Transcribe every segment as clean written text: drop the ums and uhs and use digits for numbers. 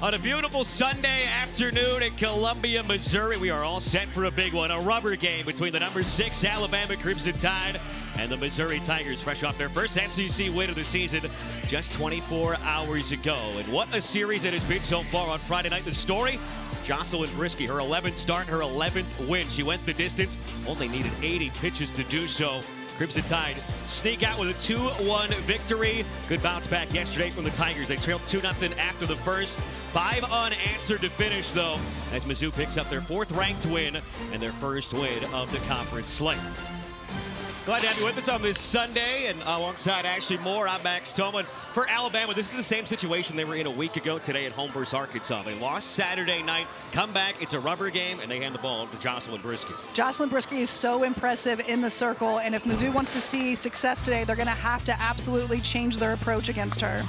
On a beautiful Sunday afternoon in Columbia, Missouri, we are all set for a big one. A rubber game between the number 6 Alabama Crimson Tide and the Missouri Tigers, fresh off their first SEC win of the season just 24 hours ago. And what a series it has been so far on Friday night. The story, Jocelyn Briskey, her 11th start, her 11th win. She went the distance, only needed 80 pitches to do so. Crimson Tide sneak out with a 2-1 victory. Good bounce back yesterday from the Tigers. They trailed 2-0 after the first. 5 unanswered to finish, though, as Mizzou picks up their 4th ranked win and their first win of the conference slate. Glad to have you with us on this Sunday, and alongside Ashley Moore, I'm Max Tolman. For Alabama, this is the same situation they were in a week ago today at home versus Arkansas. They lost Saturday night, come back, it's a rubber game, and they hand the ball to Jocelyn Briskey. Jocelyn Briskey is so impressive in the circle, and if Mizzou wants to see success today, they're going to have to absolutely change their approach against her.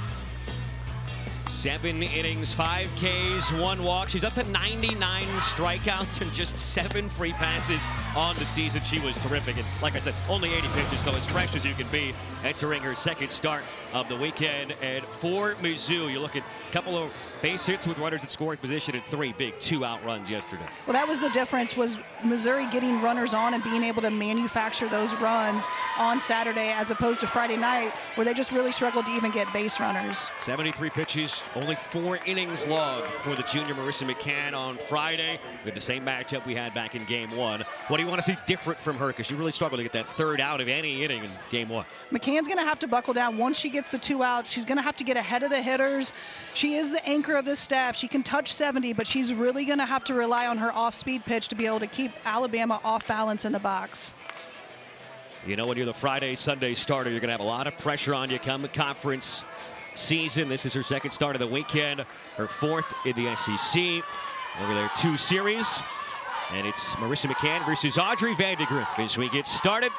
7 innings, 5 Ks, 1 walk. She's up to 99 strikeouts and just 7 free passes on the season. She was terrific. And like I said, only 80 pitches, so as fresh as you can be, entering her 2nd start of the weekend. And for Mizzou, you look at a couple of base hits with runners in scoring position and 3 big 2-out runs yesterday. Well, that was the difference, was Missouri getting runners on and being able to manufacture those runs on Saturday as opposed to Friday night, where they just really struggled to even get base runners. 73 pitches, only 4 innings logged for the junior Marissa McCann on Friday with the same matchup we had back in game 1. What do you want to see different from her? Because she really struggled to get that 3rd out of any inning in game 1. McCann's going to have to buckle down. Once she gets the 2 outs, she's going to have to get ahead of the hitters. She is the anchor of this staff. She can touch 70, but she's really going to have to rely on her off-speed pitch to be able to keep Alabama off balance in the box. You know, when you're the Friday, Sunday starter, you're going to have a lot of pressure on you come the conference season. This is her 2nd start of the weekend, her 4th in the SEC over their 2 series. And it's Marissa McCann versus Audrey Vandegrift as we get started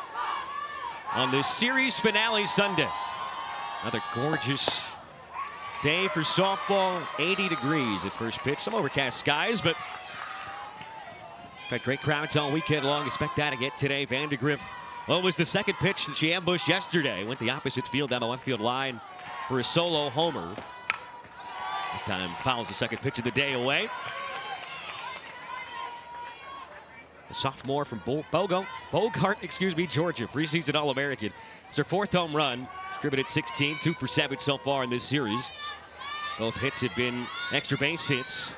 on this series finale Sunday. Another gorgeous day for softball, 80 degrees at first pitch. Some overcast skies, but had great crowds all weekend long. Expect that again today. Vandegrift, well, it was the 2nd pitch that she ambushed yesterday. Went the opposite field down the left field line for a solo homer. This time fouls the 2nd pitch of the day away. The sophomore from Bogart, Georgia, preseason All-American. It's her 4th home run. Distributed 16, 2 for 7 so far in this series. Both hits have been extra base hits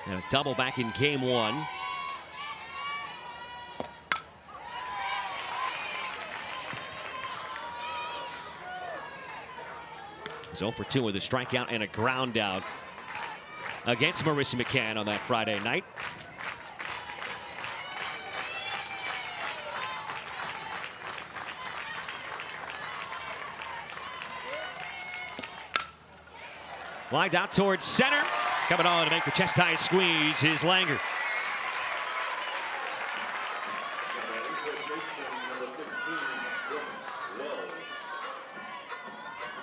and a double back in game 1. He's 0 for 2 with a strikeout and a ground out against Marissa McCann on that Friday night. Lined out towards center. Coming on to make the chest high squeeze is Langer.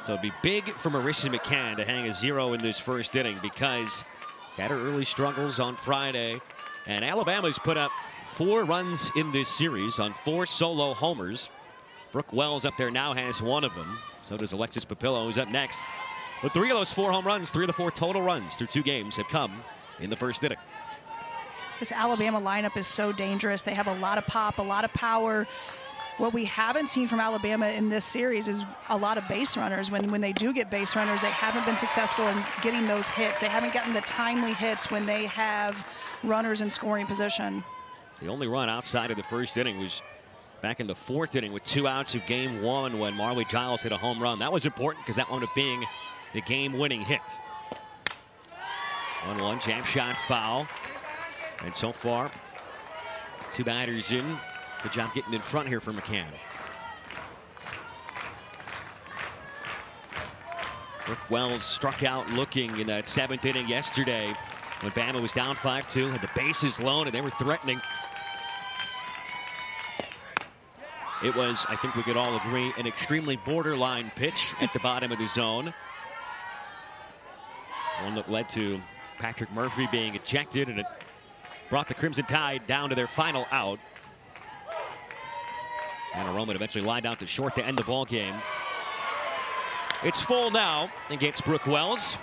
So it'd be big for Marissa McCann to hang a 0 in this 1st inning because had her early struggles on Friday. And Alabama's put up 4 runs in this series on 4 solo homers. Brooke Wells up there now has 1 of them. So does Alexis Papillo, who's up next. But 3 of those 4 home runs, 3 of the 4 total runs through 2 games have come in the 1st inning. This Alabama lineup is so dangerous. They have a lot of pop, a lot of power. What we haven't seen from Alabama in this series is a lot of base runners. When they do get base runners, they haven't been successful in getting those hits. They haven't gotten the timely hits when they have runners in scoring position. The only run outside of the 1st inning was back in the 4th inning with 2 outs of game 1 when Marley Giles hit a home run. That was important because that wound up being the game-winning hit. 1-1 jab shot foul. And so far, 2 batters in. Good job getting in front here for McCann. Brooke Wells struck out looking in that 7th inning yesterday when Bama was down 5-2, had the bases loaded, and they were threatening. It was, I think we could all agree, an extremely borderline pitch at the bottom of the zone. One that led to Patrick Murphy being ejected, and it brought the Crimson Tide down to their final out. Anna Roman eventually lined out to short to end the ball game. It's full now against Brooke Wells.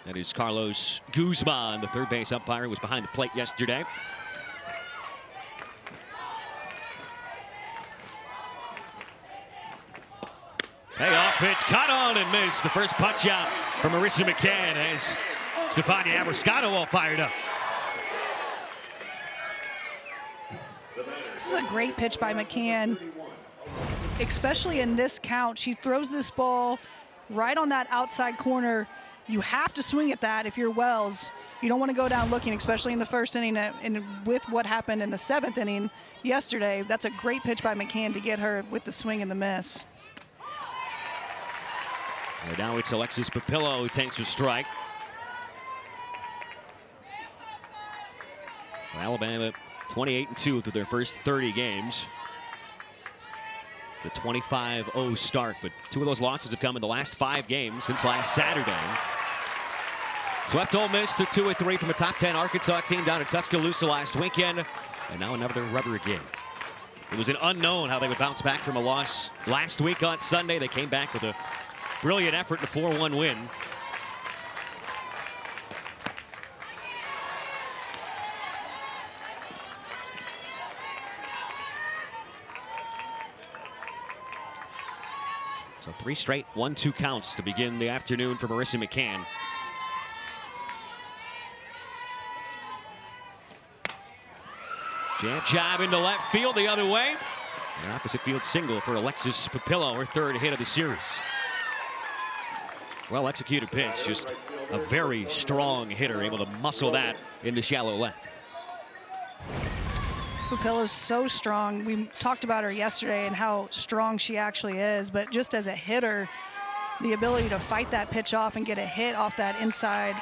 That is Carlos Guzman, the third base umpire who was behind the plate yesterday. Payoff pitch, caught on and missed. The first punch out from Marissa McCann as Stefania Abascado all fired up. This is a great pitch by McCann, especially in this count. She throws this ball right on that outside corner. You have to swing at that if you're Wells. You don't want to go down looking, especially in the first inning. And with what happened in the 7th inning yesterday, that's a great pitch by McCann to get her with the swing and the miss. And now it's Alexis Papillo who takes a strike. Alabama 28-2 through their first 30 games. The 25-0 start, but 2 of those losses have come in the last 5 games since last Saturday. Swept Ole Miss, took 2 of 3 from a top 10 Arkansas team down in Tuscaloosa last weekend, and now another rubber game. It was an unknown how they would bounce back from a loss last week on Sunday. They came back with a brilliant effort and a 4-1 win. So 3 straight 1-2 counts to begin the afternoon for Marissa McCann. Jab job into left field the other way. An opposite field single for Alexis Papillo, her 3rd hit of the series. Well executed pitch, just a very strong hitter, able to muscle that into shallow left. Papillo's so strong. We talked about her yesterday and how strong she actually is, but just as a hitter, the ability to fight that pitch off and get a hit off that inside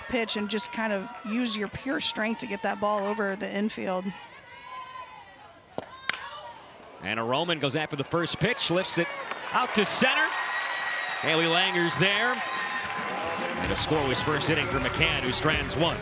pitch and just kind of use your pure strength to get that ball over the infield. Anna Roman goes after the first pitch, lifts it out to center. Haley Langer's there. And the score was first inning for McCann, who strands 1.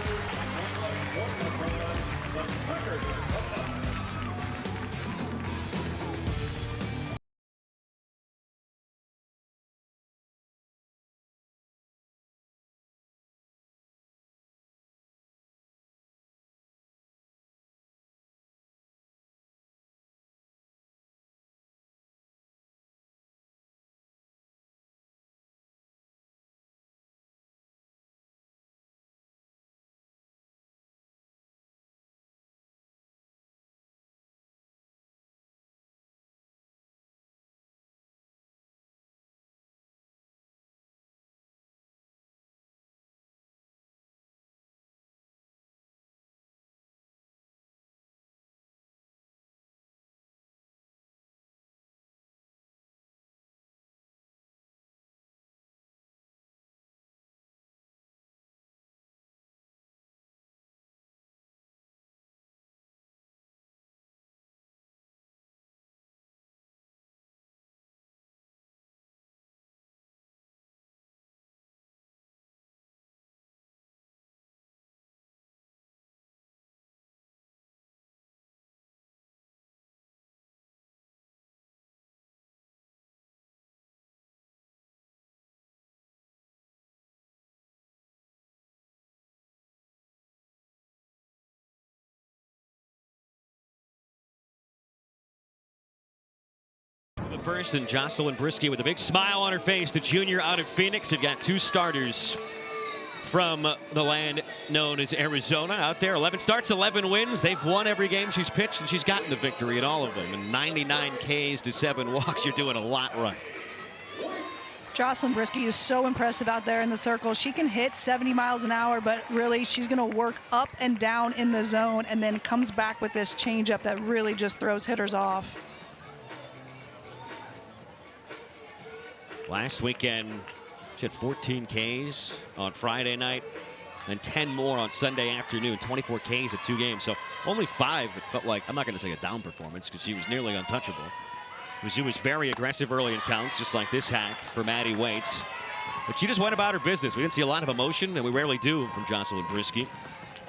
The first, and Jocelyn Brisky with a big smile on her face, the junior out of Phoenix. We've got 2 starters from the land known as Arizona out there. 11 starts, 11 wins. They've won every game she's pitched, and she's gotten the victory in all of them. And 99 Ks to 7 walks. You're doing a lot right. Jocelyn Brisky is so impressive out there in the circle. She can hit 70 miles an hour, but really she's going to work up and down in the zone and then comes back with this changeup that really just throws hitters off. Last weekend, she had 14 Ks on Friday night and 10 more on Sunday afternoon. 24 Ks at 2 games. So only 5, it felt like, I'm not going to say a down performance because she was nearly untouchable. She was very aggressive early in counts, just like this hack for Maddie Waits. But she just went about her business. We didn't see a lot of emotion, and we rarely do from Jocelyn Brisky.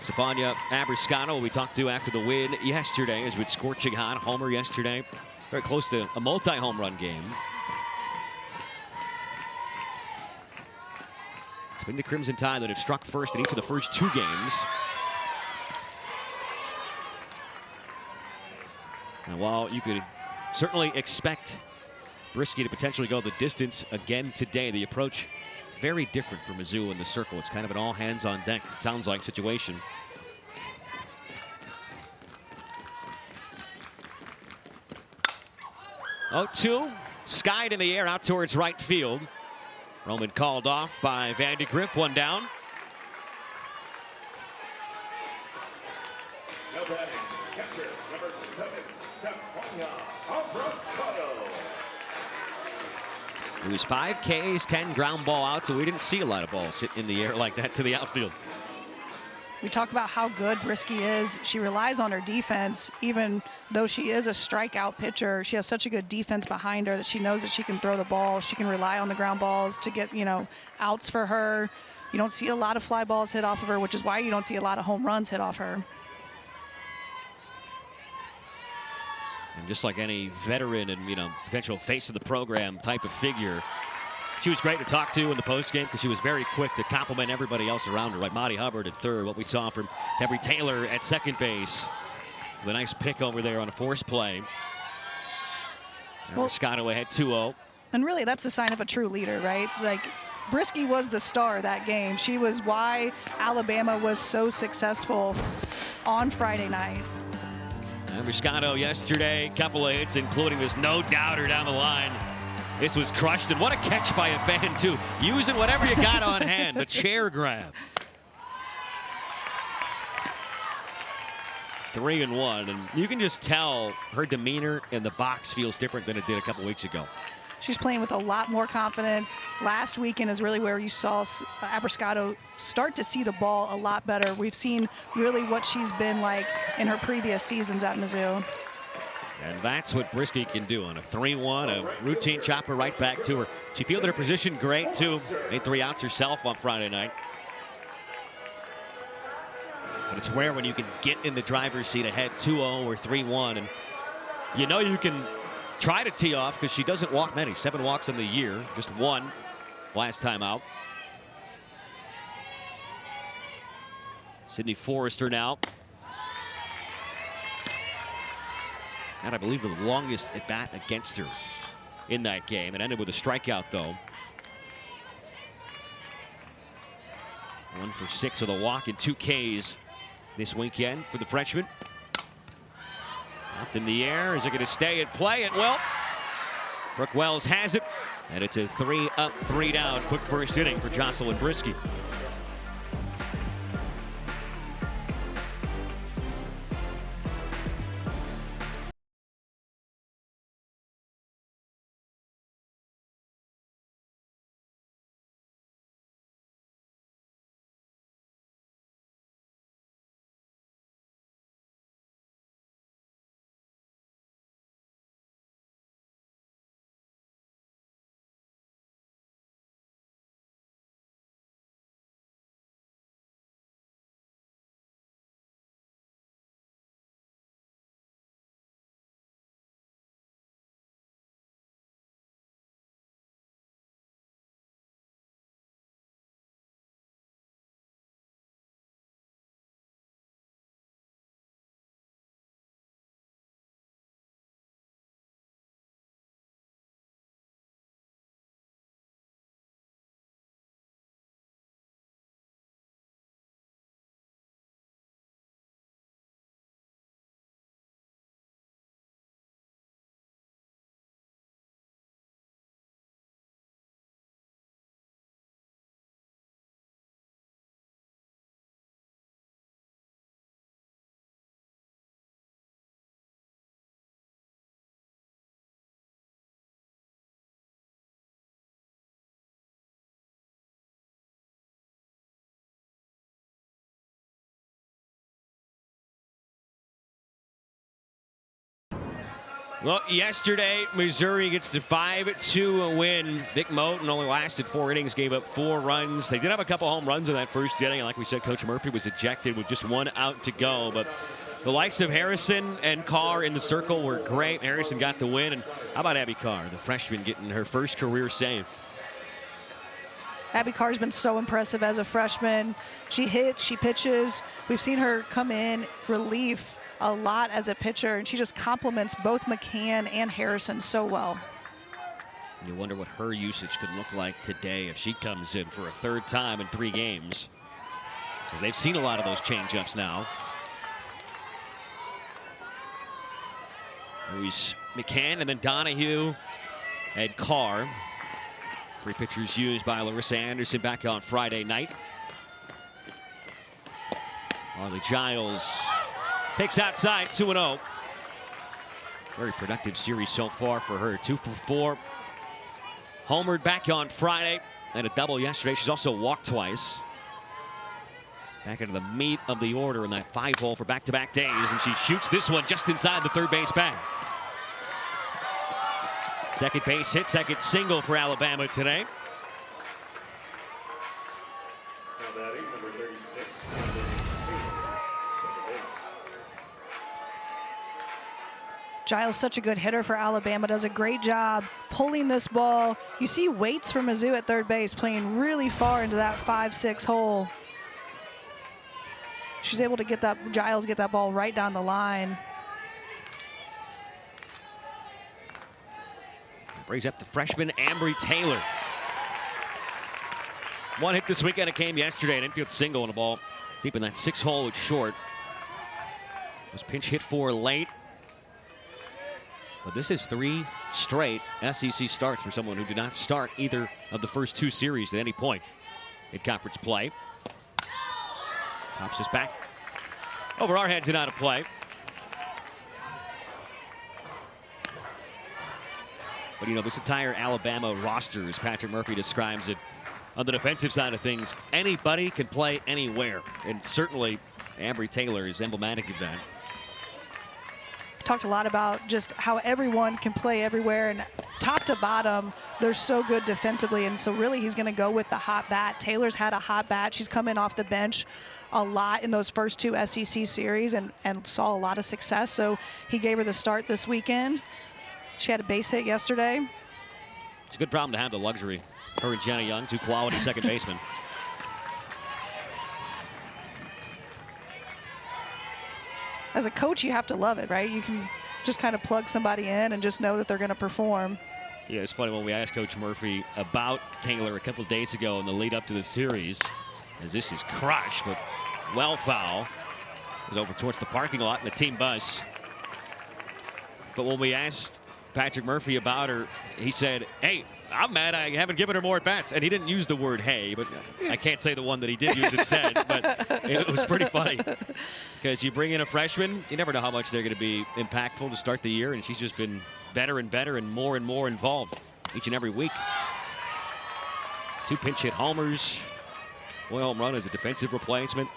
Stefania Abascado, we talked to after the win yesterday, as with scorching hot homer yesterday. Very close to a multi-home run game. It's been the Crimson Tide that have struck first in each of the first 2 games. And while you could certainly expect Brieske to potentially go the distance again today, the approach very different for Mizzou in the circle. It's kind of an all hands on deck, it sounds like, situation. Oh, 2 skied in the air out towards right field. Roman called off by Vandegrift, 1 down. Now batting, catcher number 7, Stefania Abrasado. It was 5 Ks, 10 ground ball outs, so we didn't see a lot of balls hit in the air like that to the outfield. We talk about how good Brieske is. She relies on her defense. Even though she is a strikeout pitcher, she has such a good defense behind her that she knows that she can throw the ball. She can rely on the ground balls to get, outs for her. You don't see a lot of fly balls hit off of her, which is why you don't see a lot of home runs hit off her. And just like any veteran and, potential face of the program type of figure, she was great to talk to in the postgame because she was very quick to compliment everybody else around her, like Monty Hubbard at third, what we saw from Henry Taylor at second base. With a nice pick over there on a force play. Moscato ahead 2-0. And really, that's a sign of a true leader, right? Like, Brieske was the star of that game. She was why Alabama was so successful on Friday night. And Moscato yesterday, couple of hits, including this no-doubter down the line. This was crushed, and what a catch by a fan, too. Using whatever you got on hand, the chair grab. 3-1, and you can just tell her demeanor in the box feels different than it did a couple weeks ago. She's playing with a lot more confidence. Last weekend is really where you saw Abrasado start to see the ball a lot better. We've seen really what she's been like in her previous seasons at Mizzou. And that's what Brieske can do on a 3-1, a routine chopper right back to her. She fielded her position great, too. Made 3 outs herself on Friday night. But it's rare when you can get in the driver's seat ahead 2-0 or 3-1. And you can try to tee off because she doesn't walk many. 7 walks in the year, just 1 last time out. Sydney Forrester now. And I believe the longest at bat against her in that game. It ended with a strikeout, though. 1 for 6 with a walk and 2 Ks this weekend for the freshman. Up in the air. Is it going to stay at play? It will. Brooke Wells has it. And it's a 3 up, 3 down. Quick first inning for Jocelyn Brieske. Well, yesterday, Missouri gets the 5-2 win. Vic Moten only lasted 4 innings, gave up 4 runs. They did have a couple home runs in that first inning. And like we said, Coach Murphy was ejected with just 1 out to go. But the likes of Harrison and Carr in the circle were great. Harrison got the win. And how about Abby Carr, the freshman, getting her first career save? Abby Carr's been so impressive as a freshman. She hits, she pitches. We've seen her come in relief a lot as a pitcher, and she just complements both McCann and Harrison so well. You wonder what her usage could look like today if she comes in for a third time in 3 games. Because they've seen a lot of those changeups now. There's McCann and then Donahue and Carr. 3 pitchers used by Larissa Anderson back on Friday night. Marley Giles takes outside, 2-0. Very productive series so far for her. 2 for 4. Homered back on Friday and a double yesterday. She's also walked twice. Back into the meat of the order in that 5-hole for back-to-back days, and she shoots this one just inside the third base bag. Second base hit, second single for Alabama today. Now batting, number 36, Giles, such a good hitter for Alabama, does a great job pulling this ball. You see Waits from Mizzou at third base playing really far into that 5-6 hole. She's able to get that, Giles get that ball right down the line. Brings up the freshman Ambry Taylor. 1 hit this weekend, it came yesterday, an infield single, and a ball deep in that 6-hole. It's short. Was pinch hit for late. But this is 3 straight SEC starts for someone who did not start either of the first 2 series at any point in conference play. Pops this back over our heads and out of play. But, you know, this entire Alabama roster, as Patrick Murphy describes it, on the defensive side of things, anybody can play anywhere. And certainly Ambry Taylor is emblematic of that. Talked a lot about just how everyone can play everywhere, and top to bottom, they're so good defensively. And so really he's going to go with the hot bat. Taylor's had a hot bat. She's come in off the bench a lot in those first 2 SEC series and saw a lot of success. So he gave her the start this weekend. She had a base hit yesterday. It's a good problem to have, the luxury. Her and Jenna Young, 2 quality second basemen. As a coach, you have to love it, right? You can just kind of plug somebody in and just know that they're going to perform. Yeah, it's funny when we asked Coach Murphy about Taylor a couple days ago in the lead up to the series, as this is crushed, but well foul. It was over towards the parking lot in the team bus. But when we asked Patrick Murphy about her, he said, hey, I'm mad I haven't given her more at-bats. And he didn't use the word hey, but I can't say the one that he did use instead. But it was pretty funny because you bring in a freshman, you never know how much they're going to be impactful to start the year, and she's just been better and better and more involved each and every week. 2 pinch hit homers, 1 home run as a defensive replacement.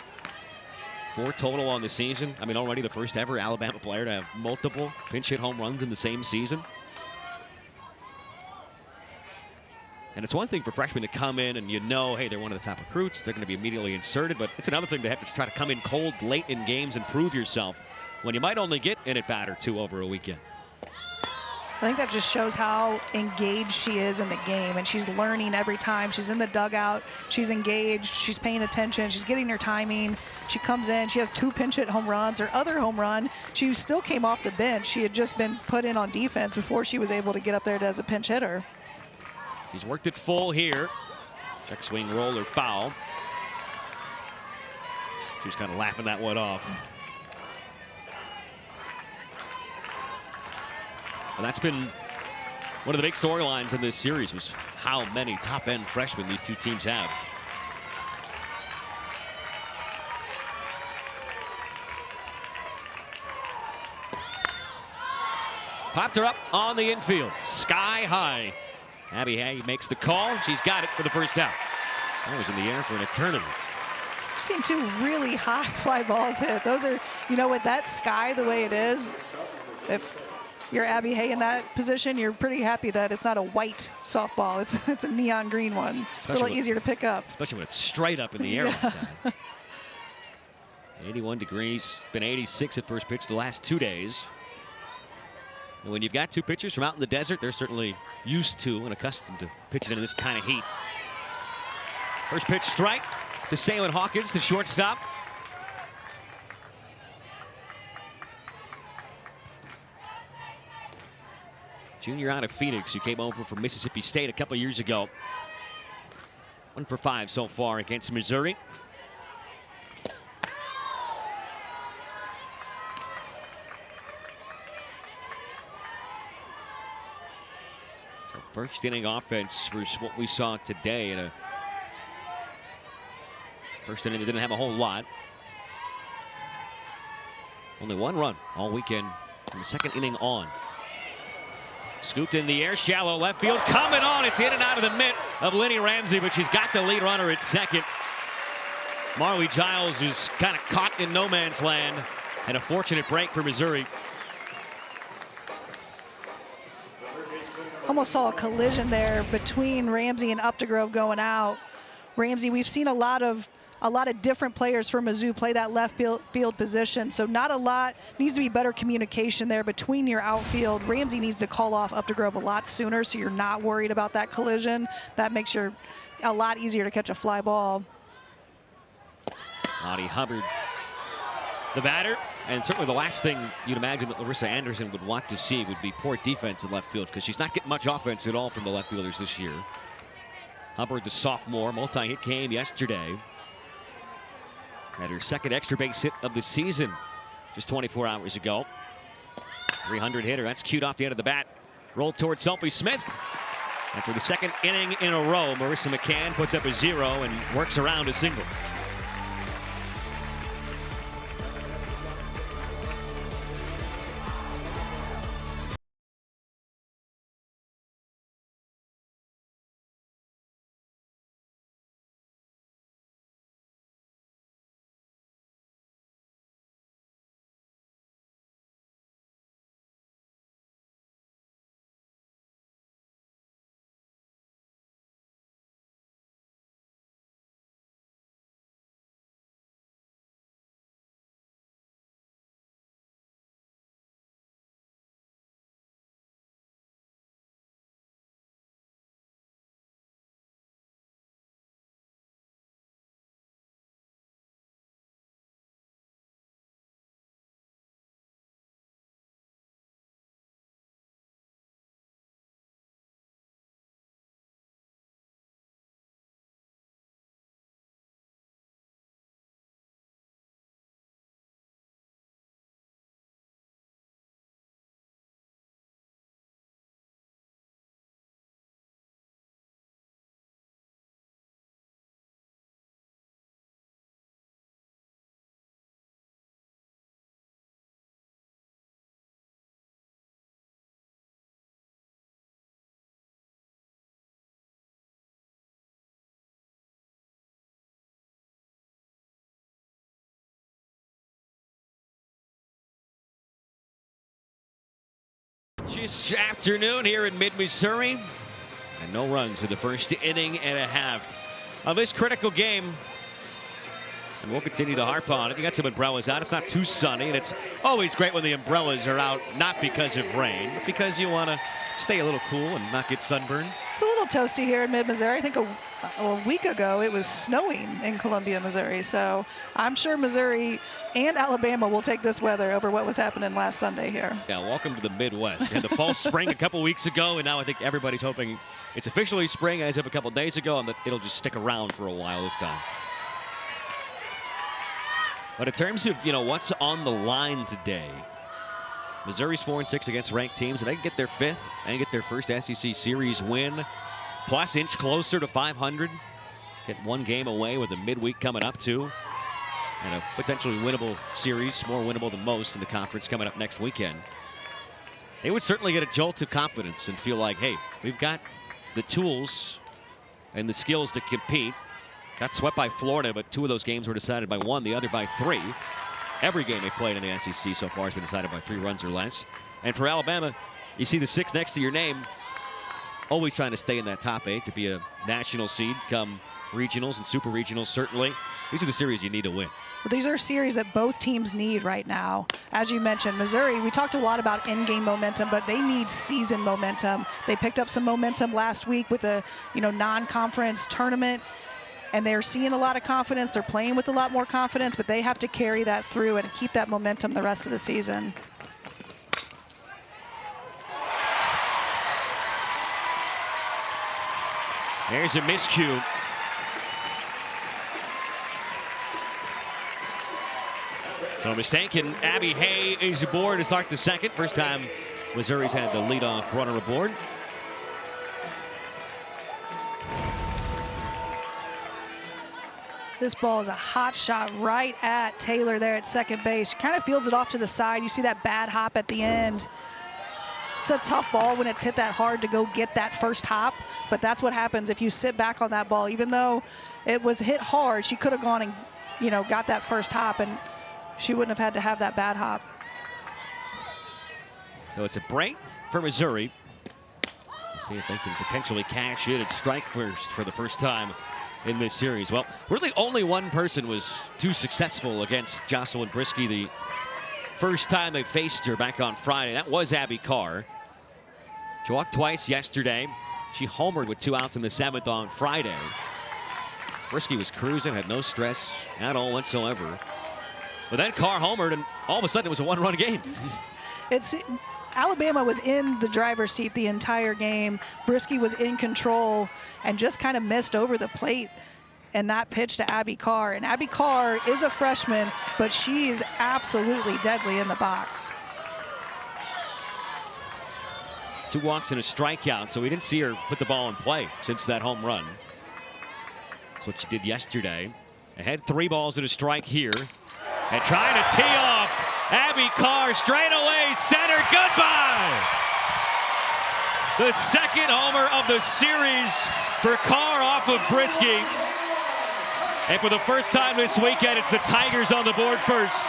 4 total on the season. I mean, already the first ever Alabama player to have multiple pinch hit home runs in the same season. And it's one thing for freshmen to come in and you know, hey, they're one of the top recruits. They're going to be immediately inserted. But it's another thing to have to try to come in cold late in games and prove yourself when you might only get an at-bat or 2 over a weekend. I think that just shows how engaged she is in the game, and she's learning every time. She's in the dugout, she's engaged, she's paying attention, she's getting her timing. She comes in, she has 2 pinch hit home runs. Her other home run, she still came off the bench. She had just been put in on defense before she was able to get up there as a pinch hitter. She's worked it full here. Check swing, roller, foul. She was kind of laughing that one off. And that's been one of the big storylines in this series, was how many top-end freshmen these 2 teams have. Popped her up on the infield, sky high. Abby Hay makes the call. She's got it for the first out. That was in the air for an eternity. I've seen 2 really high fly balls hit. Those are, you know, with that sky the way it is, if you're Abby Hay in that position, you're pretty happy that it's not a white softball. It's a neon green one. It's a little easier to pick up. Especially when it's straight up in the air like that. 81 degrees, been 86 at first pitch the last 2 days. And when you've got 2 pitchers from out in the desert, they're certainly used to and accustomed to pitching in this kind of heat. First pitch strike to Salem Hawkins, the shortstop. Junior out of Phoenix, who came over from Mississippi State a couple years ago. 1 for 5 so far against Missouri. So first inning offense versus what we saw today in a first inning that didn't have a whole lot. Only 1 run all weekend from the second inning on. Scooped in the air, shallow left field, coming on. It's in and out of the mitt of Lenny Ramsey, but she's got the lead runner at second. Marley Giles is kind of caught in no man's land, and a fortunate break for Missouri. Almost saw a collision there between Ramsey and Updegrove going out. Ramsey, we've seen a lot of different players for Mizzou play that left field position, so not a lot. Needs to be better communication there between your outfield. Ramsey needs to call off Updegrove a lot sooner, so you're not worried about that collision. That makes you a lot easier to catch a fly ball. Lottie Hubbard, the batter, and certainly the last thing you'd imagine that Larissa Anderson would want to see would be poor defense in left field, because she's not getting much offense at all from the left fielders this year. Hubbard, the sophomore, multi-hit came yesterday. Had her second extra base hit of the season just 24 hours ago. 300 hitter, that's cued off the end of the bat. Rolled towards Sophie Smith. And for the second inning in a row, Marissa McCann puts up a 0 and works around a single. This afternoon here in mid-Missouri, and no runs in the first inning and a half of this critical game. And we'll continue to harp on it. You got some umbrellas out. It's not too sunny, and it's always great when the umbrellas are out, not because of rain, but because you want to stay a little cool and not get sunburned. It's a little toasty here in mid-Missouri. I think a week ago it was snowing in Columbia, Missouri. So I'm sure Missouri and Alabama will take this weather over what was happening last Sunday here. Yeah, welcome to the Midwest. Had the false spring a couple weeks ago, and now I think everybody's hoping it's officially spring as of a couple days ago, and that it'll just stick around for a while this time. But in terms of, what's on the line today, Missouri's 4-6 against ranked teams, and they can get their 5th and get their first SEC series win, plus inch closer to 500. Get 1 game away with a midweek coming up too, and a potentially winnable series, more winnable than most in the conference coming up next weekend. They would certainly get a jolt of confidence and feel like, hey, we've got the tools and the skills to compete. Got swept by Florida, but 2 of those games were decided by 1, the other by 3. Every game they played in the SEC so far has been decided by 3 runs or less. And for Alabama, you see the 6 next to your name, always trying to stay in that top 8 to be a national seed come regionals and super regionals, certainly. These are the series you need to win. Well, these are series that both teams need right now. As you mentioned, Missouri, we talked a lot about in-game momentum, but they need season momentum. They picked up some momentum last week with a non-conference tournament. and they're seeing a lot of confidence. They're playing with a lot more confidence, but they have to carry that through and keep that momentum the rest of the season. There's a miscue. So mistaken, Abby Hay is aboard to start the second. First time Missouri's had the leadoff runner aboard. This ball is a hot shot right at Taylor there at second base. She kind of fields it off to the side. You see that bad hop at the end. It's a tough ball when it's hit that hard to go get that first hop, but that's what happens if you sit back on that ball. Even though it was hit hard, she could have gone and, you know, got that first hop, and she wouldn't have had to have that bad hop. So it's a break for Missouri. See if they can potentially cash in and strike first for the first time in this series. Well, really only one person was too successful against Jocelyn Briske the first time they faced her back on Friday. That was Abby Carr. She walked twice yesterday. She homered with 2 outs in the 7th on Friday. Briske was cruising, had no stress at all whatsoever. But then Carr homered, and all of a sudden it was a 1-run game. Alabama was in the driver's seat the entire game. Briske was in control and just kind of missed over the plate and that pitch to Abby Carr. And Abby Carr is a freshman, but she is absolutely deadly in the box. 2 walks and a strikeout, so we didn't see her put the ball in play since that home run. That's what she did yesterday. Ahead 3 balls and a strike here. And trying to tee off Abby Carr straight away, center, goodbye! The second homer of the series for Carr off of Briske. And for the first time this weekend, it's the Tigers on the board first.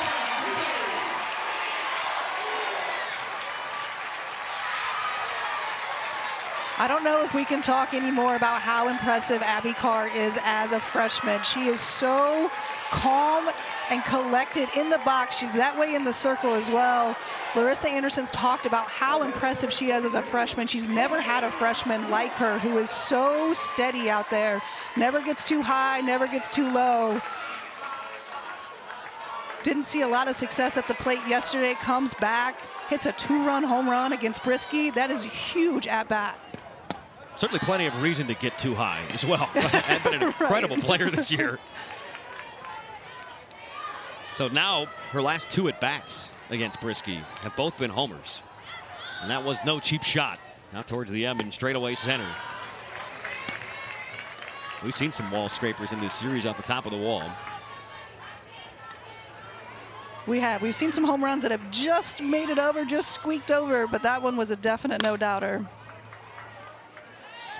I don't know if we can talk anymore about how impressive Abby Carr is as a freshman. She is so calm and collected in the box. She's that way in the circle as well. Larissa Anderson's talked about how impressive she is as a freshman. She's never had a freshman like her who is so steady out there. Never gets too high, never gets too low. Didn't see a lot of success at the plate yesterday. Comes back, hits a 2-run home run against Briske. That is huge at bat. Certainly plenty of reason to get too high as well. Has been an incredible player this year. So now her last 2 at-bats against Briske have both been homers. And that was no cheap shot. Now towards the M and straightaway center. We've seen some wall scrapers in this series off the top of the wall. We have. We've seen some home runs that have just made it over, just squeaked over, but that one was a definite no-doubter.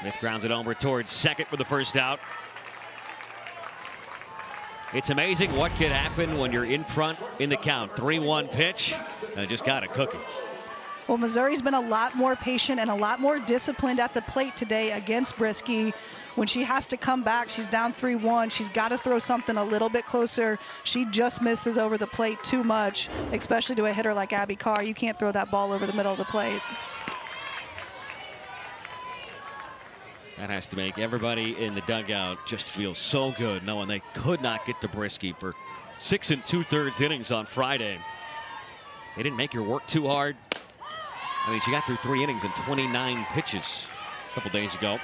Smith grounds it over towards second for the first out. It's amazing what can happen when you're in front in the count. 3-1 pitch, and just got a cookie. Well, Missouri's been a lot more patient and a lot more disciplined at the plate today against Briske. When she has to come back, she's down 3-1. She's got to throw something a little bit closer. She just misses over the plate too much, especially to a hitter like Abby Carr. You can't throw that ball over the middle of the plate. That has to make everybody in the dugout just feel so good knowing they could not get to Briske for 6 2/3 innings on Friday. They didn't make her work too hard. I mean, she got through 3 innings and 29 pitches a couple days ago.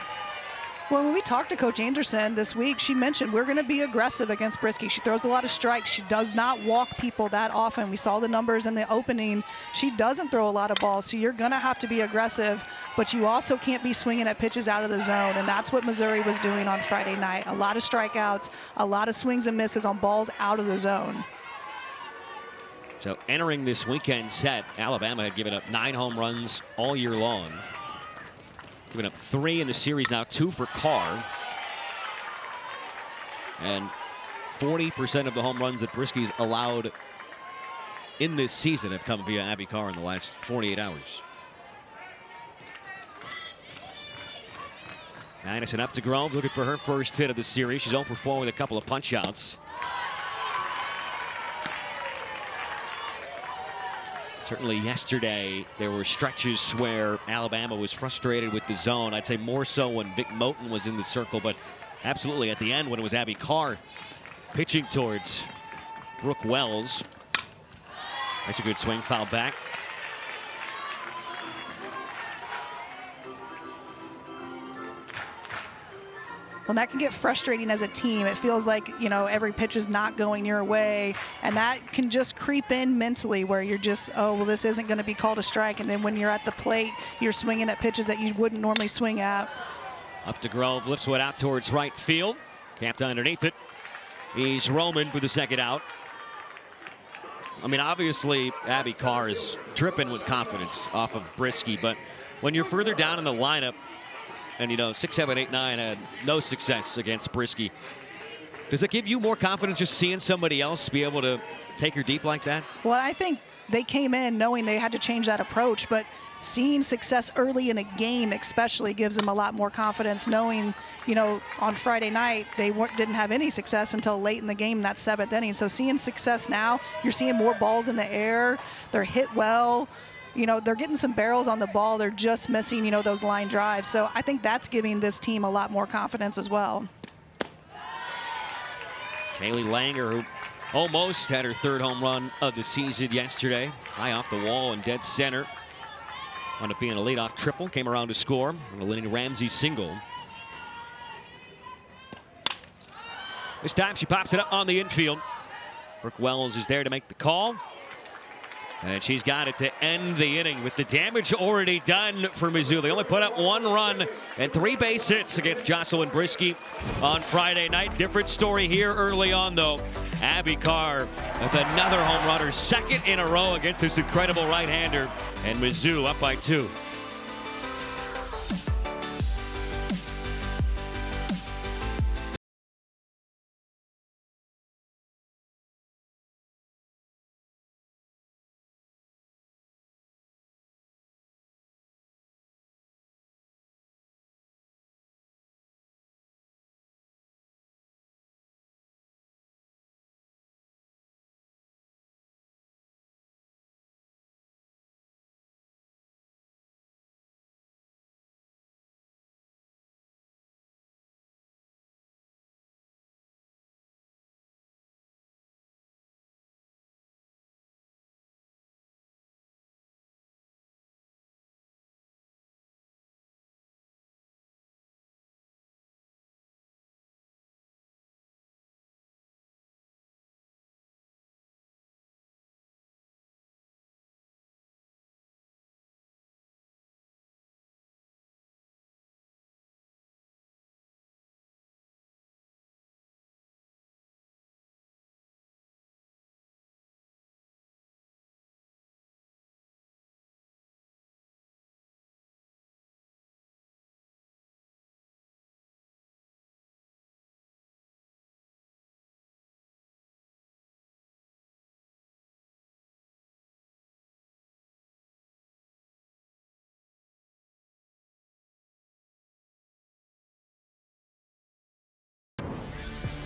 Well, when we talked to Coach Anderson this week, she mentioned we're going to be aggressive against Briske. She throws a lot of strikes. She does not walk people that often. We saw the numbers in the opening. She doesn't throw a lot of balls, so you're going to have to be aggressive, but you also can't be swinging at pitches out of the zone, and that's what Missouri was doing on Friday night. A lot of strikeouts, a lot of swings and misses on balls out of the zone. So entering this weekend set, Alabama had given up 9 home runs all year long. Giving up 3 in the series now, 2 for Carr. And 40% of the home runs that Briske's allowed in this season have come via Abby Carr in the last 48 hours. Madison up to Grove, looking for her first hit of the series. She's 0 for 4 with a couple of punch outs. Certainly yesterday, there were stretches where Alabama was frustrated with the zone. I'd say more so when Vic Moten was in the circle, but Absolutely at the end when it was Abby Carr pitching towards Brooke Wells. That's a good swing, foul back. Well, that can get frustrating as a team. It feels like, you know, every pitch is not going your way, and that can just creep in mentally where you're just, oh, well, this isn't going to be called a strike. And then when you're at the plate, you're swinging at pitches that you wouldn't normally swing at. Up to Grove, lifts one out towards right field. Camped underneath it. He's Roman for the second out. I mean, obviously, Abby Carr is dripping with confidence off of Brieske, but when you're further down in the lineup, and, you know, 6, 7, 8, 9 had no success against Brieske, does it give you more confidence just seeing somebody else be able to take her deep like that? Well, I think they came in knowing they had to change that approach, but seeing success early in a game especially gives them a lot more confidence, knowing, you know, on Friday night they didn't have any success until late in the game in that 7th inning. So seeing success now, you're seeing more balls in the air. They're hit well. You know, they're getting some barrels on the ball. They're just missing, you know, those line drives. So I think that's giving this team a lot more confidence as well. Kaylee Langer, who almost had her 3rd home run of the season yesterday. High off the wall and dead center. Wound up being a leadoff triple. Came around to score. And a Lenny Ramsey single. This time she pops it up on the infield. Brooke Wells is there to make the call. And she's got it to end the inning with the damage already done for Mizzou. They only put up 1 run and 3 base hits against Jocelyn Brieske on Friday night. Different story here early on, though. Abby Carr with another home run, her 2nd in a row against this incredible right-hander. And Mizzou up by 2.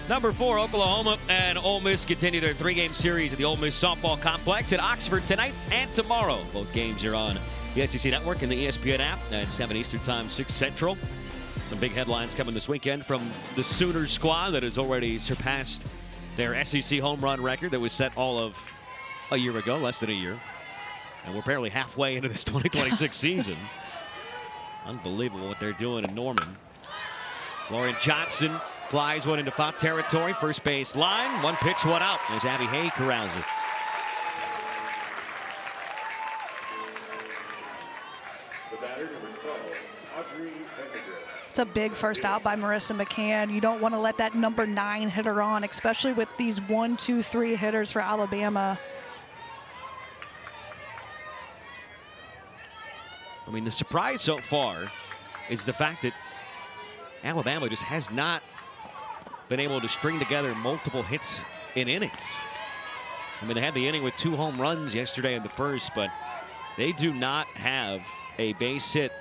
Number 4, Oklahoma and Ole Miss continue their 3-game series at the Ole Miss Softball Complex at Oxford tonight and tomorrow. Both games are on the SEC Network and the ESPN app at 7 Eastern Time, 6 Central. Some big headlines coming this weekend from the Sooners squad that has already surpassed their SEC home run record that was set all of a year ago, less than a year. And we're barely halfway into this 2026 season. Unbelievable what they're doing in Norman. Lauren Johnson flies one into foul territory. First base line. 1 pitch, 1 out as Abby Hay corrals it. The batter, number 12, Audrey Vandergrift. It's a big first out by Marissa McCann. You don't want to let that number 9 hitter on, especially with these 1, 2, 3 hitters for Alabama. I mean, the surprise so far is the fact that Alabama just has not been able to string together multiple hits in innings. I mean, they had the inning with 2 home runs yesterday in the first, but they do not have a base hit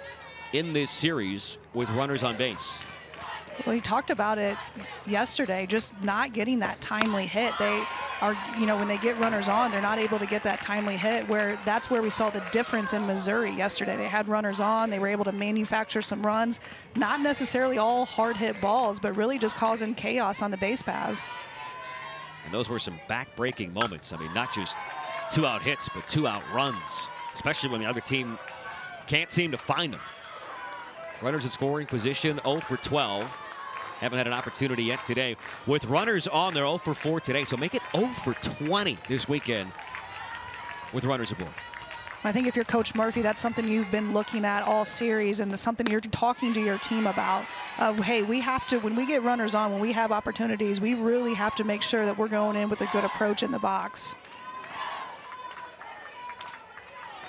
in this series with runners on base. Well, we talked about it yesterday, just not getting that timely hit. They are, when they get runners on, they're not able to get that timely hit, that's where we saw the difference in Missouri yesterday. They had runners on, they were able to manufacture some runs, not necessarily all hard hit balls, but really just causing chaos on the base paths. And those were some back-breaking moments. I mean, not just 2-out hits, but 2-out runs, especially when the other team can't seem to find them. Runners in scoring position, 0 for 12. Haven't had an opportunity yet today. With runners on, they're 0 for 4 today, so make it 0 for 20 this weekend with runners aboard. I think if you're Coach Murphy, that's something you've been looking at all series, and something you're talking to your team about. Hey, we have to, when we get runners on, when we have opportunities, we really have to make sure that we're going in with a good approach in the box.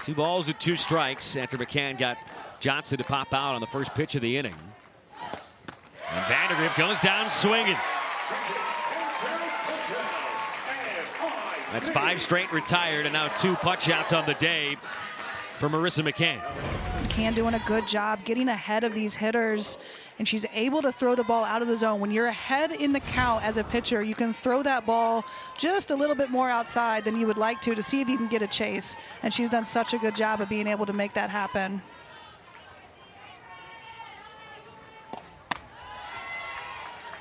2 balls and 2 strikes after McCann got Johnson to pop out on the first pitch of the inning. And Vandergrift goes down swinging. That's 5 straight retired, and now 2 punch outs on the day for Marissa McCann. McCann doing a good job getting ahead of these hitters, and she's able to throw the ball out of the zone. When you're ahead in the count as a pitcher, you can throw that ball just a little bit more outside than you would like to see if you can get a chase. And she's done such a good job of being able to make that happen.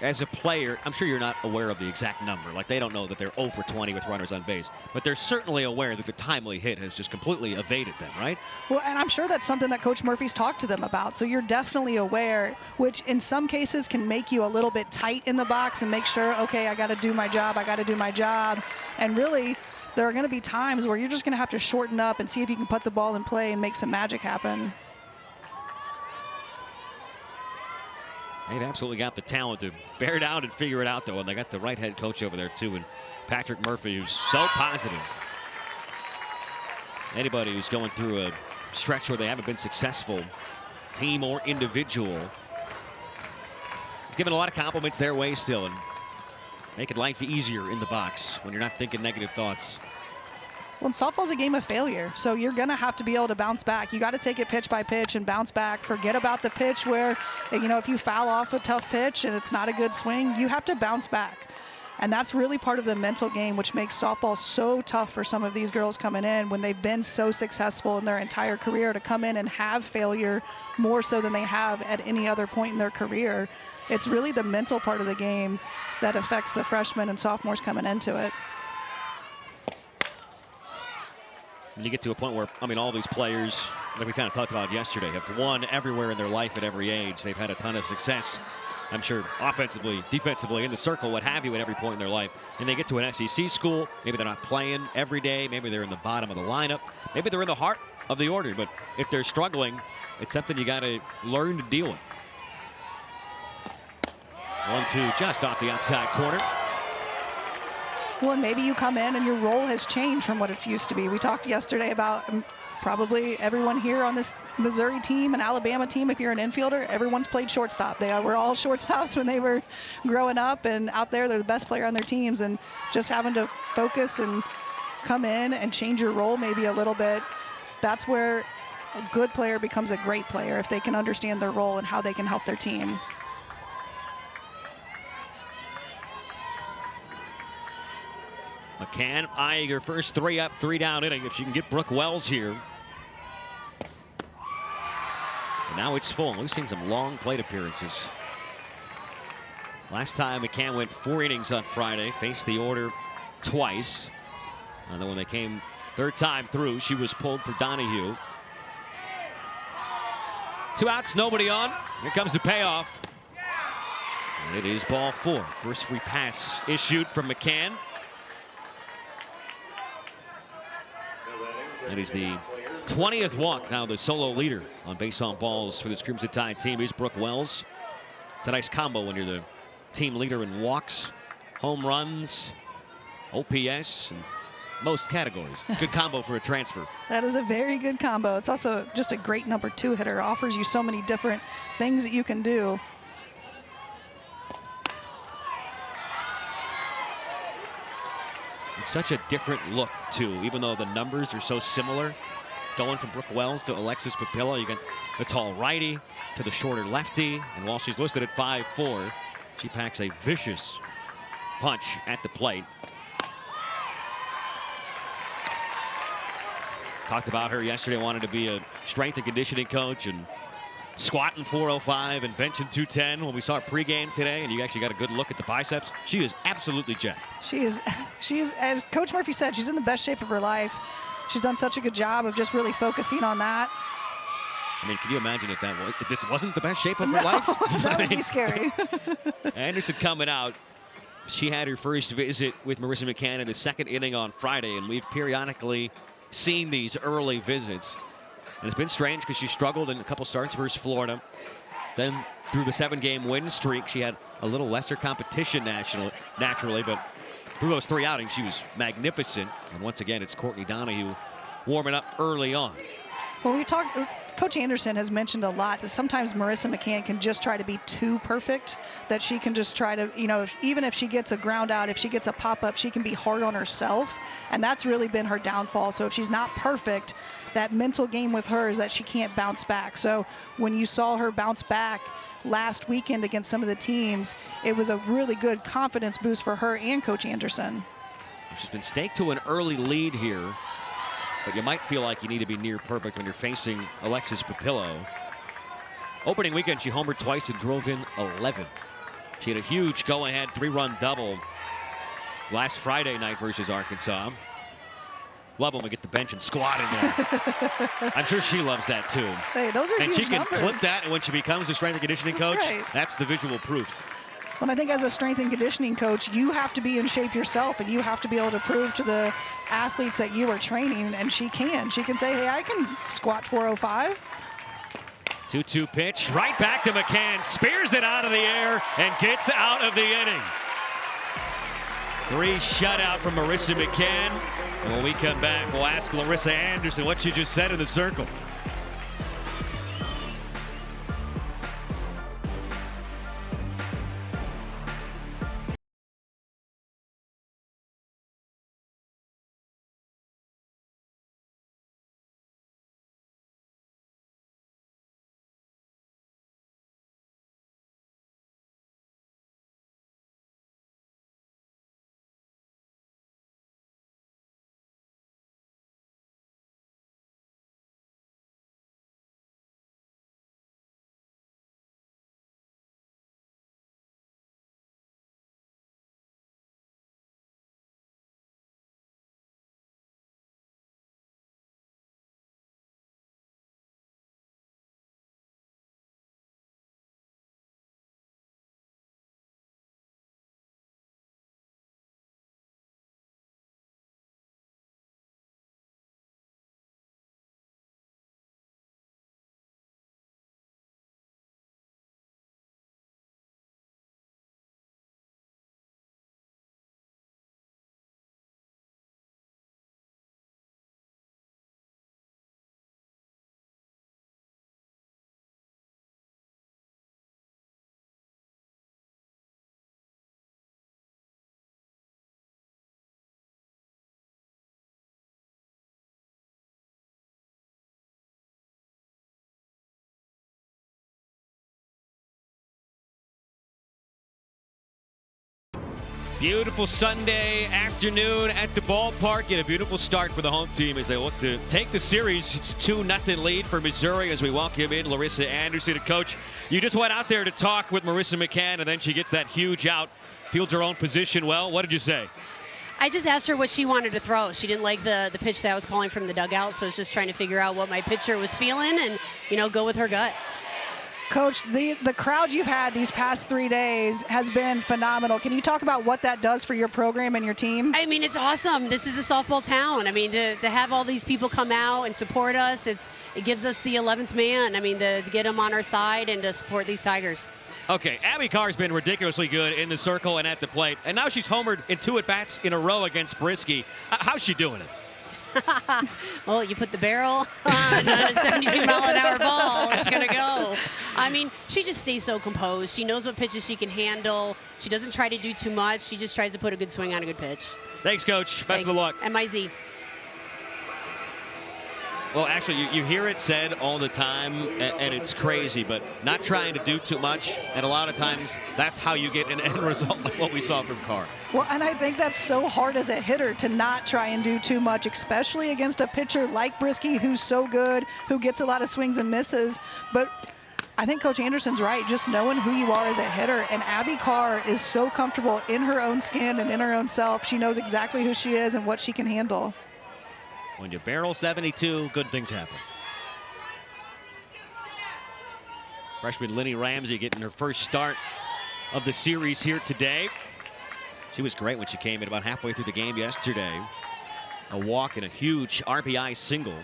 As a player, I'm sure you're not aware of the exact number. Like, they don't know that they're 0 for 20 with runners on base. But they're certainly aware that the timely hit has just completely evaded them, right? Well, and I'm sure that's something that Coach Murphy's talked to them about. So you're definitely aware, which in some cases can make you a little bit tight in the box and make sure, okay, I got to do my job, I got to do my job. And really, there are going to be times where you're just going to have to shorten up and see if you can put the ball in play and make some magic happen. They've absolutely got the talent to bear down and figure it out, though, and they got the right head coach over there, too, and Patrick Murphy, who's so positive. Anybody who's going through a stretch where they haven't been successful, team or individual, he's giving a lot of compliments their way still and making life easier in the box when you're not thinking negative thoughts. Well, softball's a game of failure, so you're going to have to be able to bounce back. You got to take it pitch by pitch and bounce back. Forget about the pitch where, if you foul off a tough pitch and it's not a good swing, you have to bounce back. And that's really part of the mental game, which makes softball so tough for some of these girls coming in when they've been so successful in their entire career to come in and have failure more so than they have at any other point in their career. It's really the mental part of the game that affects the freshmen and sophomores coming into it. And you get to a point where, all these players, like we kind of talked about yesterday, have won everywhere in their life at every age. They've had a ton of success, I'm sure, offensively, defensively, in the circle, what have you, at every point in their life. And they get to an SEC school. Maybe they're not playing every day. Maybe they're in the bottom of the lineup. Maybe they're in the heart of the order. But if they're struggling, it's something you got to learn to deal with. 1-2 just off the outside corner. Well, and maybe you come in and your role has changed from what it's used to be. We talked yesterday about probably everyone here on this Missouri team and Alabama team, if you're an infielder, everyone's played shortstop. They were all shortstops when they were growing up, and out there they're the best player on their teams. And just having to focus and come in and change your role maybe a little bit, that's where a good player becomes a great player, if they can understand their role and how they can help their team. McCann eyeing her first 3 up, 3 down inning. If she can get Brooke Wells here. And now it's full. We've seen some long plate appearances. Last time McCann went 4 innings on Friday, faced the order twice. And then when they came 3rd time through, she was pulled for Donahue. 2 outs, nobody on. Here comes the payoff. And it is ball 4. First free pass issued from McCann. And he's the 20th walk, now the solo leader on base on balls for this Crimson Tide team. Here's Brooke Wells. It's a nice combo when you're the team leader in walks, home runs, OPS, and most categories. Good combo for a transfer. That is a very good combo. It's also just a great number 2 hitter. Offers you so many different things that you can do. It's such a different look, too, even though the numbers are so similar. going from Brooke Wells to Alexis Papilla. You got the tall righty to the shorter lefty. And while she's listed at 5'4", she packs a vicious punch at the plate. Talked about her yesterday, wanted to be a strength and conditioning coach and squatting 405 and benching 210 when we saw her pregame today, and you actually got a good look at the biceps. She is absolutely jacked. She is, as Coach Murphy said, she's in the best shape of her life. She's done such a good job of just really focusing on that. I mean, can you imagine if this wasn't the best shape of her life? That would be scary. Anderson coming out. She had her first visit with Marissa McCann in the second inning on Friday, and we've periodically seen these early visits. And it's been strange because she struggled in a couple starts versus Florida. Then through the 7-game win streak, she had a little lesser competition naturally, but through those 3 outings, she was magnificent. And once again, it's Courtney Donahue warming up early on. Well, Coach Anderson has mentioned a lot that sometimes Marissa McCann can just try to be too perfect, that she can just try to, even if she gets a ground out, if she gets a pop-up, she can be hard on herself, and that's really been her downfall. So if she's not perfect, that mental game with her is that she can't bounce back. So when you saw her bounce back last weekend against some of the teams, it was a really good confidence boost for her and Coach Anderson. She's been staked to an early lead here, but you might feel like you need to be near perfect when you're facing Alexis Papillo. Opening weekend, she homered twice and drove in 11. She had a huge go-ahead 3-run double last Friday night versus Arkansas. Love when we get the bench and squat in there. I'm sure she loves that too. Hey, those are and huge she can numbers. clip that, and when she becomes a strength and conditioning coach, that's the visual proof. Well, I think as a strength and conditioning coach, you have to be in shape yourself, and you have to be able to prove to the athletes that you are training, and she can. She can say, hey, I can squat 405. 2-2 pitch, right back to McCann, spears it out of the air and gets out of the inning. 3 shutout from Marissa McCann. When we come back, we'll ask Larissa Anderson what she just said in the circle. Beautiful Sunday afternoon at the ballpark. Get a beautiful start for the home team as they look to take the series. It's a 2-0 lead for Missouri as we welcome in Larissa Anderson. Coach, you just went out there to talk with Marissa McCann, and then she gets that huge out, fields her own position well. What did you say? I just asked her what she wanted to throw. She didn't like the pitch that I was calling from the dugout, so I was just trying to figure out what my pitcher was feeling and, go with her gut. Coach, the crowd you've had these past 3 days has been phenomenal. Can you talk about what that does for your program and your team? I mean, it's awesome. This is a softball town. I mean, to have all these people come out and support us, it gives us the 11th man. I mean, to get them on our side and to support these Tigers. Okay, Abby Carr's been ridiculously good in the circle and at the plate, and now she's homered in 2 at-bats in a row against Brisky. How's she doing it? Well, you put the barrel on a 72-mile-an-hour ball, it's going to go. I mean, she just stays so composed. She knows what pitches she can handle. She doesn't try to do too much. She just tries to put a good swing on a good pitch. Thanks, Coach. Best of luck. MIZ. Well, actually, you hear it said all the time, and it's crazy, but not trying to do too much. And a lot of times, that's how you get an end result like what we saw from Carr. Well, and I think that's so hard as a hitter to not try and do too much, especially against a pitcher like Brieske, who's so good, who gets a lot of swings and misses. But I think Coach Anderson's right, just knowing who you are as a hitter. And Abby Carr is so comfortable in her own skin and in her own self. She knows exactly who she is and what she can handle. When you barrel 72, good things happen. Freshman Lenny Ramsey getting her first start of the series here today. She was great when she came in about halfway through the game yesterday. A walk and a huge RBI single.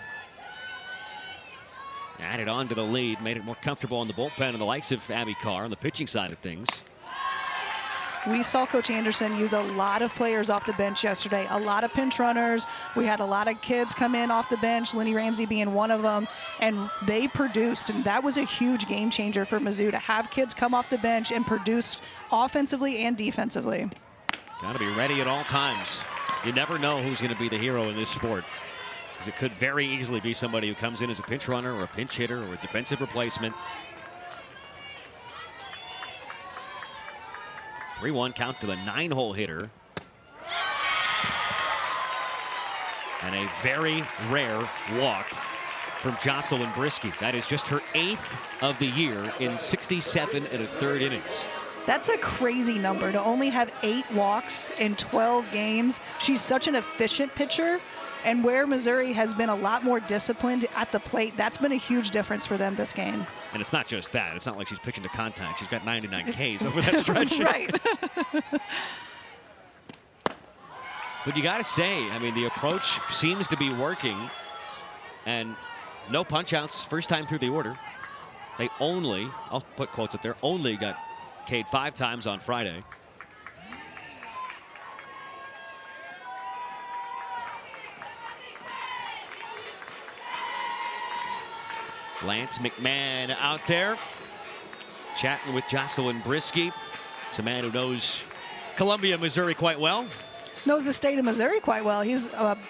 Added on to the lead, made it more comfortable in the bullpen and the likes of Abby Carr on the pitching side of things. We saw Coach Anderson use a lot of players off the bench yesterday, a lot of pinch runners. We had a lot of kids come in off the bench, Lenny Ramsey being one of them, and they produced, and that was a huge game changer for Mizzou to have kids come off the bench and produce offensively and defensively. Got to be ready at all times. You never know who's going to be the hero in this sport, because it could very easily be somebody who comes in as a pinch runner or a pinch hitter or a defensive replacement. 3-1 count to the 9-hole hitter. And a very rare walk from Jocelyn Brieske. That is just her 8th of the year in 67 1/3 innings. That's a crazy number to only have 8 walks in 12 games. She's such an efficient pitcher. And where Missouri has been a lot more disciplined at the plate, that's been a huge difference for them this game. And it's not just that. It's not like she's pitching to contact. She's got 99 Ks over that stretch. Right. But you got to say, I mean, the approach seems to be working. And no punch-outs first time through the order. They only, I'll put quotes up there, only got K'd 5 times on Friday. Lance McMahon out there chatting with Jocelyn Brieske. It's a man who knows Columbia, Missouri quite well. Knows the state of Missouri quite well. He's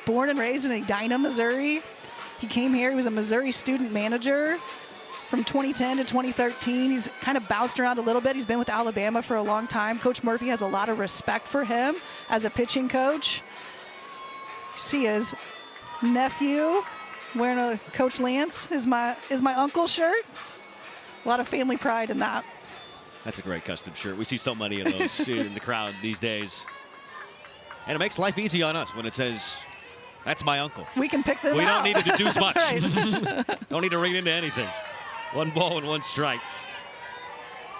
born and raised in Edina, Missouri. He came here. He was a Missouri student manager from 2010 to 2013. He's kind of bounced around a little bit. He's been with Alabama for a long time. Coach Murphy has a lot of respect for him as a pitching coach. See his nephew wearing a Coach Lance is my uncle shirt. A lot of family pride in that. That's a great custom shirt. We see so many of those in the crowd these days. And it makes life easy on us when it says, that's my uncle. We can pick them out. We don't need to deduce much. Right. Don't need to read into anything. 1 ball and 1 strike.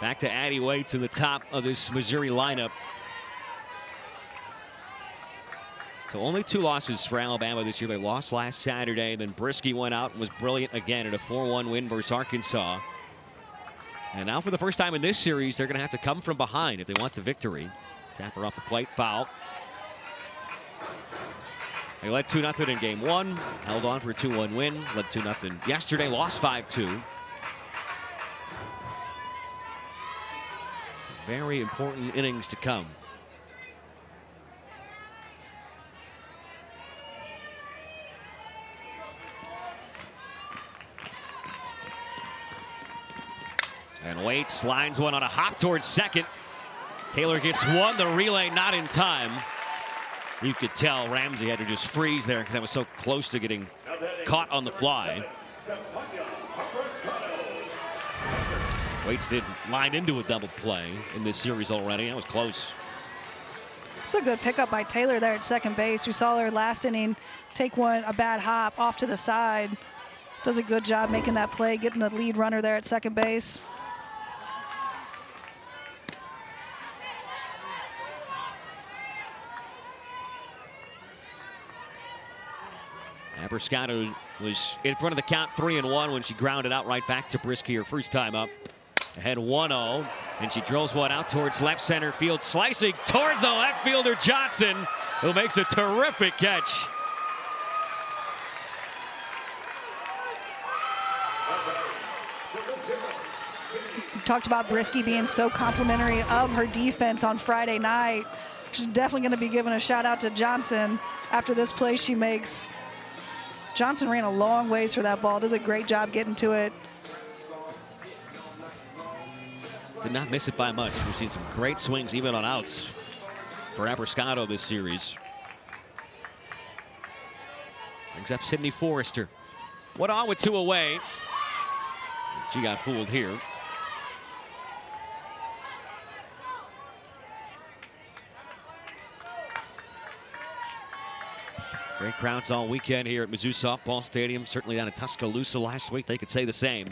Back to Addie Waits in the top of this Missouri lineup. So only 2 losses for Alabama this year. They lost last Saturday. Then Brieske went out and was brilliant again in a 4-1 win versus Arkansas. And now for the first time in this series, they're going to have to come from behind if they want the victory. Tapper off the plate, foul. They led 2-0 in game 1. Held on for a 2-1 win. Led 2-0 yesterday, lost 5-2. Very important innings to come. And Waits lines one on a hop towards second. Taylor gets one, the relay not in time. You could tell Ramsey had to just freeze there because that was so close to getting caught on the fly. Waits did line into a double play in this series already. That was close. It's a good pickup by Taylor there at second base. We saw her last inning take a bad hop off to the side. Does a good job making that play, getting the lead runner there at second base. Abiscato was in front of the count 3-1 when she grounded out right back to Brieske her first time up. Ahead 1-0, and she drills one out towards left center field, slicing towards the left fielder Johnson, who makes a terrific catch. We talked about Brieske being so complimentary of her defense on Friday night. She's definitely going to be giving a shout out to Johnson after this play she makes. Johnson ran a long ways for that ball. Does a great job getting to it. Did not miss it by much. We've seen some great swings even on outs for Abrascato this series. Brings up Sydney Forrester. What on with 2 away? She got fooled here. Great crowds all weekend here at Mizzou Softball Stadium. Certainly down at Tuscaloosa last week. They could say the same.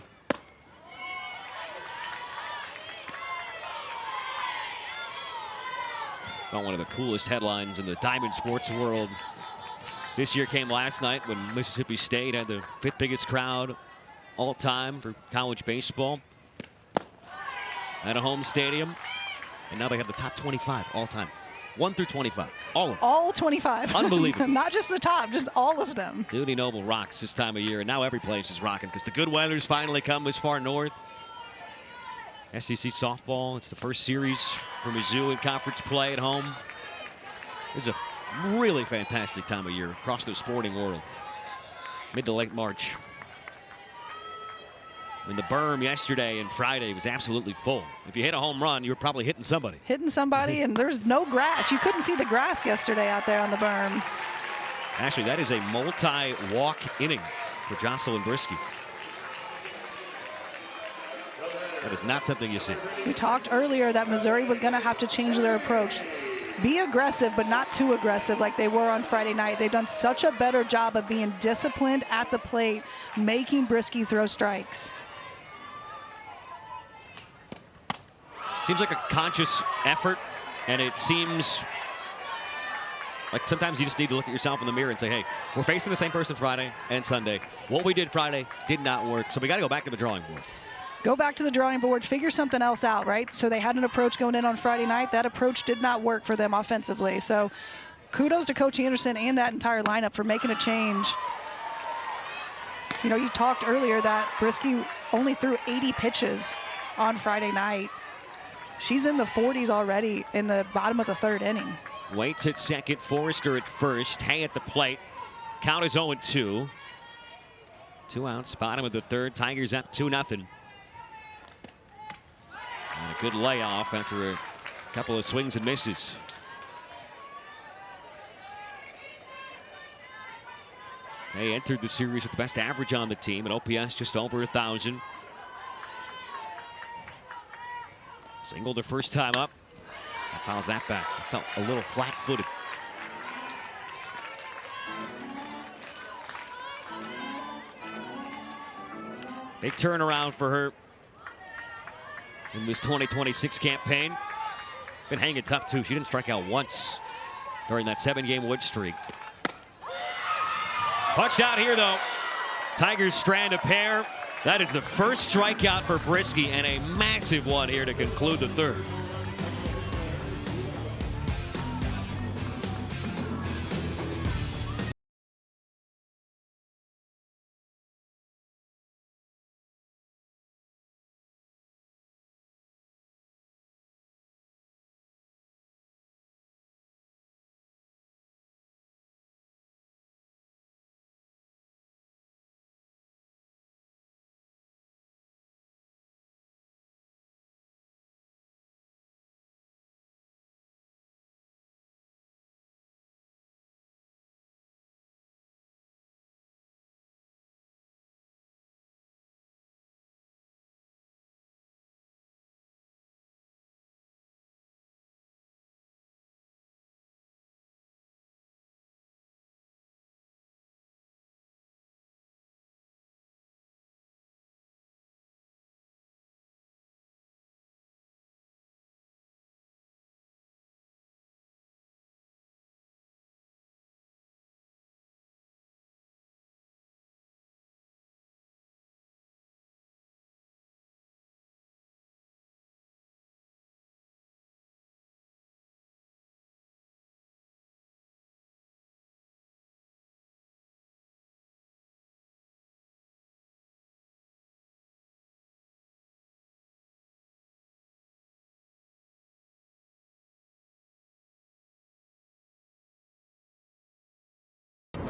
Well, one of the coolest headlines in the diamond sports world this year came last night when Mississippi State had the 5th biggest crowd all time for college baseball at a home stadium. And now they have the top 25 all time. 1 through 25. All of them. All 25. Unbelievable. Not just the top, just all of them. Dudy Noble rocks this time of year, and now every place is rocking because the good weather's finally come this far north. SEC softball, it's the first series for Mizzou in conference play at home. This is a really fantastic time of year across the sporting world. Mid to late March. And the berm yesterday and Friday was absolutely full. If you hit a home run, you were probably hitting somebody. Hitting somebody, and there's no grass. You couldn't see the grass yesterday out there on the berm. Actually, that is a multi-walk inning for Jocelyn Brisky. That is not something you see. We talked earlier that Missouri was going to have to change their approach. Be aggressive, but not too aggressive like they were on Friday night. They've done such a better job of being disciplined at the plate, making Brisky throw strikes. Seems like a conscious effort, and it seems like sometimes you just need to look at yourself in the mirror and say, hey, we're facing the same person Friday and Sunday. What we did Friday did not work, so we got to go back to the drawing board. Go back to the drawing board, figure something else out, right? So they had an approach going in on Friday night. That approach did not work for them offensively. So kudos to Coach Anderson and that entire lineup for making a change. You know, you talked earlier that Brisky only threw 80 pitches on Friday night. She's in the 40s already in the bottom of the 3rd inning. Waits at second, Forrester at first, Hay at the plate. Count is 0-2. 2 outs, bottom of the 3rd. Tigers up 2-0. And a good layoff after a couple of swings and misses. They entered the series with the best average on the team, an OPS just over 1,000. Single the first time up. And fouls that back. Felt a little flat-footed. Big turnaround for her in this 2026 campaign. Been hanging tough, too. She didn't strike out once during that 7-game win streak. Punched out here, though. Tigers strand a pair. That is the first strikeout for Brisky, and a massive one here to conclude the 3rd.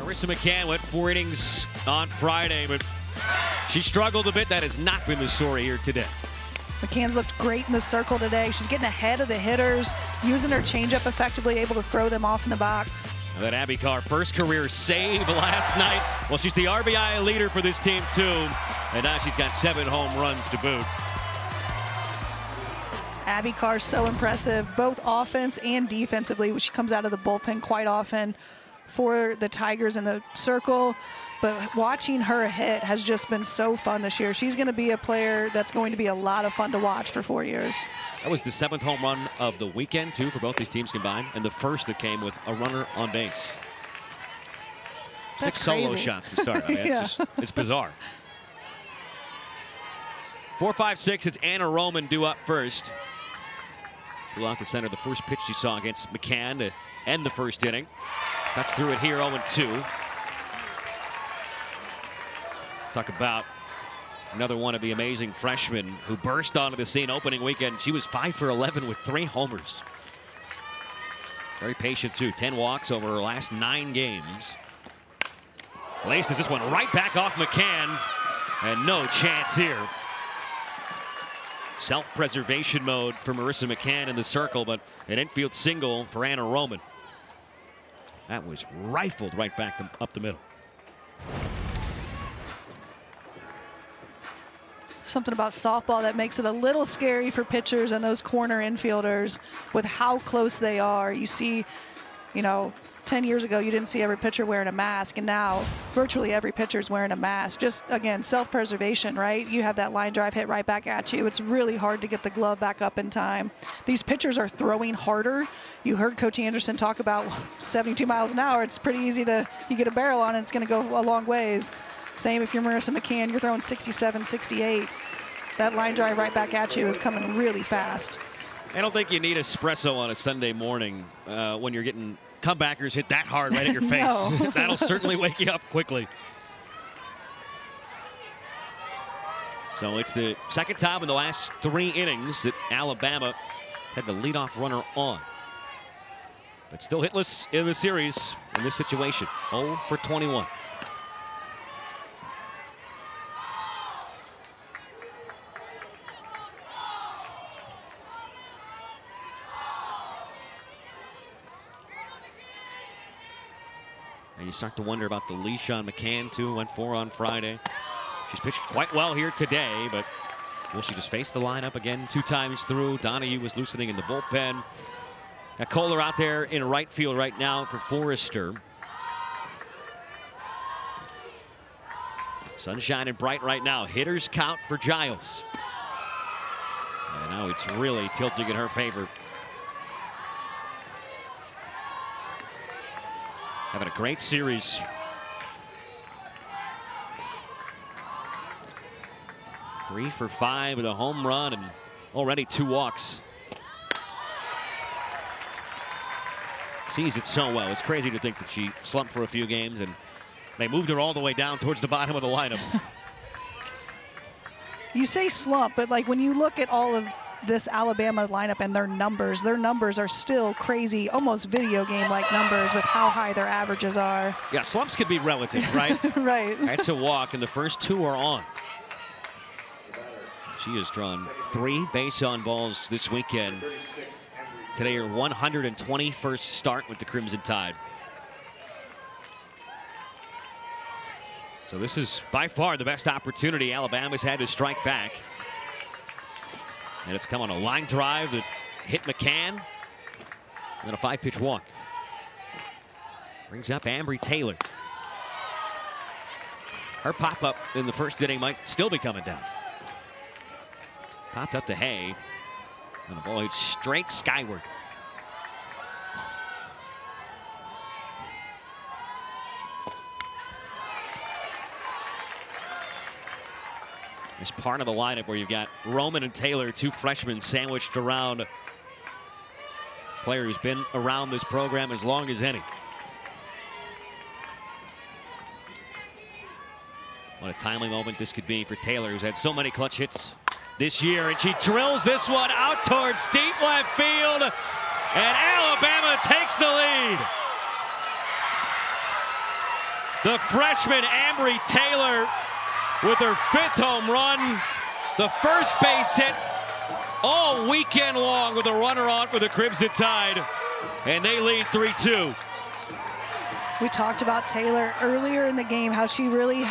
Marissa McCann went 4 innings on Friday, but she struggled a bit. That has not been the story here today. McCann's looked great in the circle today. She's getting ahead of the hitters, using her changeup effectively, able to throw them off in the box. And that Abby Carr, first career save last night. Well, she's the RBI leader for this team, too. And now she's got 7 home runs to boot. Abby Carr's so impressive, both offense and defensively. She comes out of the bullpen quite often for the Tigers in the circle. But watching her hit has just been so fun this year. She's going to be a player that's going to be a lot of fun to watch for 4 years. That was the 7th home run of the weekend, too, for both these teams combined, and the first that came with a runner on base. That's 6 solo crazy. shots to start. I mean, Yeah. it's bizarre. 4-5-6, it's Anna Roman due up first. Flew out to center, the first pitch she saw against McCann to end the first inning. Cuts through it here, 0-2. Talk about another one of the amazing freshmen who burst onto the scene opening weekend. She was 5 for 11 with 3 homers. Very patient, too. 10 walks over her last 9 games. Laces this one right back off McCann, and no chance here. Self-preservation mode for Marissa McCann in the circle, but an infield single for Anna Roman. That was rifled right back up the middle. Something about softball that makes it a little scary for pitchers and those corner infielders with how close they are. You see, 10 years ago, you didn't see every pitcher wearing a mask, and now virtually every pitcher is wearing a mask. Just, again, self-preservation, right? You have that line drive hit right back at you. It's really hard to get the glove back up in time. These pitchers are throwing harder. You heard Coach Anderson talk about 72 miles an hour. It's pretty easy you get a barrel on it, it's going to go a long ways. Same if you're Marissa McCann, you're throwing 67, 68. That line drive right back at you is coming really fast. I don't think you need espresso on a Sunday morning when you're getting comebackers hit that hard right at your face. No. That'll certainly wake you up quickly. So it's the second time in the last 3 innings that Alabama had the leadoff runner on. But still hitless in the series in this situation. 0 for 21. And you start to wonder about the leash on McCann, too. Went 4 on Friday. She's pitched quite well here today, but will she just face the lineup again 2 times through? Donahue was loosening in the bullpen. Got Kohler out there in right field right now for Forrester. Sun shining bright right now. Hitters count for Giles. And now it's really tilting in her favor. Having a great series. Three for 5 with a home run and already 2 walks. Sees it so well. It's crazy to think that she slumped for a few games and they moved her all the way down towards the bottom of the lineup. You say slump, but when you look at all of this Alabama lineup and their numbers are still crazy, almost video game-like numbers with how high their averages are. Yeah, slumps could be relative, right? Right. That's a walk, and the first 2 are on. She has drawn 3 base on balls this weekend. Today, her 121st start with the Crimson Tide. So this is by far the best opportunity Alabama's had to strike back. And it's come on a line drive that hit McCann. And then a 5-pitch walk. Brings up Ambry Taylor. Her pop-up in the first inning might still be coming down. Popped up to Hay. And the ball hits straight skyward. It's part of the lineup where you've got Roman and Taylor, 2 freshmen sandwiched around a player who's been around this program as long as any. What a timely moment this could be for Taylor, who's had so many clutch hits this year, and she drills this one out towards deep left field, and Alabama takes the lead. The freshman Ambry Taylor with her 5th home run. The first base hit all weekend long with a runner on for the Crimson Tide. And they lead 3-2. We talked about Taylor earlier in the game, how she really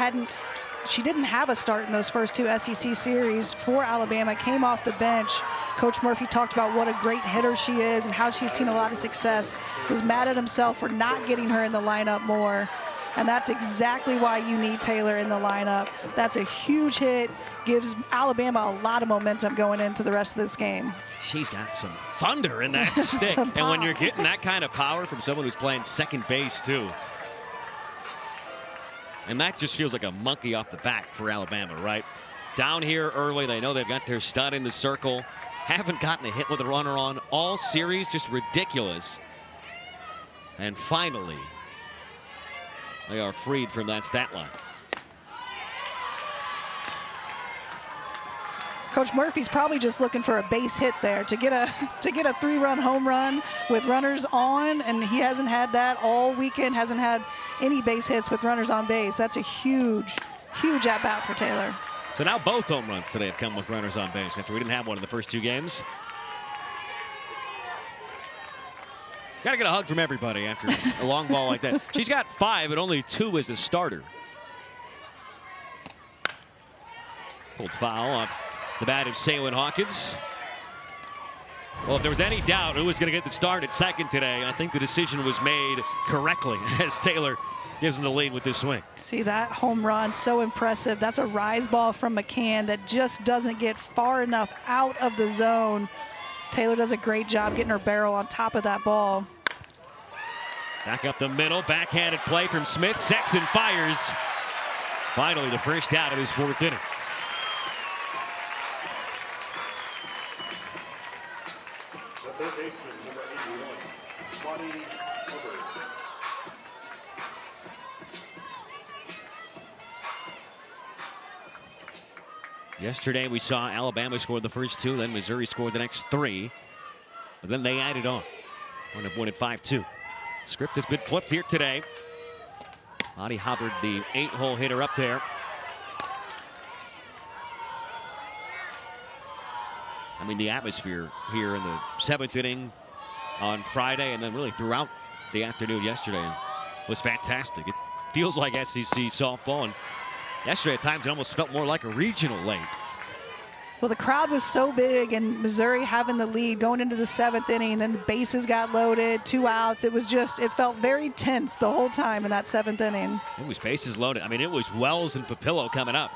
she didn't have a start in those first 2 SEC series for Alabama, came off the bench. Coach Murphy talked about what a great hitter she is and how she'd seen a lot of success. Was mad at himself for not getting her in the lineup more. And that's exactly why you need Taylor in the lineup. That's a huge hit, gives Alabama a lot of momentum going into the rest of this game. She's got some thunder in that stick. And when you're getting that kind of power from someone who's playing second base too. And that just feels like a monkey off the back for Alabama, right? Down here early, they know they've got their stud in the circle. Haven't gotten a hit with a runner on all series, just ridiculous. And finally, they are freed from that stat line. Coach Murphy's probably just looking for a base hit there to get a 3-run home run with runners on, and he hasn't had that all weekend, hasn't had any base hits with runners on base. That's a huge, huge at-bat for Taylor. So now both home runs today have come with runners on base after we didn't have one in the first 2 games. Got to get a hug from everybody after a long ball like that. She's got 5, but only 2 as a starter. Pulled foul off the bat of Saylin Hawkins. Well, if there was any doubt who was going to get the start at second today, I think the decision was made correctly as Taylor gives him the lead with this swing. See that home run, so impressive. That's a rise ball from McCann that just doesn't get far enough out of the zone. Taylor does a great job getting her barrel on top of that ball. Back up the middle, backhanded play from Smith. Sexton fires. Finally, the first out of his 4th inning. The third baseman, number 81, Bonnie Hubbard. Yesterday, we saw Alabama score the first 2, then Missouri scored the next 3. But then they added on. Would have won at 5-2. Script has been flipped here today. Bonnie Hubbard, the 8-hole hitter up there. I mean, the atmosphere here in the 7th inning on Friday and then really throughout the afternoon yesterday was fantastic. It feels like SEC softball, and yesterday at times it almost felt more like a regional late. Well, the crowd was so big, and Missouri having the lead going into the 7th inning, and then the bases got loaded, 2 outs. It was just, it felt very tense the whole time in that 7th inning. It was bases loaded. I mean, it was Wells and Papillo coming up.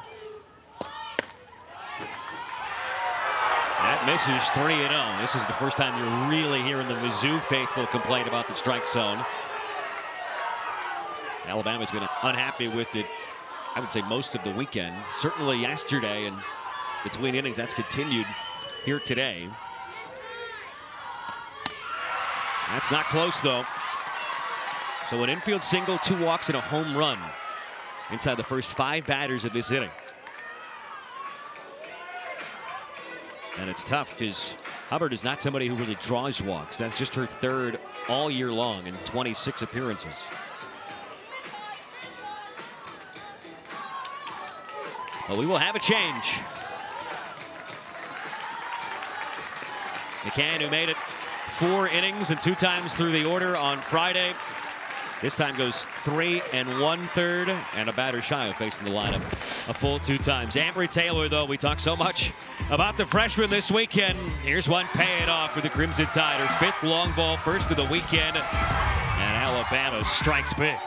That misses 3-0. This is the first time you're really hearing the Mizzou faithful complain about the strike zone. Alabama's been unhappy with it, I would say, most of the weekend. Certainly yesterday, and between innings, that's continued here today. That's not close, though. So an infield single, 2 walks, and a home run inside the first 5 batters of this inning. And it's tough because Hubbard is not somebody who really draws walks. That's just her 3rd all year long in 26 appearances. But we will have a change. McCann, who made it 4 innings and 2 times through the order on Friday, this time goes 3 1/3, and a batter shy of facing the lineup a full 2 times. Ambry Taylor, though, we talk so much about the freshman this weekend. Here's one paying off for the Crimson Tide. Her 5th long ball, first of the weekend, and Alabama strikes big.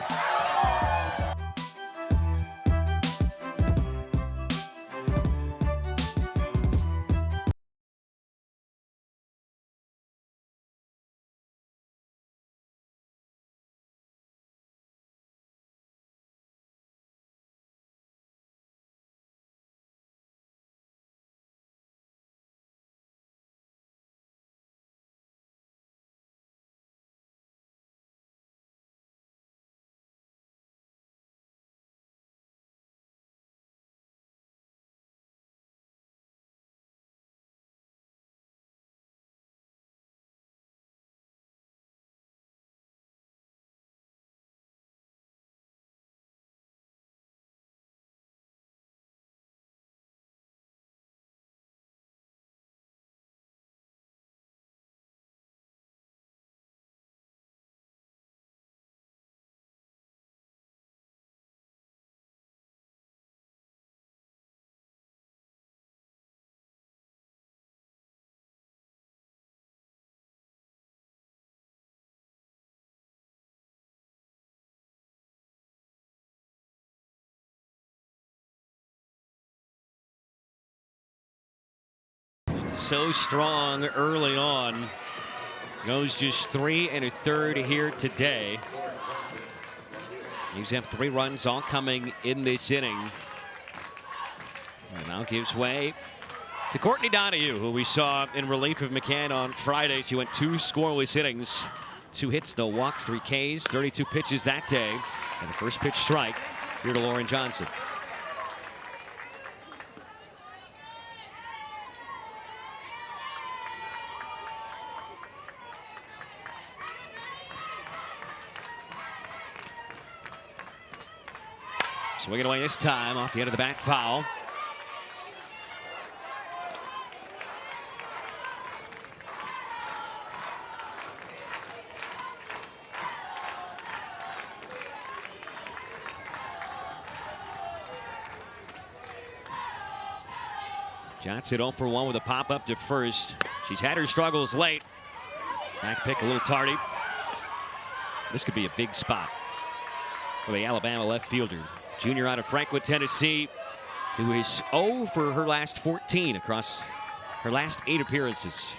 so strong early on. Goes just 3 1/3 here today. He's have 3 runs all coming in this inning. And now gives way to Courtney Donahue, who we saw in relief of McCann on Friday. She went 2 scoreless innings, 2 hits, no walks, 3 Ks, 32 pitches that day. And the first pitch strike here to Lauren Johnson. Swinging away this time off the end of the bat, foul. Johnson 0 for 1 with a pop up to first. She's had her struggles late. Back pick a little tardy. This could be a big spot for the Alabama left fielder. Junior out of Franklin, Tennessee, who is 0 for her last 14 across her last 8 appearances.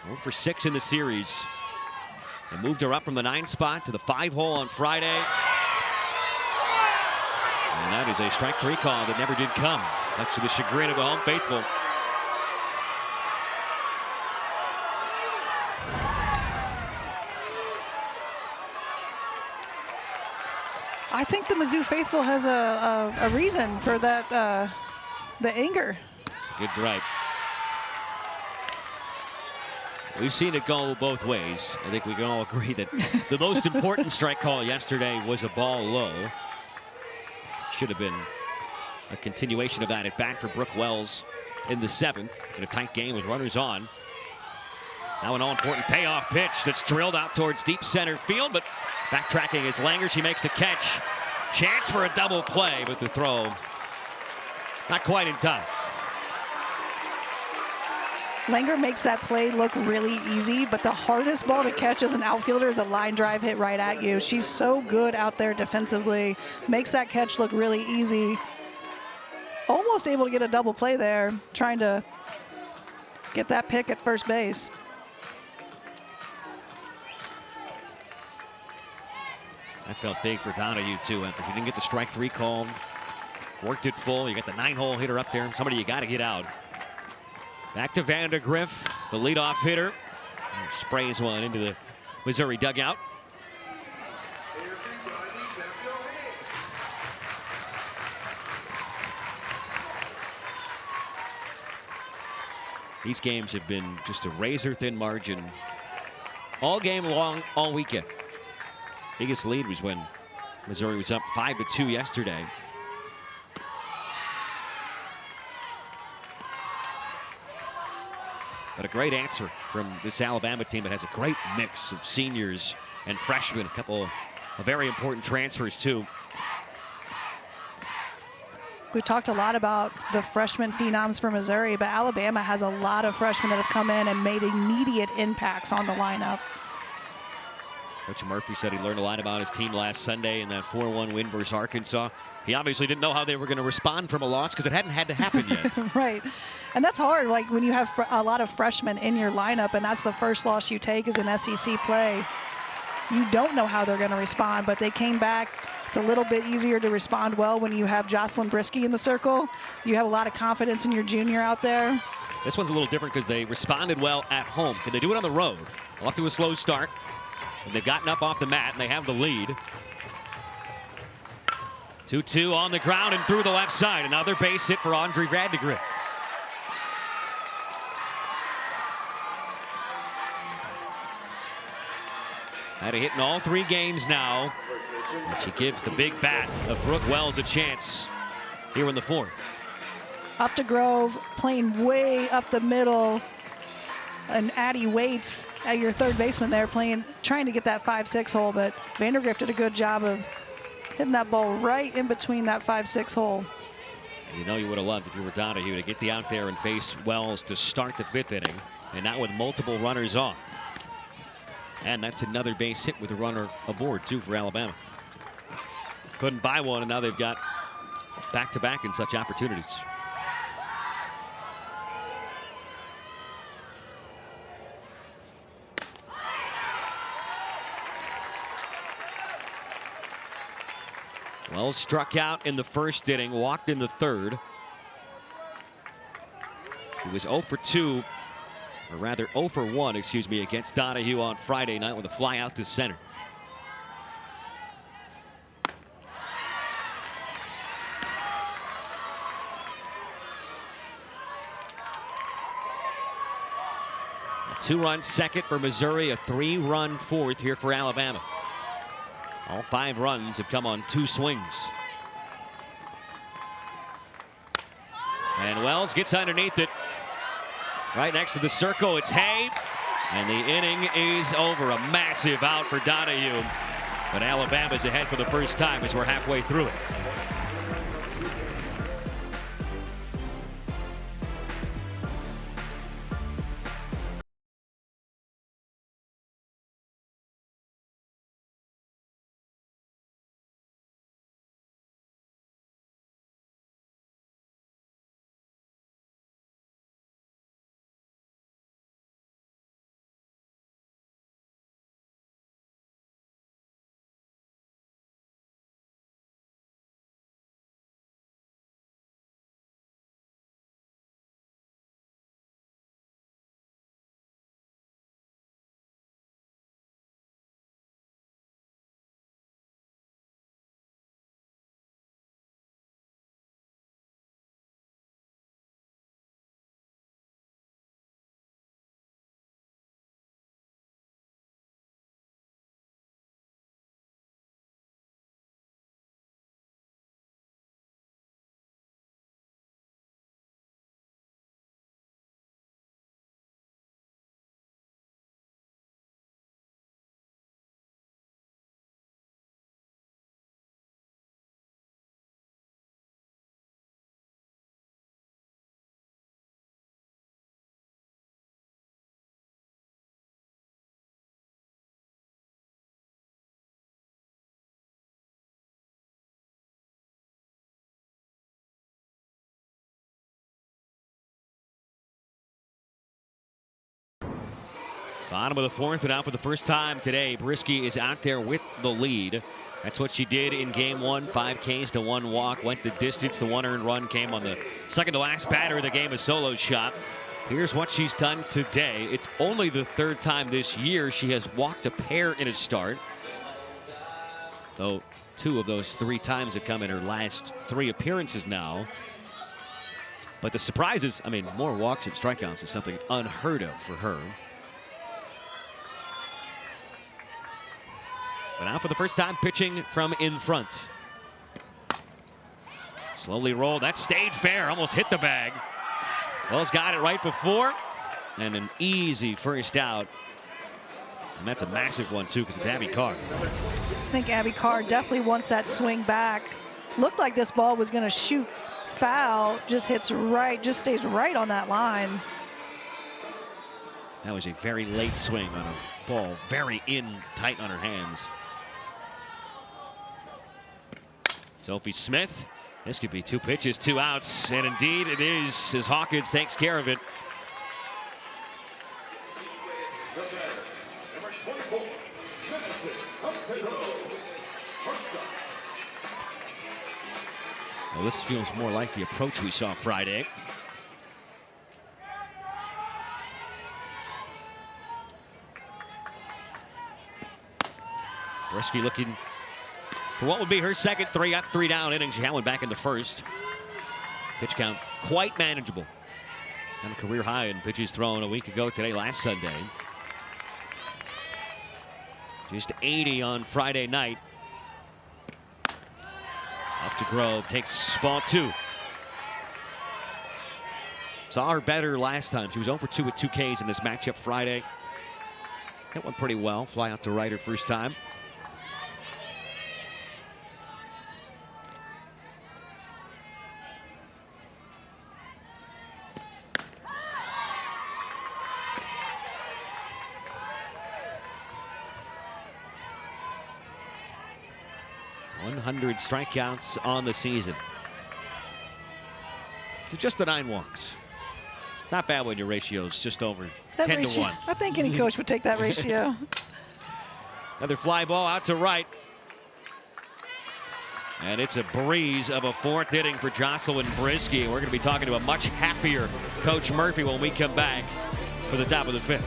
0 for 6 in the series. They moved her up from the 9 spot to the 5 hole on Friday. And that is a strike 3 call that never did come, much to the chagrin of the home faithful. I think the Mizzou faithful has a reason for that, the anger. Good drive. We've seen it go both ways. I think we can all agree that the most important strike call yesterday was a ball low. Should have been a continuation of that at bat for Brooke Wells in the 7th in a tight game with runners on. Now an all-important payoff pitch that's drilled out towards deep center field, but backtracking is Langer. She makes the catch. Chance for a double play, but the throw not quite in time. Langer makes that play look really easy, but the hardest ball to catch as an outfielder is a line drive hit right at you. She's so good out there defensively. Makes that catch look really easy. Almost able to get a double play there, trying to get that pick at first base. That felt big for Donahue, too. After she didn't get the strike 3 call, worked it full. You got the 9-hole hitter up there. Somebody you got to get out. Back to Vandergriff, the leadoff hitter. Sprays one into the Missouri dugout. These games have been just a razor-thin margin all game long, all weekend. Biggest lead was when Missouri was up 5-2 yesterday. But a great answer from this Alabama team that has a great mix of seniors and freshmen. A couple of very important transfers, too. We talked a lot about the freshman phenoms for Missouri, but Alabama has a lot of freshmen that have come in and made immediate impacts on the lineup. Coach Murphy said he learned a lot about his team last Sunday in that 4-1 win versus Arkansas. He obviously didn't know how they were going to respond from a loss because it hadn't had to happen yet. Right. And that's hard, like when you have a lot of freshmen in your lineup and that's the first loss you take as an SEC play. You don't know how they're going to respond, but they came back. It's a little bit easier to respond well when you have Jocelyn Brisky in the circle. You have a lot of confidence in your junior out there. This one's a little different because they responded well at home. Can they do it on the road? Off to a slow start. And they've gotten up off the mat and they have the lead. 2-2 on the ground and through the left side. Another base hit for Andre Vandegrift. Had a hit in all 3 games now. And she gives the big bat of Brooke Wells a chance here in the 4th. Up to Grove, playing way up the middle. And Addie Waits at your third baseman there trying to get that 5-6 hole, but Vandegrift did a good job of hitting that ball right in between that 5-6 hole. You know you would have loved if you were Donahue to get the out there and face Wells to start the 5th inning, and now with multiple runners on. And that's another base hit with a runner aboard, too, for Alabama. Couldn't buy one, and now they've got back-to-back in such opportunities. Wells struck out in the first inning, walked in the third. He was 0 for 2, or rather 0 for 1, excuse me, against Donahue on Friday night with a fly out to center. A 2-run second for Missouri, a 3-run fourth here for Alabama. All 5 runs have come on 2 swings. And Wells gets underneath it. Right next to the circle, it's Hay. And the inning is over. A massive out for Donahue. But Alabama's ahead for the first time as we're halfway through it. Bottom of the fourth, and out for the first time today. Brieske is out there with the lead. That's what she did in game 1. 5 Ks to 1 walk. Went the distance. The 1 earned run came on the second to last batter of the game, a solo shot. Here's what she's done today. It's only the 3rd time this year she has walked a pair in a start. Though 2 of those 3 times have come in her last 3 appearances now. But the surprises, I mean, more walks and strikeouts is something unheard of for her. But now for the first time pitching from in front. Slowly rolled. That stayed fair. Almost hit the bag. Wells got it right before. And an easy first out. And that's a massive one, too, because it's Abby Carr. I think Abby Carr definitely wants that swing back. Looked like this ball was going to shoot foul. Just hits right, just stays right on that line. That was a very late swing on a ball, very in tight on her hands. Sophie Smith. This could be 2 pitches, 2 outs, and indeed it is, as Hawkins takes care of it. Well, this feels more like the approach we saw Friday. Brieske looking for what would be her second 3-up, 3-down inning. She had one back in the first. Pitch count quite manageable. And a career high in pitches thrown a week ago today, last Sunday. Just 80 on Friday night. Up to Grove, takes ball 2. Saw her better last time. She was 0 for 2 with 2 Ks in this matchup Friday. Hit one pretty well. Fly out to right her first time. Strikeouts on the season. To just the 9 walks. Not bad when your ratio's just over 10 to 1. I think any coach would take that ratio. Another fly ball out to right. And it's a breeze of a 4th inning for Jocelyn Brisky. We're going to be talking to a much happier Coach Murphy when we come back for the top of the 5th.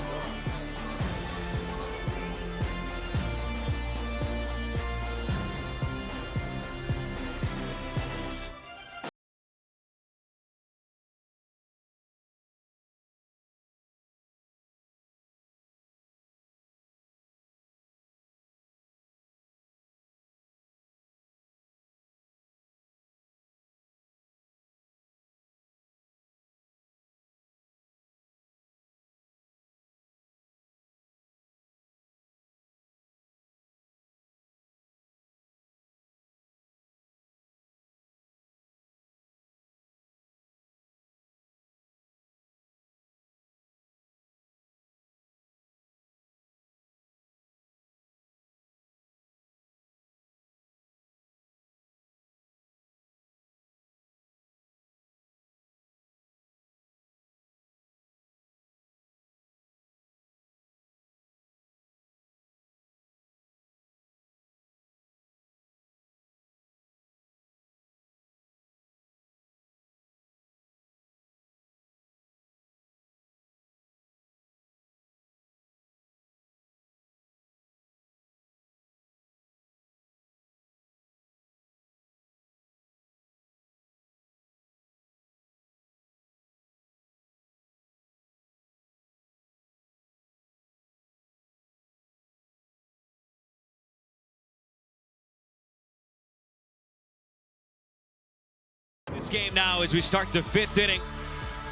This game now as we start the 5th inning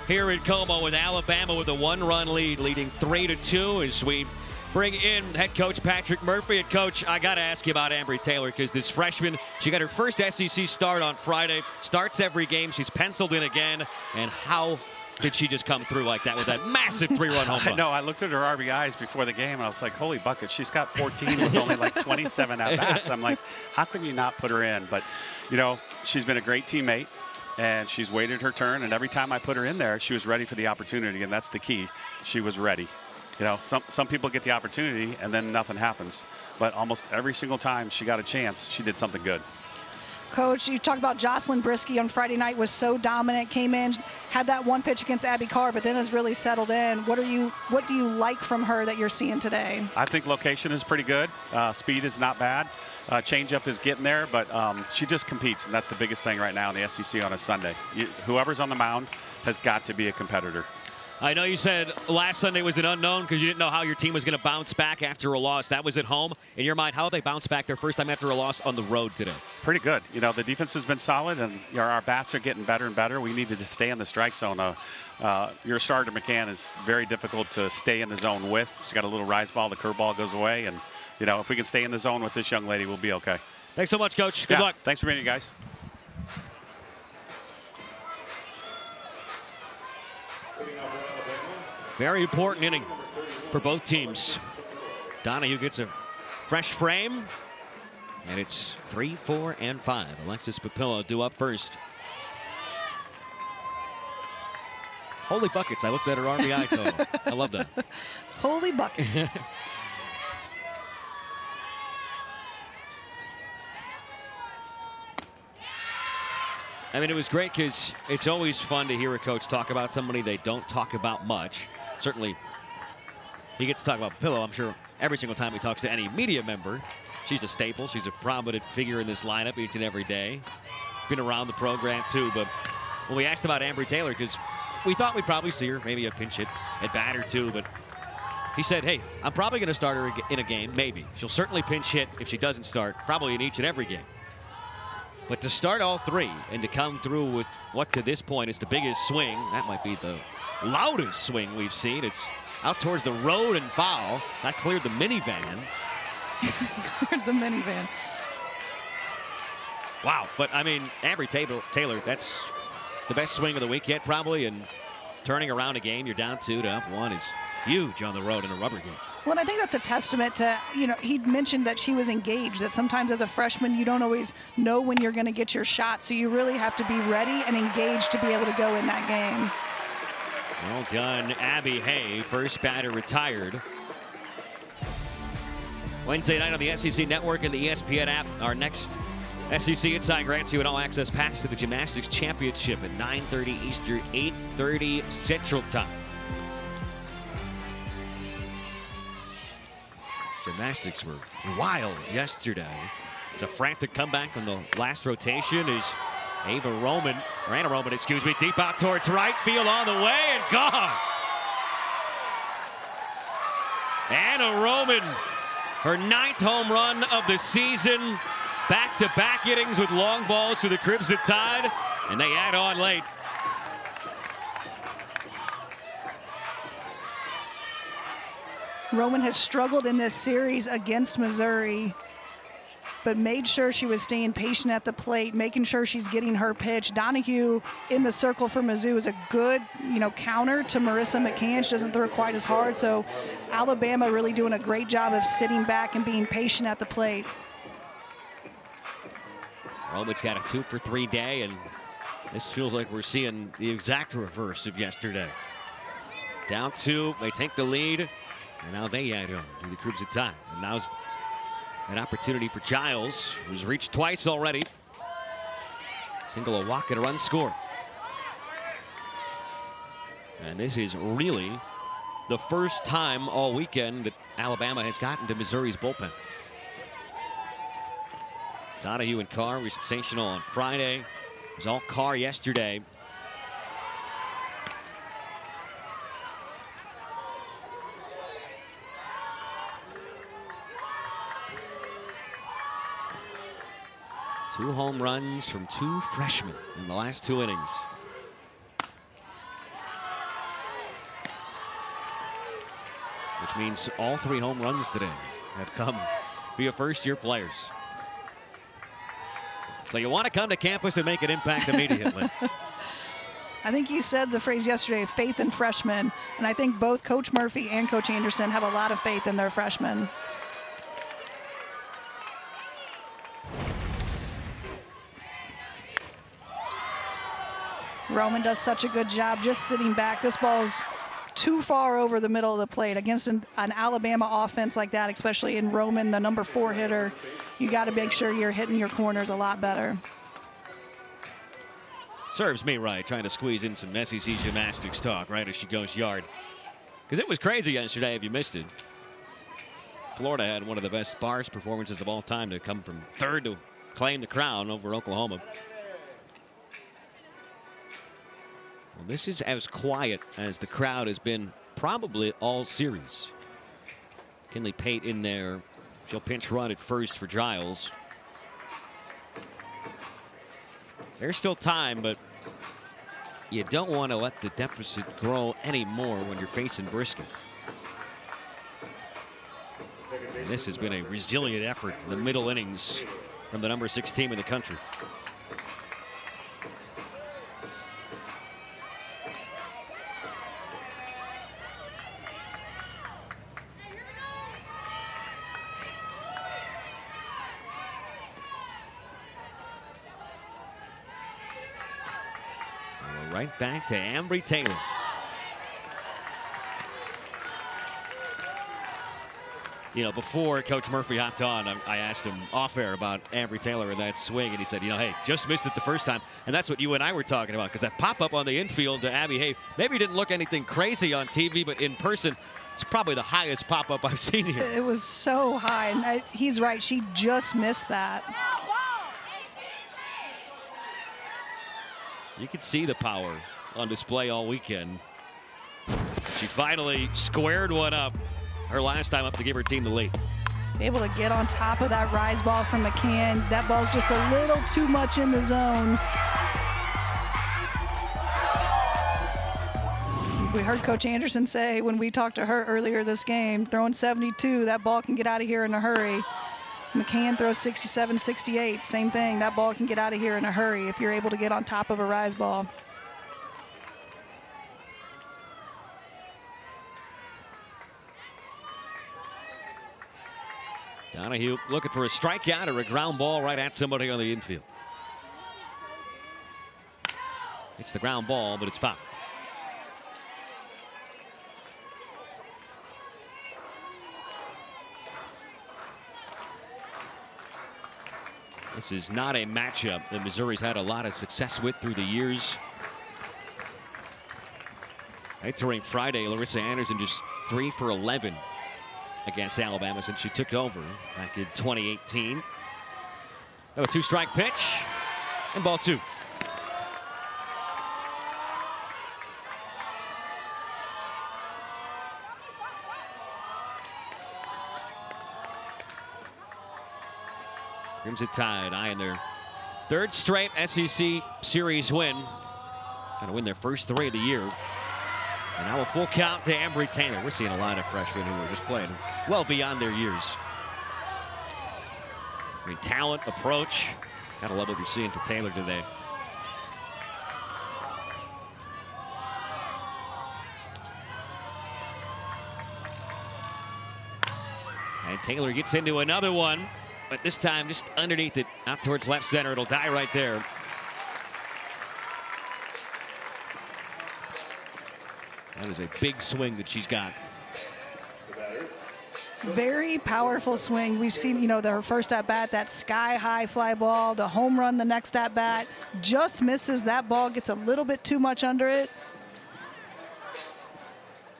here in Como with Alabama with a 1-run lead, leading 3-2 as we bring in head coach Patrick Murphy. And coach, I got to ask you about Ambry Taylor because this freshman, she got her first SEC start on Friday, starts every game. She's penciled in again. And how did she just come through like that with that massive 3-run home run? I know. I looked at her RBIs before the game and I was like, holy bucket, she's got 14 with only like 27 at bats. I'm like, how can you not put her in? But, you know, she's been a great teammate. And she's waited her turn, and every time I put her in there, she was ready for the opportunity, and that's the key. She was ready. You know, some people get the opportunity, and then nothing happens. But almost every single time she got a chance, she did something good. Coach, you talked about Jocelyn Brisky on Friday night, was so dominant, came in, had that one pitch against Abby Carr, but then has really settled in. What do you like from her that you're seeing today? I think location is pretty good. Speed is not bad. Changeup is getting there, but she just competes, and that's the biggest thing right now in the SEC on a Sunday. Whoever's on the mound has got to be a competitor. I know you said last Sunday was an unknown because you didn't know how your team was going to bounce back after a loss. That was at home. In your mind, how have they bounced back their first time after a loss on the road today? Pretty good. You know, the defense has been solid, and our bats are getting better and better. We needed to stay in the strike zone. Your starter, McCann, is very difficult to stay in the zone with. She's got a little rise ball. The curveball goes away, and you know, if we can stay in the zone with this young lady, we'll be okay. Thanks so much, Coach. Good luck. Thanks for being here, guys. Very important inning for both teams. Donahue gets a fresh frame, and it's 3, 4, and 5. Alexis Papillo due up first. Holy buckets. I looked at her RBI total. I love that. Holy buckets. I mean, it was great because it's always fun to hear a coach talk about somebody they don't talk about much. Certainly, he gets to talk about Papillo. I'm sure every single time he talks to any media member. She's a staple. She's a prominent figure in this lineup each and every day. Been around the program, too. But when we asked about Ambry Taylor, because we thought we'd probably see her, maybe a pinch hit at bat or two, but he said, hey, I'm probably going to start her in a game, maybe. She'll certainly pinch hit if she doesn't start, probably in each and every game. But to start all three and to come through with what to this point is the biggest swing, that might be the loudest swing we've seen. It's out towards the road and foul. That cleared the minivan. Cleared the minivan. Wow, but I mean, Ambry Taylor, that's the best swing of the week yet probably, and turning around a game, you're down 2 to up 1 is huge on the road in a rubber game. Well, and I think that's a testament to, you know, he mentioned that she was engaged, that sometimes as a freshman you don't always know when you're going to get your shot, so you really have to be ready and engaged to be able to go in that game. Well done, Abby Hay, first batter retired. Wednesday night on the SEC Network and the ESPN app, our next SEC Inside grants you an all-access pass to the Gymnastics Championship at 9:30 Eastern, 8:30 Central Time. Gymnastics were wild yesterday. It's a frantic comeback on the last rotation as Anna Roman, deep out towards right field on the way and gone. Anna Roman, her 9th home run of the season. Back-to-back innings with long balls for the Crimson Tide, and they add on late. Roman has struggled in this series against Missouri, but made sure she was staying patient at the plate, making sure she's getting her pitch. Donahue in the circle for Mizzou is a good, counter to Marissa McCann. She doesn't throw quite as hard, so Alabama really doing a great job of sitting back and being patient at the plate. Roman's got a 2-for-3 day, and this feels like we're seeing the exact reverse of yesterday. Down 2, they take the lead, and now they add on to the Crimson Tide. And now's an opportunity for Giles, who's reached twice already. Single, a walk, and a run score. And this is really the first time all weekend that Alabama has gotten to Missouri's bullpen. Donahue and Carr were sensational on Friday. It was all Carr yesterday. Two home runs from 2 freshmen in the last 2 innings. Which means all 3 home runs today have come via first-year players. So you want to come to campus and make an impact immediately. I think you said the phrase yesterday, faith in freshmen, and I think both Coach Murphy and Coach Anderson have a lot of faith in their freshmen. Roman does such a good job just sitting back. This ball's too far over the middle of the plate against an Alabama offense like that, especially in Roman, the number 4 hitter. You got to make sure you're hitting your corners a lot better. Serves me right, trying to squeeze in some SEC gymnastics talk right as she goes yard. Because it was crazy yesterday if you missed it. Florida had one of the best bars performances of all time to come from 3rd to claim the crown over Oklahoma. Well, this is as quiet as the crowd has been probably all series. Kinley Pate in there. She'll pinch run at first for Giles. There's still time, but you don't want to let the deficit grow anymore when you're facing Brisket. And this has been a resilient effort in the middle innings from the number 6 team in the country. Right back to Ambry Taylor. You know, before Coach Murphy hopped on, I asked him off air about Ambry Taylor and that swing, and he said, hey, just missed it the first time. And that's what you and I were talking about, because that pop-up on the infield to Abby Hay maybe didn't look anything crazy on TV, but in person, it's probably the highest pop-up I've seen here. It was so high, and he's right. She just missed that. You could see the power on display all weekend. She finally squared one up her last time up to give her team the lead. Able to get on top of that rise ball from McCann. That ball's just a little too much in the zone. We heard Coach Anderson say when we talked to her earlier this game, throwing 72, that ball can get out of here in a hurry. McCann throws 67, 68. Same thing. That ball can get out of here in a hurry if you're able to get on top of a rise ball. Donahue looking for a strikeout or a ground ball right at somebody on the infield. It's the ground ball, but it's foul. This is not a matchup that Missouri's had a lot of success with through the years. Entering Friday, Larissa Anderson just 3 for 11 against Alabama since she took over back in 2018. A 2-strike pitch and ball 2. Crimson Tide eyeing their 3rd straight SEC series win. Going to win their first 3 of the year. And now a full count to Ambry Taylor. We're seeing a lot of freshmen who are just playing well beyond their years. I mean, talent, approach. Gotta love what we're seeing from Taylor today. And Taylor gets into another one, but this time just underneath it, out towards left center. It'll die right there. That is a big swing that she's got. Very powerful swing. We've seen, you know, her first at bat, that sky high fly ball, the home run the next at bat, just misses that ball, gets a little bit too much under it.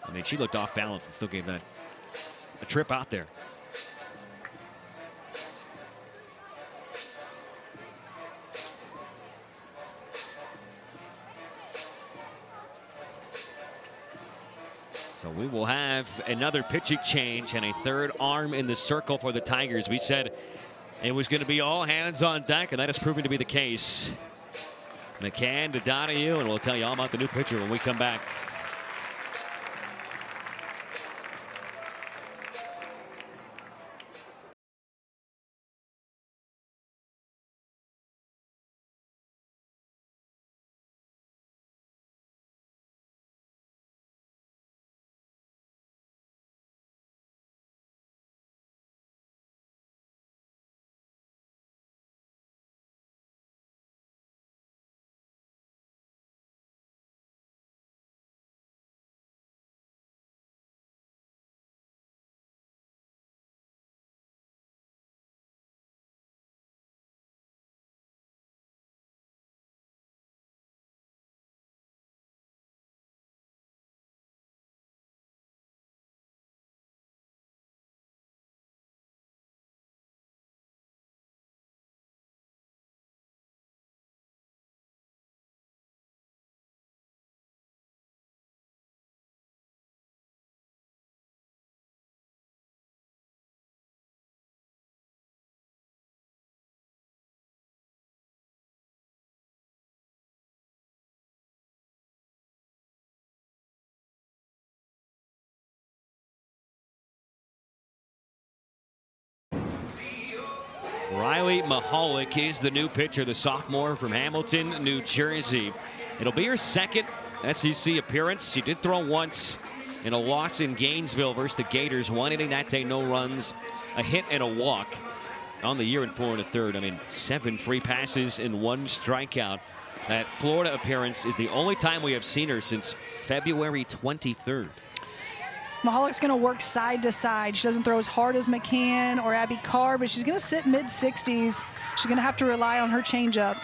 I mean, she looked off balance and still gave that a trip out there. So we will have another pitching change and a 3rd arm in the circle for the Tigers. We said it was going to be all hands on deck, and that has proven to be the case. McCann to Donahue, and we'll tell you all about the new pitcher when we come back. Riley Mahalik is the new pitcher, the sophomore from Hamilton, New Jersey. It'll be her 2nd SEC appearance. She did throw once in a loss in Gainesville versus the Gators. 1 inning that day, no runs, a hit and a walk on the year in 4 1/3. I mean, 7 free passes and 1 strikeout. That Florida appearance is the only time we have seen her since February 23rd. Mahalik's going to work side to side. She doesn't throw as hard as McCann or Abby Carr, but she's going to sit mid-60s. She's going to have to rely on her changeup.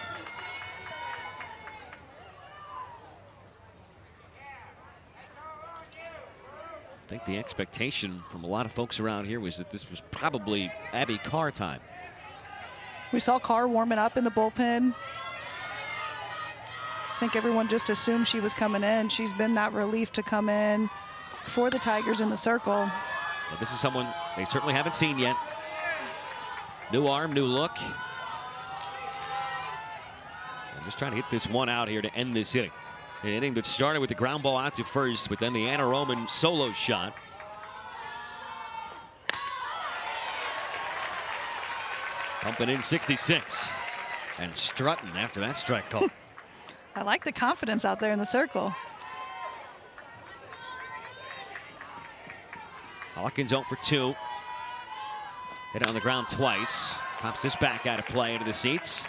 I think the expectation from a lot of folks around here was that this was probably Abby Carr time. We saw Carr warming up in the bullpen. I think everyone just assumed she was coming in. She's been that relief to come in for the Tigers in the circle. Well, this is someone they certainly haven't seen yet. New arm, new look. I'm just trying to hit this one out here to end this inning. An inning that started with the ground ball out to first, but then the Anna Roman solo shot. Pumping in 66 and strutting after that strike call. I like the confidence out there in the circle. Hawkins 0 for 2. Hit on the ground twice. Pops this back out of play into the seats.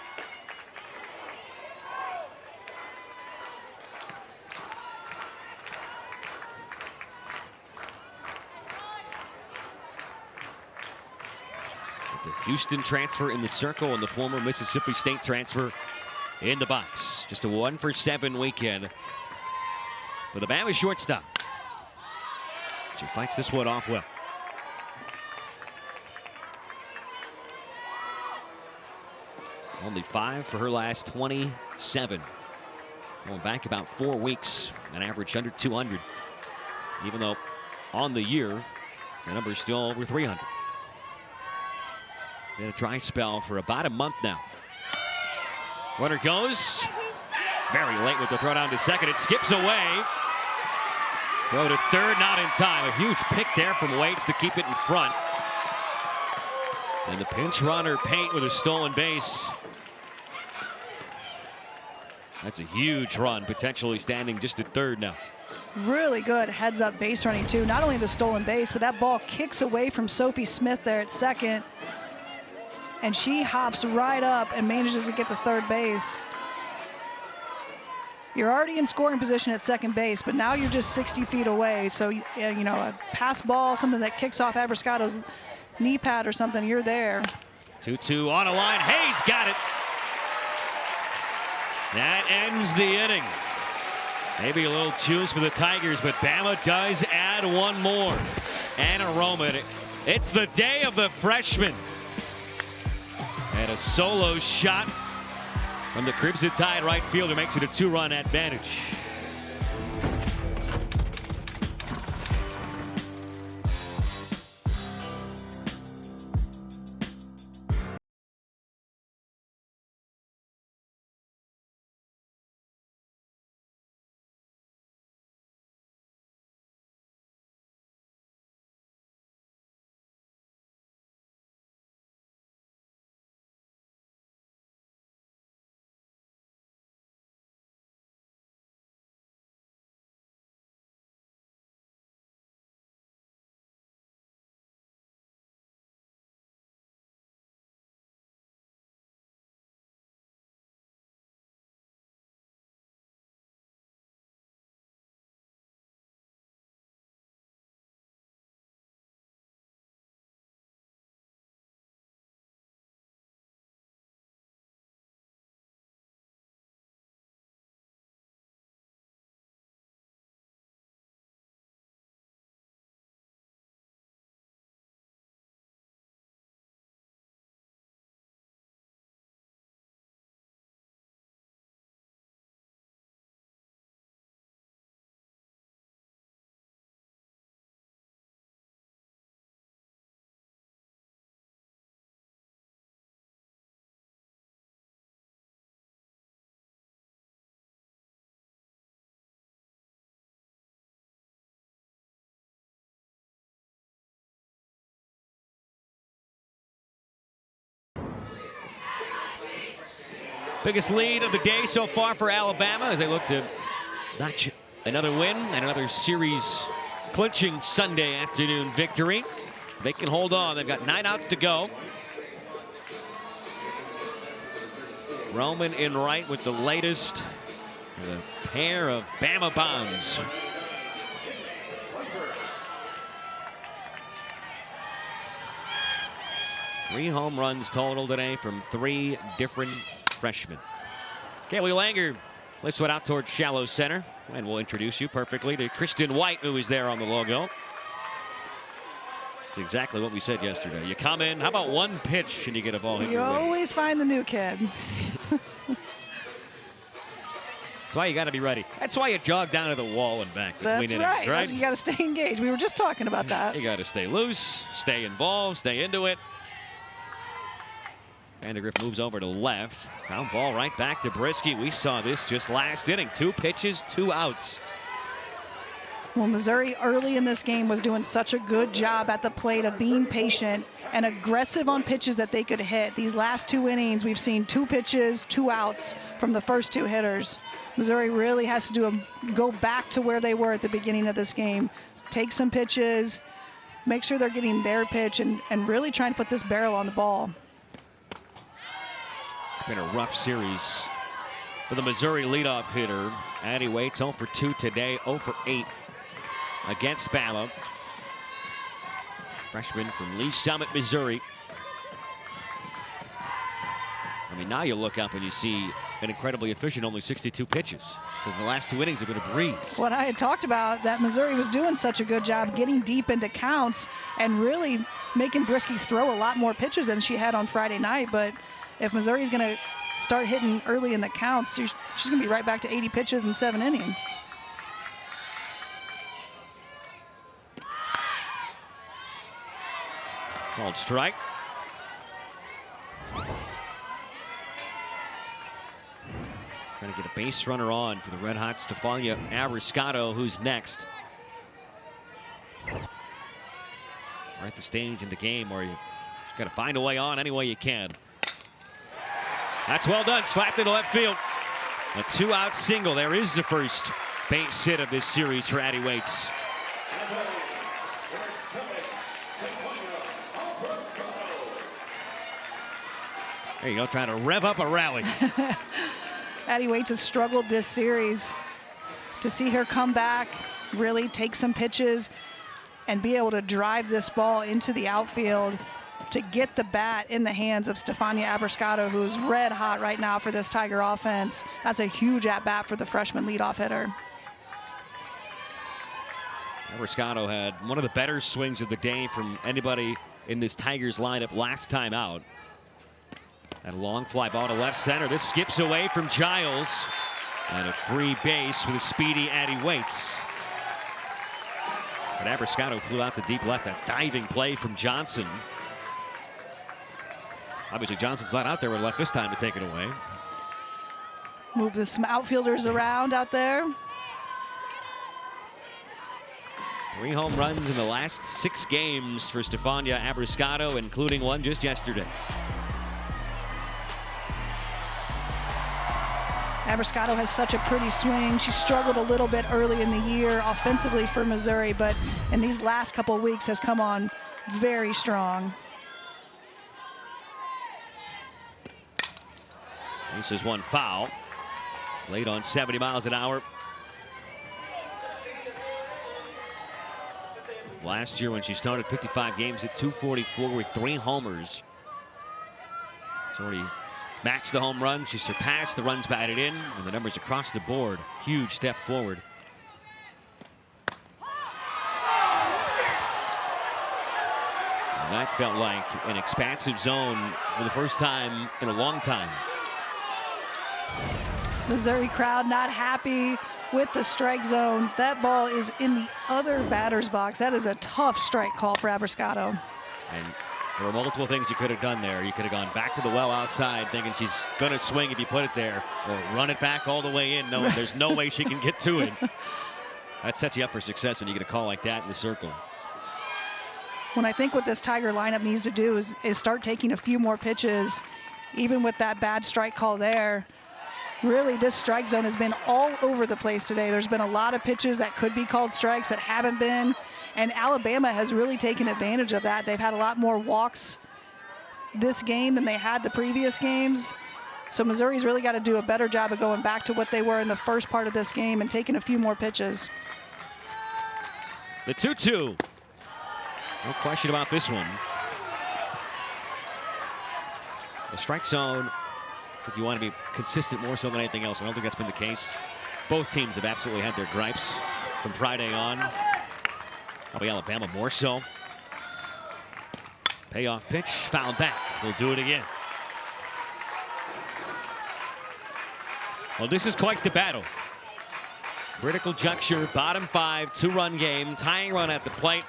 The Houston transfer in the circle and the former Mississippi State transfer in the box. Just a 1-for-7 weekend for the Bama shortstop. She fights this one off well. Only 5 for her last 27. Going back about 4 weeks, an average under 200. Even though on the year, the number is still over 300. In a dry spell for about a month now. Runner goes. Very late with the throw down to second. It skips away. Throw to third, not in time. A huge pick there from Waits to keep it in front. And the pinch runner, Pate, with a stolen base. That's a huge run, potentially standing just at third now. Really good heads-up base running, too. Not only the stolen base, but that ball kicks away from Sophie Smith there at second. And she hops right up and manages to get to third base. You're already in scoring position at second base, but now you're just 60 feet away. So, you know, a pass ball, something that kicks off Abriscato's knee pad or something, you're there. 2-2 on a line. Hayes got it. That ends the inning. Maybe a little juice for the Tigers, but Bama does add one more. Anna Roman. It's the day of the freshman. And a solo shot from the Crimson Tide right fielder makes it a 2-run advantage. Biggest lead of the day so far for Alabama as they look to notch another win and another series clinching Sunday afternoon victory. They can hold on. They've got 9 outs to go. Roman in right with the latest with a pair of Bama bombs. Three home runs total today from 3 different freshmen. Kaylee Langer lifts one out towards shallow center, and we'll introduce you perfectly to Kristen White, who is there on the logo. It's exactly what we said yesterday. You come in, how about one pitch and you get a ball hit? You always find the new kid. That's why you got to be ready. That's why you jog down to the wall and back between That's innings, right? You got to stay engaged. We were just talking about that. You got to stay loose, stay involved, stay into it. Vandegrift moves over to left. Ground ball right back to Brisky. We saw this just last inning. 2 pitches, 2 outs. Well, Missouri early in this game was doing such a good job at the plate of being patient and aggressive on pitches that they could hit. These last 2 innings, we've seen 2 pitches, 2 outs from the first 2 hitters. Missouri really has to go back to where they were at the beginning of this game. Take some pitches, make sure they're getting their pitch, and really trying to put this barrel on the ball. It's been a rough series for the Missouri leadoff hitter. Addie Waits 0 for 2 today, 0 for 8 against Bama. Freshman from Lee Summit, Missouri. mean, now you look up and you see an incredibly efficient only 62 pitches because the last 2 innings have been a breeze. What I had talked about, that Missouri was doing such a good job getting deep into counts and really making Brieske throw a lot more pitches than she had on Friday night. But if Missouri's going to start hitting early in the counts, she's going to be right back to 80 pitches in 7 innings. Called strike. Trying to get a base runner on for the red-hot Stefania Abbruscato, who's next. We're at the stage in the game where you just got to find a way on any way you can. That's well done. Slapped into left field. A 2-out single. There is the first base hit of this series for Addie Waits. There you go, trying to rev up a rally. Addie Waits has struggled this series. To see her come back, really take some pitches, and be able to drive this ball into the outfield to get the bat in the hands of Stefania Abbruscato, who's red hot right now for this Tiger offense. That's a huge at-bat for the freshman leadoff hitter. Abbruscato had one of the better swings of the day from anybody in this Tigers lineup last time out. That long fly ball to left center. This skips away from Giles. And a free base for the speedy Addie Waits. But Abbruscato flew out to deep left. A diving play from Johnson. Obviously, Johnson's not out there with left this time to take it away. Move some outfielders around out there. 3 home runs in the last 6 games for Stefania Abbruscato, including one just yesterday. Abbruscato has such a pretty swing. She struggled a little bit early in the year offensively for Missouri, but in these last couple of weeks has come on very strong. This is one foul. Late on 70 miles an hour. Last year when she started 55 games at 244 with 3 homers. She's already matched the home run. She surpassed the runs batted in, and the numbers across the board. Huge step forward. And that felt like an expansive zone for the first time in a long time. This Missouri crowd not happy with the strike zone. That ball is in the other batter's box. That is a tough strike call for Abbruscato. And there were multiple things you could have done there. You could have gone back to the well outside thinking she's going to swing if you put it there, or run it back all the way in knowing there's no way she can get to it. That sets you up for success when you get a call like that in the circle. When I think what this Tiger lineup needs to do is start taking a few more pitches, even with that bad strike call there. Really, this strike zone has been all over the place today. There's been a lot of pitches that could be called strikes that haven't been, and Alabama has really taken advantage of that. They've had a lot more walks this game than they had the previous games. So Missouri's really got to do a better job of going back to what they were in the first part of this game and taking a few more pitches. The 2-2. No question about this one. The strike zone, I think you want to be consistent more so than anything else. I don't think that's been the case. Both teams have absolutely had their gripes from Friday on. Probably Alabama more so. Payoff pitch, fouled back. They'll do it again. Well, this is quite the battle. Critical juncture, bottom 5, 2-run game, tying run at the plate.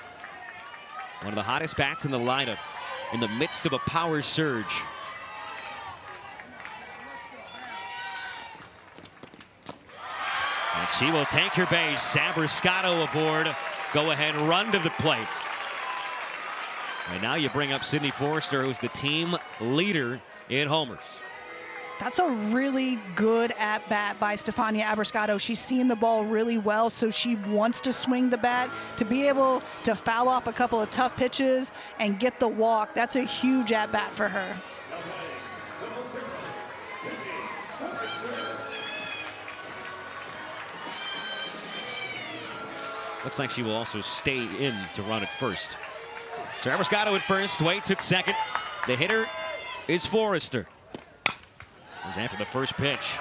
One of the hottest bats in the lineup in the midst of a power surge. And she will take her base. Abbruscato aboard. Go ahead and run to the plate. And now you bring up Sydney Forrester, who's the team leader in homers. That's a really good at-bat by Stefania Abbruscato. She's seen the ball really well, so she wants to swing the bat. To be able to foul off a couple of tough pitches and get the walk, that's a huge at-bat for her. Looks like she will also stay in to run at first. So Abbruscato at first, Waits at second. The hitter is Forrester. was after the first pitch.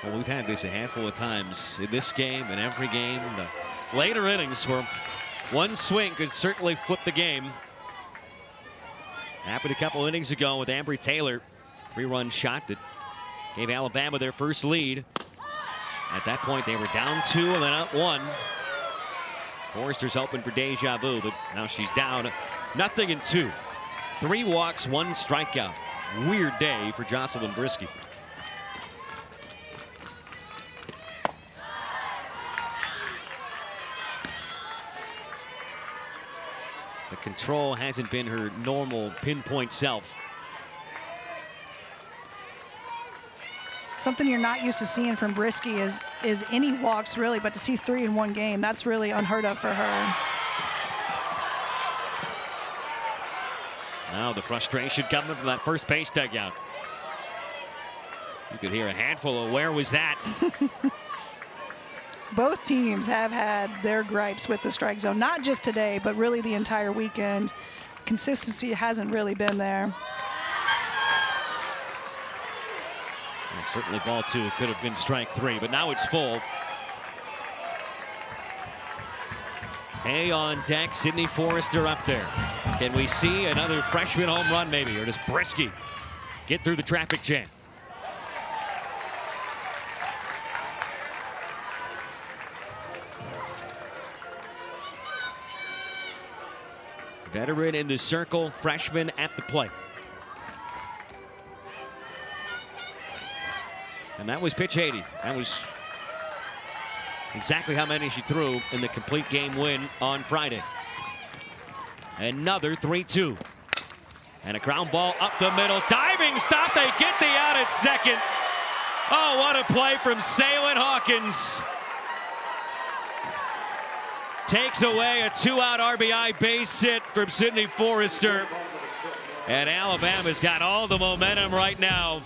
Well, we've had this a handful of times in this game and every game. The later innings where one swing could certainly flip the game. Happened a couple innings ago with Ambry Taylor. 3-run shot that gave Alabama their first lead. At that point, they were down 2 and then up 1. Forrester's hoping for deja vu, but now she's down 0-2. 3 walks, 1 strikeout. Weird day for Jocelyn Briskey. The control hasn't been her normal pinpoint self. Something you're not used to seeing from Briskey is any walks, really, but to see 3 in one game, that's really unheard of for her. Now the frustration coming from that first base dugout. You could hear a handful of where was that? Both teams have had their gripes with the strike zone, not just today, but really the entire weekend. Consistency hasn't really been there. And certainly ball 2 could have been strike 3, but now it's full. Hay on deck, Sydney Forrester up there. Can we see another freshman home run maybe, or does Briskey get through the traffic jam? Veteran in the circle, freshman at the plate. And that was pitch 80. That was exactly how many she threw in the complete game win on Friday. Another 3-2. And a ground ball up the middle. Diving stop. They get the out at second. Oh, what a play from Saylin Hawkins. Takes away a 2-out RBI base hit from Sydney Forrester. And Alabama's got all the momentum right now.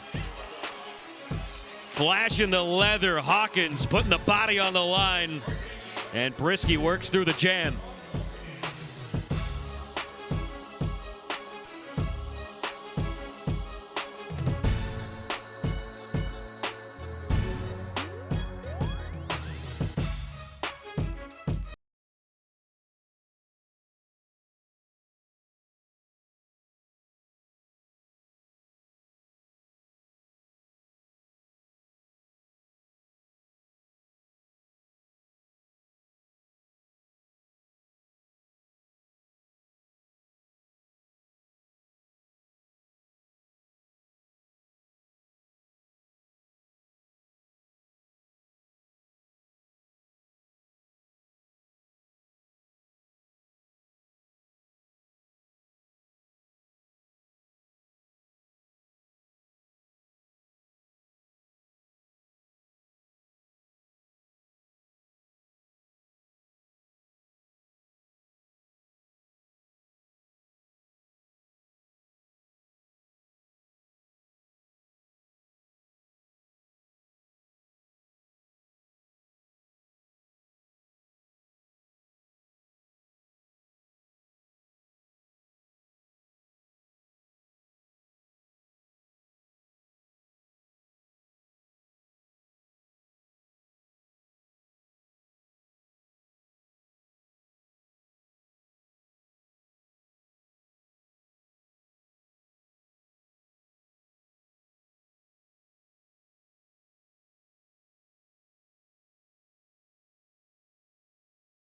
Flashing the leather, Hawkins putting the body on the line. And Briskey works through the jam.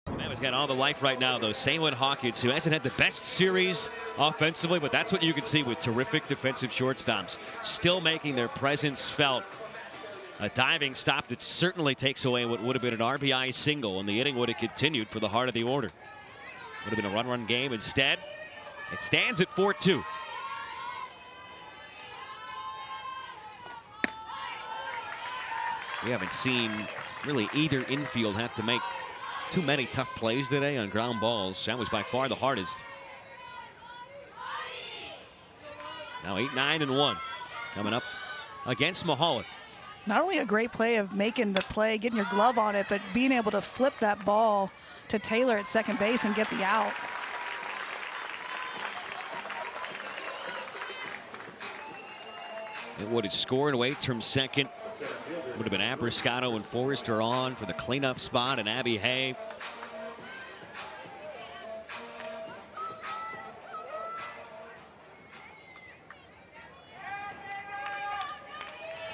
Alabama's got all the life right now, though. Saylin Hawkins, who hasn't had the best series offensively, but that's what you can see with terrific defensive shortstops. Still making their presence felt. A diving stop that certainly takes away what would have been an RBI single, and the inning would have continued for the heart of the order. Would have been a run-run game. Instead, it stands at 4-2. We haven't seen really either infield have to make too many tough plays today on ground balls. That was by far the hardest. Now 8-9-1 coming up against Mahalik. Not only a great play of making the play, getting your glove on it, but being able to flip that ball to Taylor at second base and get the out. It would have scored. Waits from second. Would have been Abbruscato and Forrester on for the cleanup spot, and Abby Hay.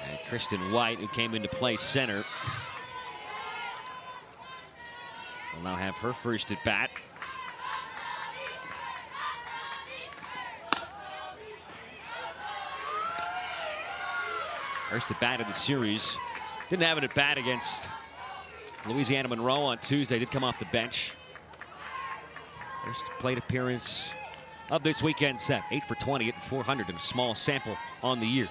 And Kristen White, who came into play center, will now have her first at bat. First at bat of the series. Didn't have it at bat against Louisiana Monroe on Tuesday. Did come off the bench. First plate appearance of this weekend set. 8 for 20, hitting 400 in a small sample on the year.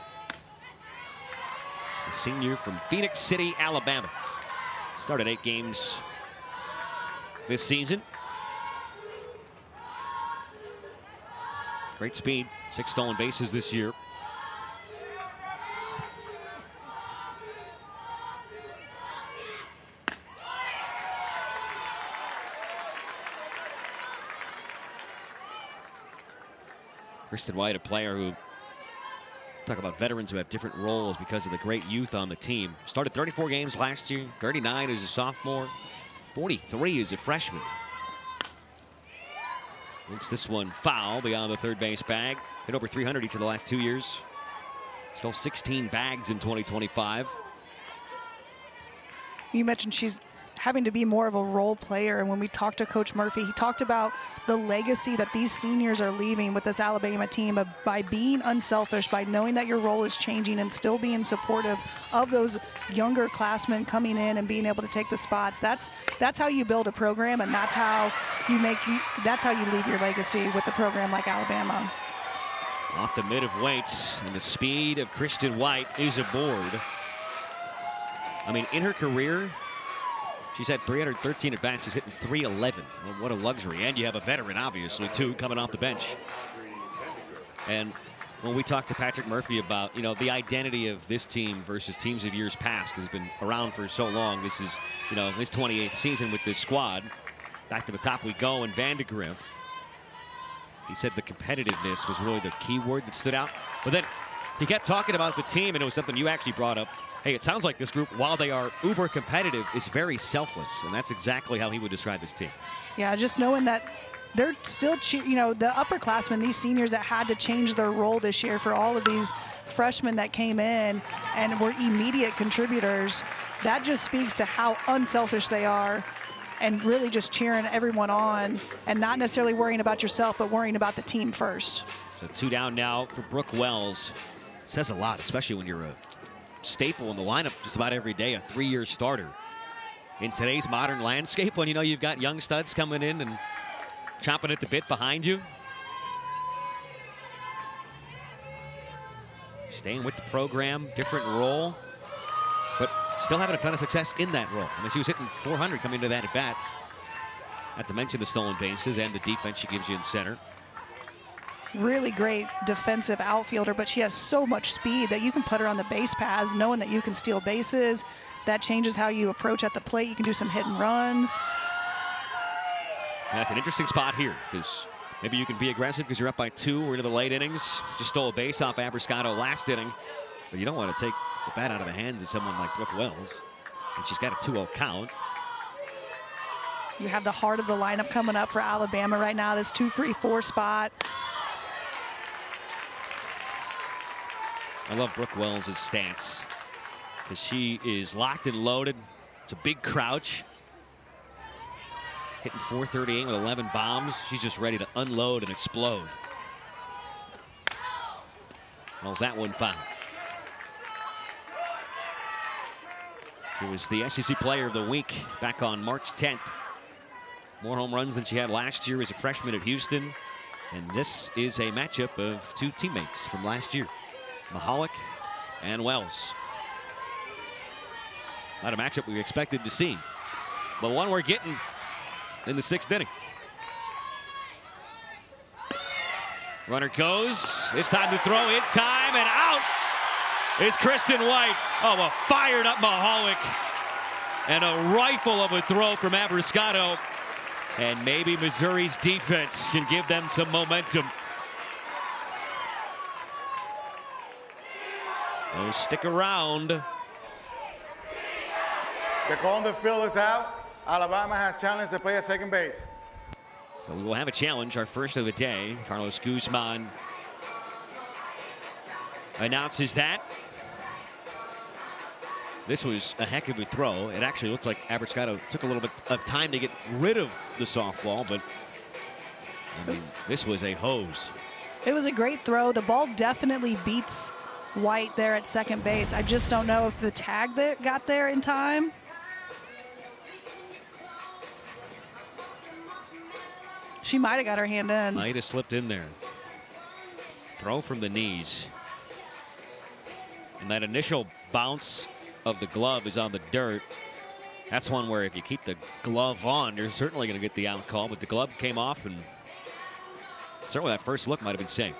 The senior from Phoenix City, Alabama. Started 8 games this season. Great speed, 6 stolen bases this year. Kristen White, a player who, talk about veterans who have different roles because of the great youth on the team. Started 34 games last year, 39 as a sophomore, 43 as a freshman. Oops, this one foul beyond the third base bag. Hit over 300 each of the last 2 years. Stole 16 bags in 2025. You mentioned she's having to be more of a role player, and when we talked to Coach Murphy, he talked about the legacy that these seniors are leaving with this Alabama team by being unselfish, by knowing that your role is changing and still being supportive of those younger classmen coming in and being able to take the spots. That's how you build a program, and that's how you leave your legacy with a program like Alabama. Off the mid of Waits, and the speed of Kristen White is aboard. I mean, in her career, she's had 313 at bats. She's hitting 311. Well, what a luxury. And you have a veteran, obviously, too, coming off the bench. And when we talked to Patrick Murphy about, the identity of this team versus teams of years past, because it's been around for so long. This is, his 28th season with this squad. Back to the top we go, and Vandegrift. He said the competitiveness was really the key word that stood out. But then he kept talking about the team, and it was something you actually brought up. Hey, it sounds like this group, while they are uber competitive, is very selfless, and that's exactly how he would describe this team. Yeah, just knowing that they're still, the upperclassmen, these seniors that had to change their role this year for all of these freshmen that came in and were immediate contributors, that just speaks to how unselfish they are and really just cheering everyone on and not necessarily worrying about yourself, but worrying about the team first. So 2 down now for Brooke Wells. It says a lot, especially when you're a staple in the lineup just about every day, a 3-year starter. In today's modern landscape, when you've got young studs coming in and chomping at the bit behind you. Staying with the program, different role, but still having a ton of success in that role. I mean, she was hitting 400 coming into that at bat. Not to mention the stolen bases and the defense she gives you in center. Really great defensive outfielder, but she has so much speed that you can put her on the base paths, knowing that you can steal bases. That changes how you approach at the plate. You can do some hit and runs. And that's an interesting spot here, because maybe you can be aggressive because you're up by 2 or into the late innings. Just stole a base off Abbruscato last inning, but you don't want to take the bat out of the hands of someone like Brooke Wells. And she's got a 2-0 count. You have the heart of the lineup coming up for Alabama right now, this 2-3-4 spot. I love Brooke Wells' stance because she is locked and loaded. It's a big crouch. Hitting .438 with 11 bombs. She's just ready to unload and explode. Calls that one foul. She was the SEC Player of the Week back on March 10th. More home runs than she had last year as a freshman at Houston. And this is a matchup of 2 teammates from last year. Mahalik and Wells. Not a matchup we expected to see, but one we're getting in the 6th inning. Runner goes. It's time to throw. In time and out is Kristen White. Oh, a fired up Mahalik. And a rifle of a throw from Abbruscato. And maybe Missouri's defense can give them some momentum. So stick around. The call on the field is out. Alabama has challenged the play at second base. So we will have a challenge, our first of the day. Carlos Guzman announces that. This was a heck of a throw. It actually looked like Abrascato took a little bit of time to get rid of the softball, but I mean, this was a hose. It was a great throw. The ball definitely beats White there at second base. I just don't know if the tag that got there in time. She might have got her hand in. Might have slipped in there. Throw from the knees. And that initial bounce of the glove is on the dirt. That's one where if you keep the glove on, you're certainly going to get the out call, but the glove came off, and certainly that first look might have been safe.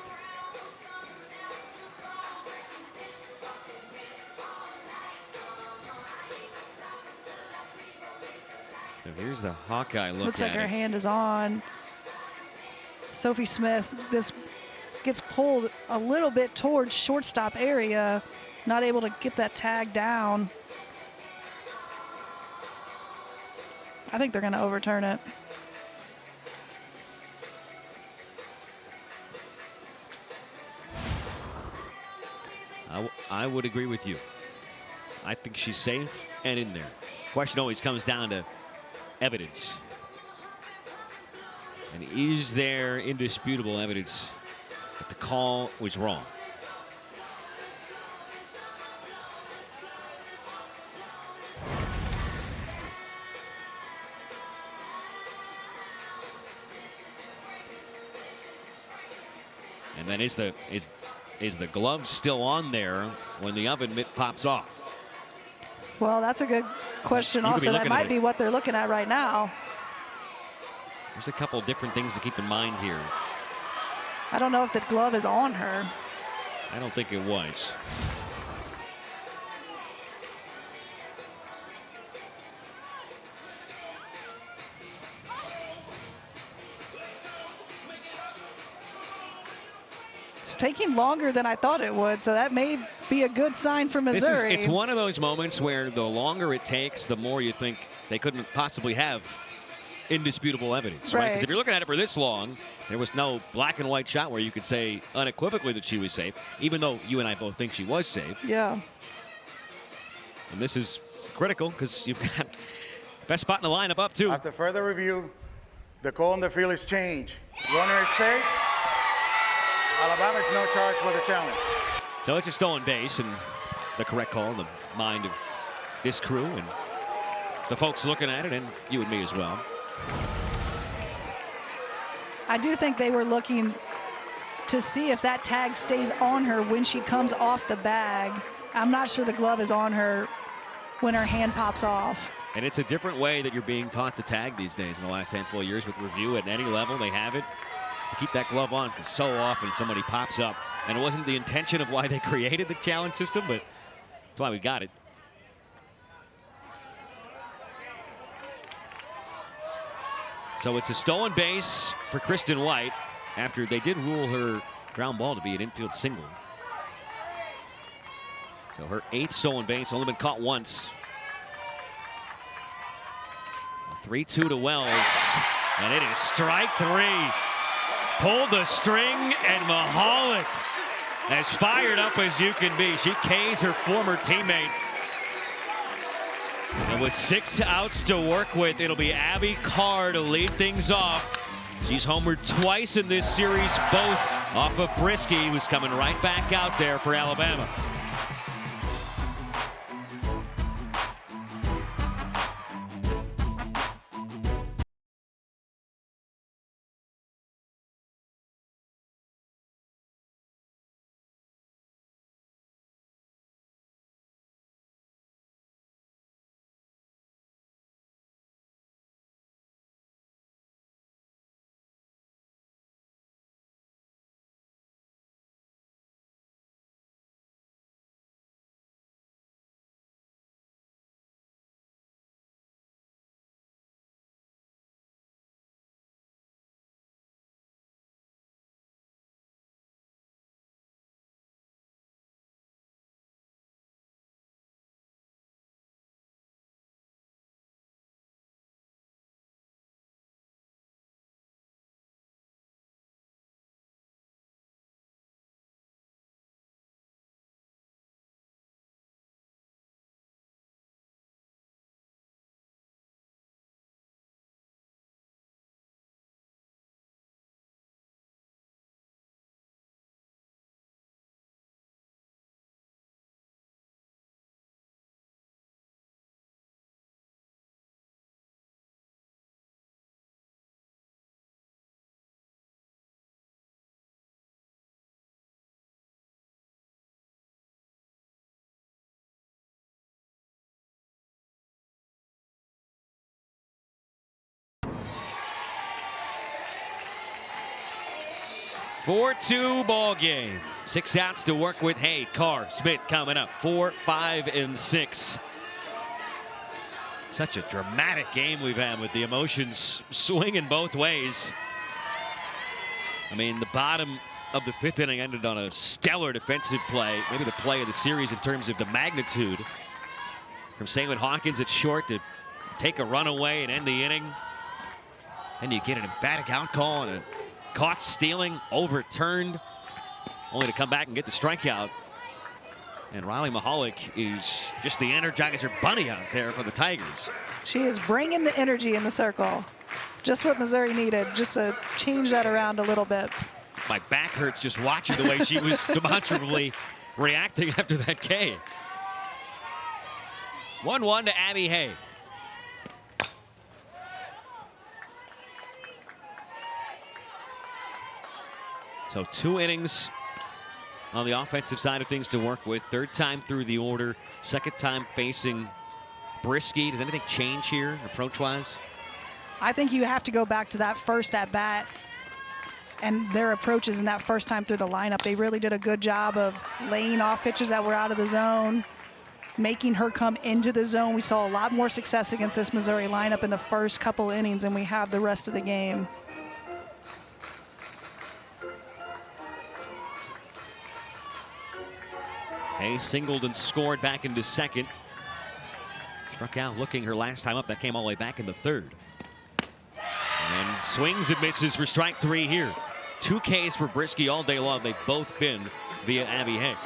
So here's the Hawkeye look. Looks like at her it. hand is on. Sophie Smith, this gets pulled a little bit towards shortstop area, not able to get that tag down. I think they're going to overturn it. I would agree with you. I think she's safe and in there. Question always comes down to evidence. And is there indisputable evidence that the call was wrong? And then is the glove still on there when the oven mitt pops off? Well, that's a good question You could be also. That looking at might it. be what they're looking at right now. There's a couple different things to keep in mind here. I don't know if the glove is on her. I don't think it was. It's taking longer than I thought it would, so that may be a good sign for Missouri. It's one of those moments where the longer it takes, the more you think they couldn't possibly have indisputable evidence, right? Because if you're looking at it for this long, there was no black and white shot where you could say unequivocally that she was safe, even though you and I both think she was safe. Yeah. And this is critical because you've got best spot in the lineup up too. After further review, the call on the field is changed. Runner is safe. Alabama is no charge for the challenge. So it's a stolen base, and the correct call in the mind of this crew and the folks looking at it, and you and me as well. I do think they were looking to see if that tag stays on her when she comes off the bag. I'm not sure the glove is on her when her hand pops off. And it's a different way that you're being taught to tag these days in the last handful of years with review at any level. They have it to keep that glove on because so often somebody pops up. And it wasn't the intention of why they created the challenge system, but that's why we got it. So it's a stolen base for Kristen White after they did rule her ground ball to be an infield single. So her 8th stolen base, only been caught once. 3-2 to Wells, and it is strike 3. Pulled the string, and Mahalik, as fired up as you can be. She K's her former teammate. And with 6 outs to work with, it'll be Abby Carr to lead things off. She's homered twice in this series, both off of Brisky, who's coming right back out there for Alabama. 4-2 ball game. 6 outs to work with. Hay, Carr, Smith coming up. 4, 5, and 6. Such a dramatic game we've had with the emotions swinging both ways. I mean, the bottom of the 5th inning ended on a stellar defensive play. Maybe the play of the series in terms of the magnitude. From Saywin Hawkins at short to take a run away and end the inning. Then you get an emphatic out call and a caught stealing, overturned, only to come back and get the strikeout. And Riley Mahalik is just the Energizer Bunny out there for the Tigers. She is bringing the energy in the circle. Just what Missouri needed, just to change that around a little bit. My back hurts just watching the way she was demonstrably reacting after that K. 1-1 to Abby Hay. So 2 innings on the offensive side of things to work with. 3rd time through the order. 2nd time facing Brieske. Does anything change here approach-wise? I think you have to go back to that first at-bat and their approaches in that first time through the lineup. They really did a good job of laying off pitches that were out of the zone, making her come into the zone. We saw a lot more success against this Missouri lineup in the first couple innings than we have the rest of the game. Hay singled and scored back into 2nd. Struck out looking her last time up. That came all the way back in the 3rd. And swings and misses for strike 3 here. 2 Ks for Brieske all day long. They've both been via Abby Hay.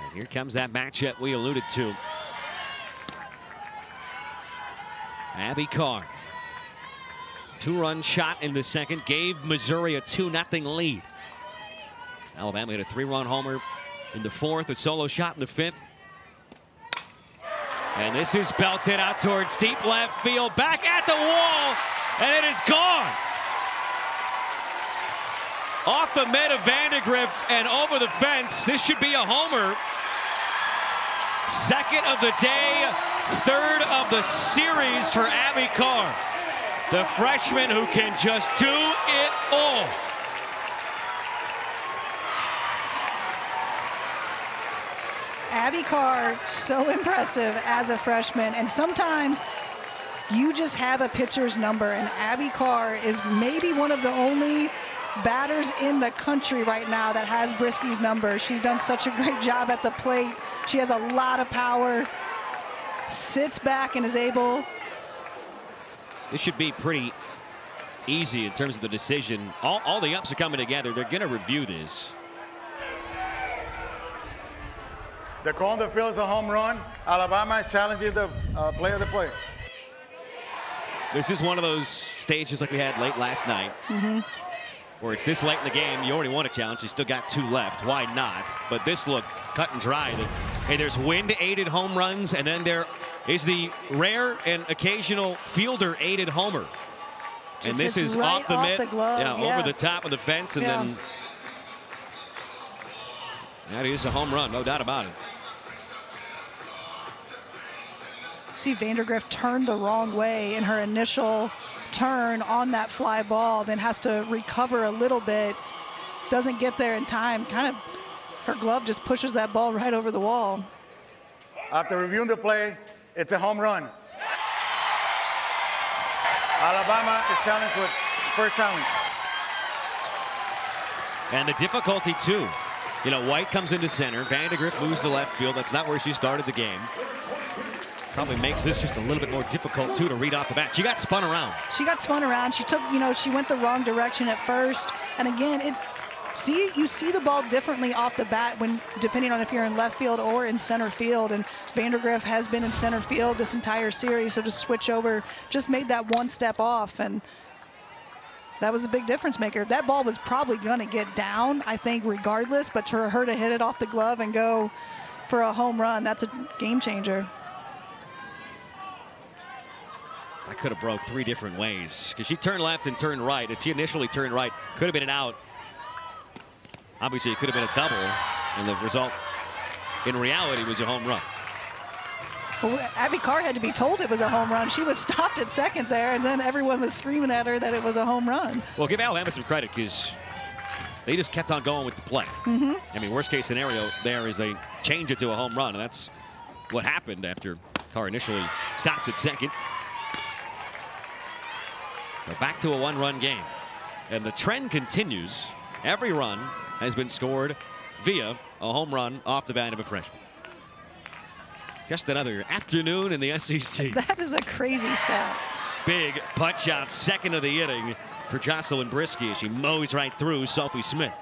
And here comes that matchup we alluded to. Abby Carr. 2-run shot in the 2nd gave Missouri a 2-0 lead. Alabama hit a 3-run homer in the 4th, a solo shot in the 5th. And this is belted out towards deep left field, back at the wall, and it is gone. Off the mitt of Vandegrift and over the fence. This should be a homer. 2nd of the day, 3rd of the series for Abby Carr. The freshman who can just do it all. Abby Carr, so impressive as a freshman. And sometimes you just have a pitcher's number. And Abby Carr is maybe one of the only batters in the country right now that has Brieske's number. She's done such a great job at the plate. She has a lot of power, sits back and is able. This should be pretty easy in terms of the decision. All the ups are coming together. They're going to review this. The call on the field is a home run. Alabama is challenging the play of the play. This is one of those stages like we had late last night, where it's this late in the game. You already won a challenge. You still got 2 left. Why not? But this looked cut and dry. Hey, there's wind-aided home runs, and then there is the rare and occasional fielder-aided homer. And this is right off the mitt, glove, over the top of the fence, and then that is a home run, no doubt about it. See, Vandegrift turned the wrong way in her initial turn on that fly ball, then has to recover a little bit, doesn't get there in time. Kind of, her glove just pushes that ball right over the wall. After reviewing the play, it's a home run. Alabama is challenged with first challenge. And the difficulty, too. You know, White comes into center. Vandegrift moves to left field. That's not where she started the game. Probably makes this just a little bit more difficult, too, to read off the bat. She got spun around. She got spun around. She took, she went the wrong direction at first. And again, you see the ball differently off the bat when, depending on if you're in left field or in center field. And Vandegrift has been in center field this entire series, so to switch over, just made that one step off, and that was a big difference maker. That ball was probably going to get down, I think, regardless, but for her to hit it off the glove and go for a home run, that's a game changer. I could have broke 3 different ways because she turned left and turned right. If she initially turned right, could have been an out. Obviously, it could have been a double, and the result in reality was a home run. Well, Abby Carr had to be told it was a home run. She was stopped at second there, and then everyone was screaming at her that it was a home run. Well, give Alabama some credit because they just kept on going with the play. I mean, worst case scenario there is they change it to a home run, and that's what happened after Carr initially stopped at second. But back to a one-run game, and the trend continues. Every run has been scored via a home run off the bat of a freshman. Just another afternoon in the SEC. That is a crazy stat. Big punch out, second of the inning for Jocelyn Brisky as she mows right through Sophie Smith.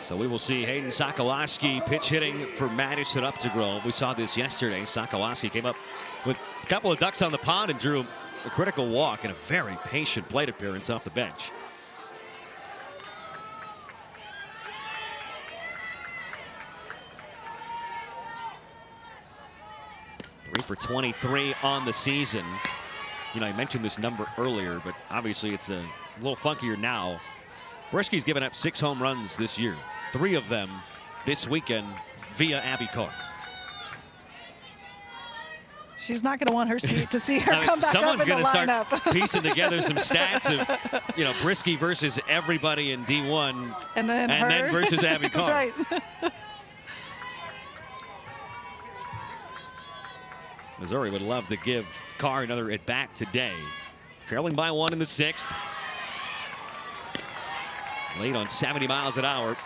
So we will see Hayden Sokolowski pitch hitting for Madison Updegrove. We saw this yesterday. Sokolowski came up with a couple of ducks on the pond and drew a critical walk and a very patient plate appearance off the bench. Three for 23 on the season. You know, I mentioned this number earlier, but obviously it's a little funkier now. Brisky's given up 6 home runs this year. 3 of them this weekend via Abby Carr. She's not going to want her to see her come back someone's up in the gonna lineup. start piecing together some stats of, you know, Brisky versus everybody in D1, and then versus Abby Carr. Right. Missouri would love to give Carr another at bat today. Trailing by 1 in the 6th. Late on 70 miles an hour.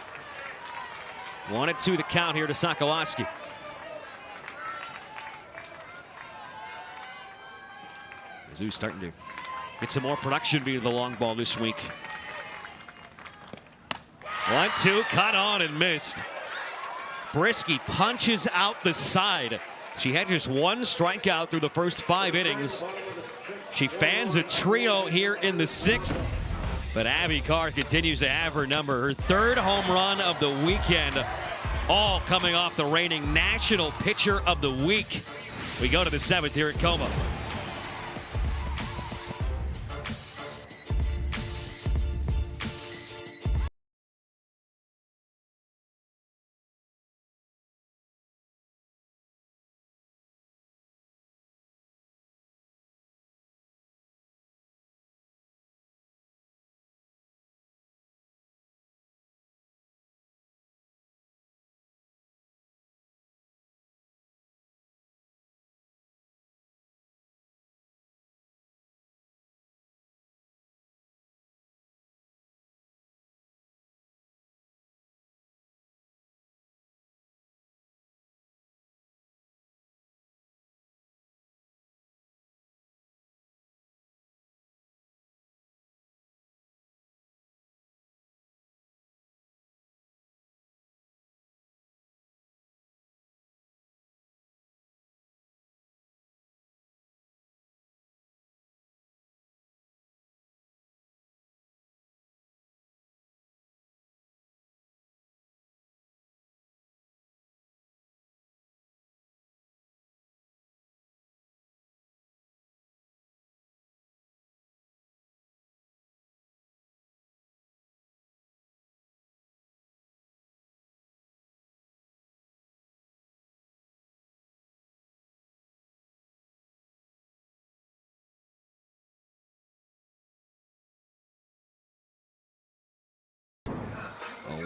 1-2 the count here to Sokolowski. Mizzou's starting to get some more production via the long ball this week. 1-2, cut on and missed. Brisky punches out the side. She had just 1 strikeout through the first 5 innings. She fans a trio here in the 6th. But Abby Carr continues to have her number. Her 3rd home run of the weekend, all coming off the reigning National Pitcher of the Week. We go to the 7th here at Como.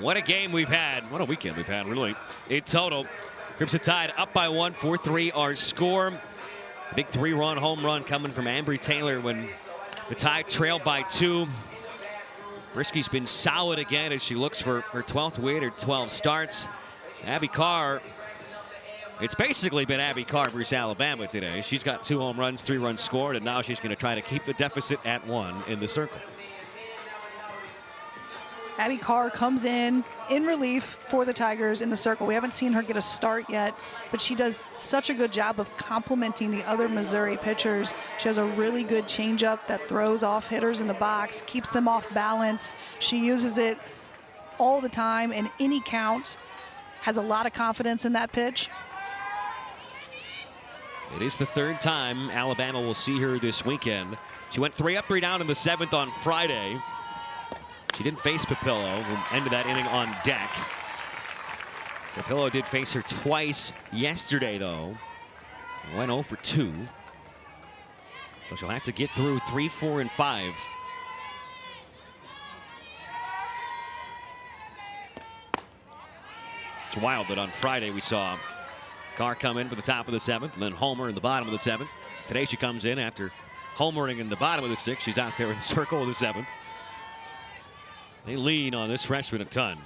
What a game we've had. What a weekend we've had, really. In total, Crimson Tide up by 1, 4-3 our score. Big 3-run home run coming from Ambry Taylor when the Tide trailed by 2. Brisky's been solid again as she looks for her 12th win, her 12 starts. Abby Carr, it's basically been Abby Carr versus Alabama today. She's got 2 home runs, 3 runs scored, and now she's going to try to keep the deficit at 1 in the circle. Abby Carr comes in relief for the Tigers in the circle. We haven't seen her get a start yet, but she does such a good job of complementing the other Missouri pitchers. She has a really good changeup that throws off hitters in the box, keeps them off balance. She uses it all the time in any count, has a lot of confidence in that pitch. It is the third time Alabama will see her this weekend. She went 3 up, 3 down in the 7th on Friday. She didn't face Papillo, who ended that inning on deck. Papillo did face her twice yesterday, though. Went 0 for 2. So she'll have to get through 3, 4, and 5. It's wild that on Friday we saw Carr come in for the top of the 7th and then homer in the bottom of the 7th. Today she comes in after homering in the bottom of the 6th. She's out there in the circle of the 7th. They lean on this freshman a ton.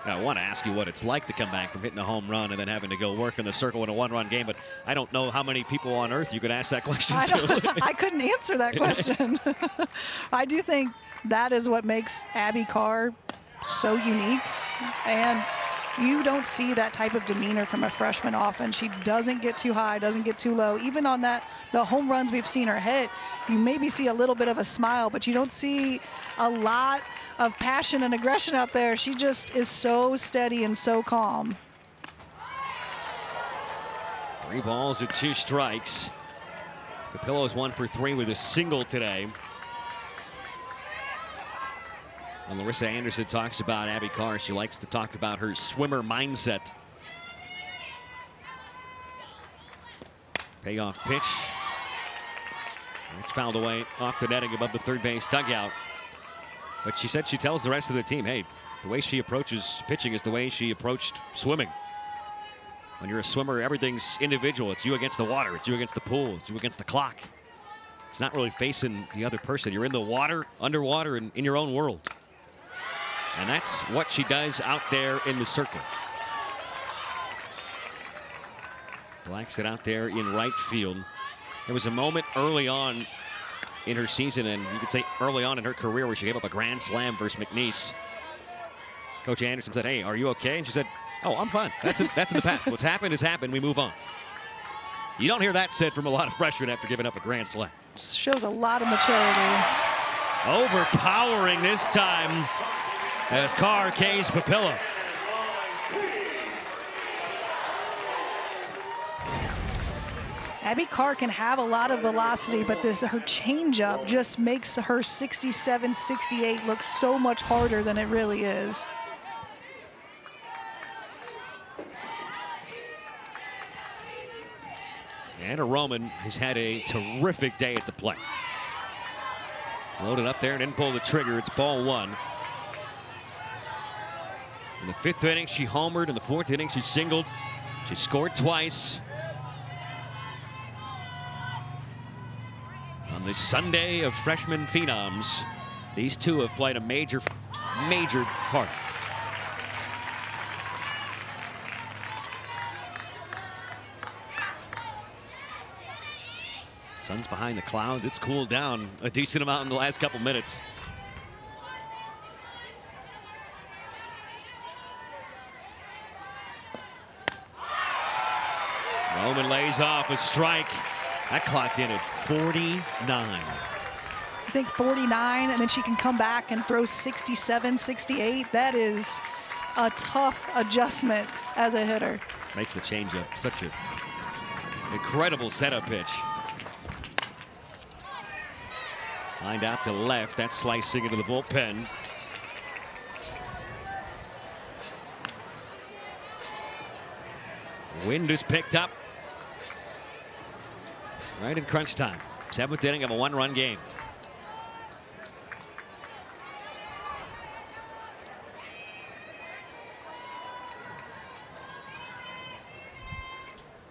Now, I want to ask you what it's like to come back from hitting a home run and then having to go work in the circle in a 1-run game, but I don't know how many people on earth you could ask that question to. I couldn't answer that question. I do think that is what makes Abby Carr so unique, and you don't see that type of demeanor from a freshman often. She doesn't get too high, doesn't get too low. Even on the home runs we've seen her hit, you maybe see a little bit of a smile, but you don't see a lot of passion and aggression out there. She just is so steady and so calm. 3 balls and 2 strikes. Papillo's 1 for 3 with a single today. When Larissa Anderson talks about Abby Carr, she likes to talk about her swimmer mindset. Payoff pitch. It's fouled away off the netting above the third base dugout. But she said she tells the rest of the team, hey, the way she approaches pitching is the way she approached swimming. When you're a swimmer, everything's individual. It's you against the water. It's you against the pool. It's you against the clock. It's not really facing the other person. You're in the water, underwater, and in your own world. And that's what she does out there in the circle. Blacks it out there in right field. There was a moment early on in her season, and you could say early on in her career, where she gave up a grand slam versus McNeese. Coach Anderson said, hey, are you okay? And she said, oh, I'm fine. That's in the past. What's happened has happened. We move on. You don't hear that said from a lot of freshmen after giving up a grand slam. Shows a lot of maturity. Overpowering this time as Carr K's Papillo. Abby Carr can have a lot of velocity, but her changeup just makes her 67, 68 look so much harder than it really is. Anna Roman has had a terrific day at the plate. Loaded up there and didn't pull the trigger. It's ball 1. In the 5th inning, she homered. In the 4th inning, she singled. She scored twice. On this Sunday of freshman phenoms, these two have played a major part. Sun's behind the clouds. It's cooled down a decent amount in the last couple minutes. Roman lays off a strike. That clocked in at 49. I think 49, and then she can come back and throw 67, 68. That is a tough adjustment as a hitter. Makes the changeup such an incredible setup pitch. Lined out to left. That's slicing into the bullpen. Wind is picked up right in crunch time. 7th inning of a 1-run game.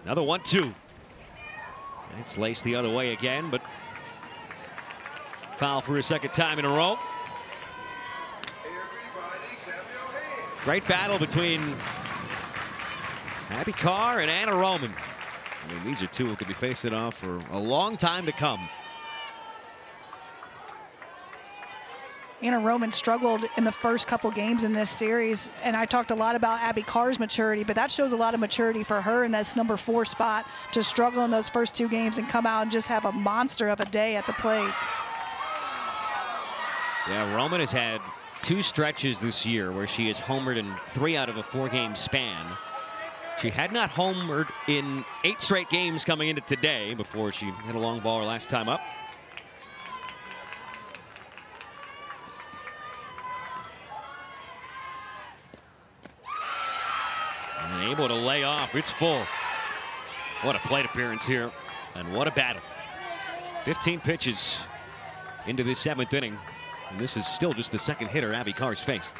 Another 1-2. It's laced the other way again, but foul for a 2nd time in a row. Great battle between Abby Carr and Anna Roman. I mean, these are two who could be facing off for a long time to come. Anna Roman struggled in the first couple games in this series, and I talked a lot about Abby Carr's maturity, but that shows a lot of maturity for her in this number 4 spot to struggle in those first 2 games and come out and just have a monster of a day at the plate. Yeah, Roman has had 2 stretches this year where she has homered in 3 out of a 4-game span. She had not homered in 8 straight games coming into today before she hit a long ball her last time up. And able to lay off. It's full. What a plate appearance here, and what a battle. 15 pitches into this 7th inning, and this is still just the second hitter Abby Carr's faced.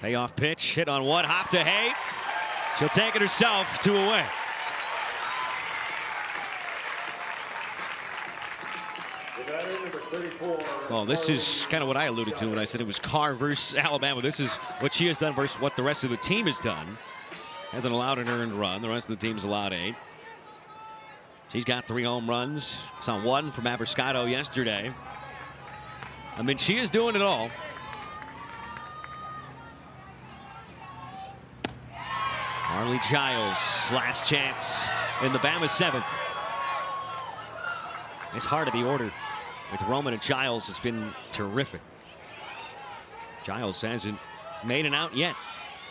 Payoff pitch, hit on one, hop to Hay. She'll take it herself, 2 away. Well, this is kind of what I alluded to when I said it was Carr versus Alabama. This is what she has done versus what the rest of the team has done. Hasn't allowed an earned run. The rest of the team's allowed 8. She's got 3 home runs. Saw 1 from Abrascato yesterday. I mean, she is doing it all. Marley Giles, last chance in the Bama 7th. It's hard of the order with Roman and Giles has been terrific. Giles hasn't made an out yet.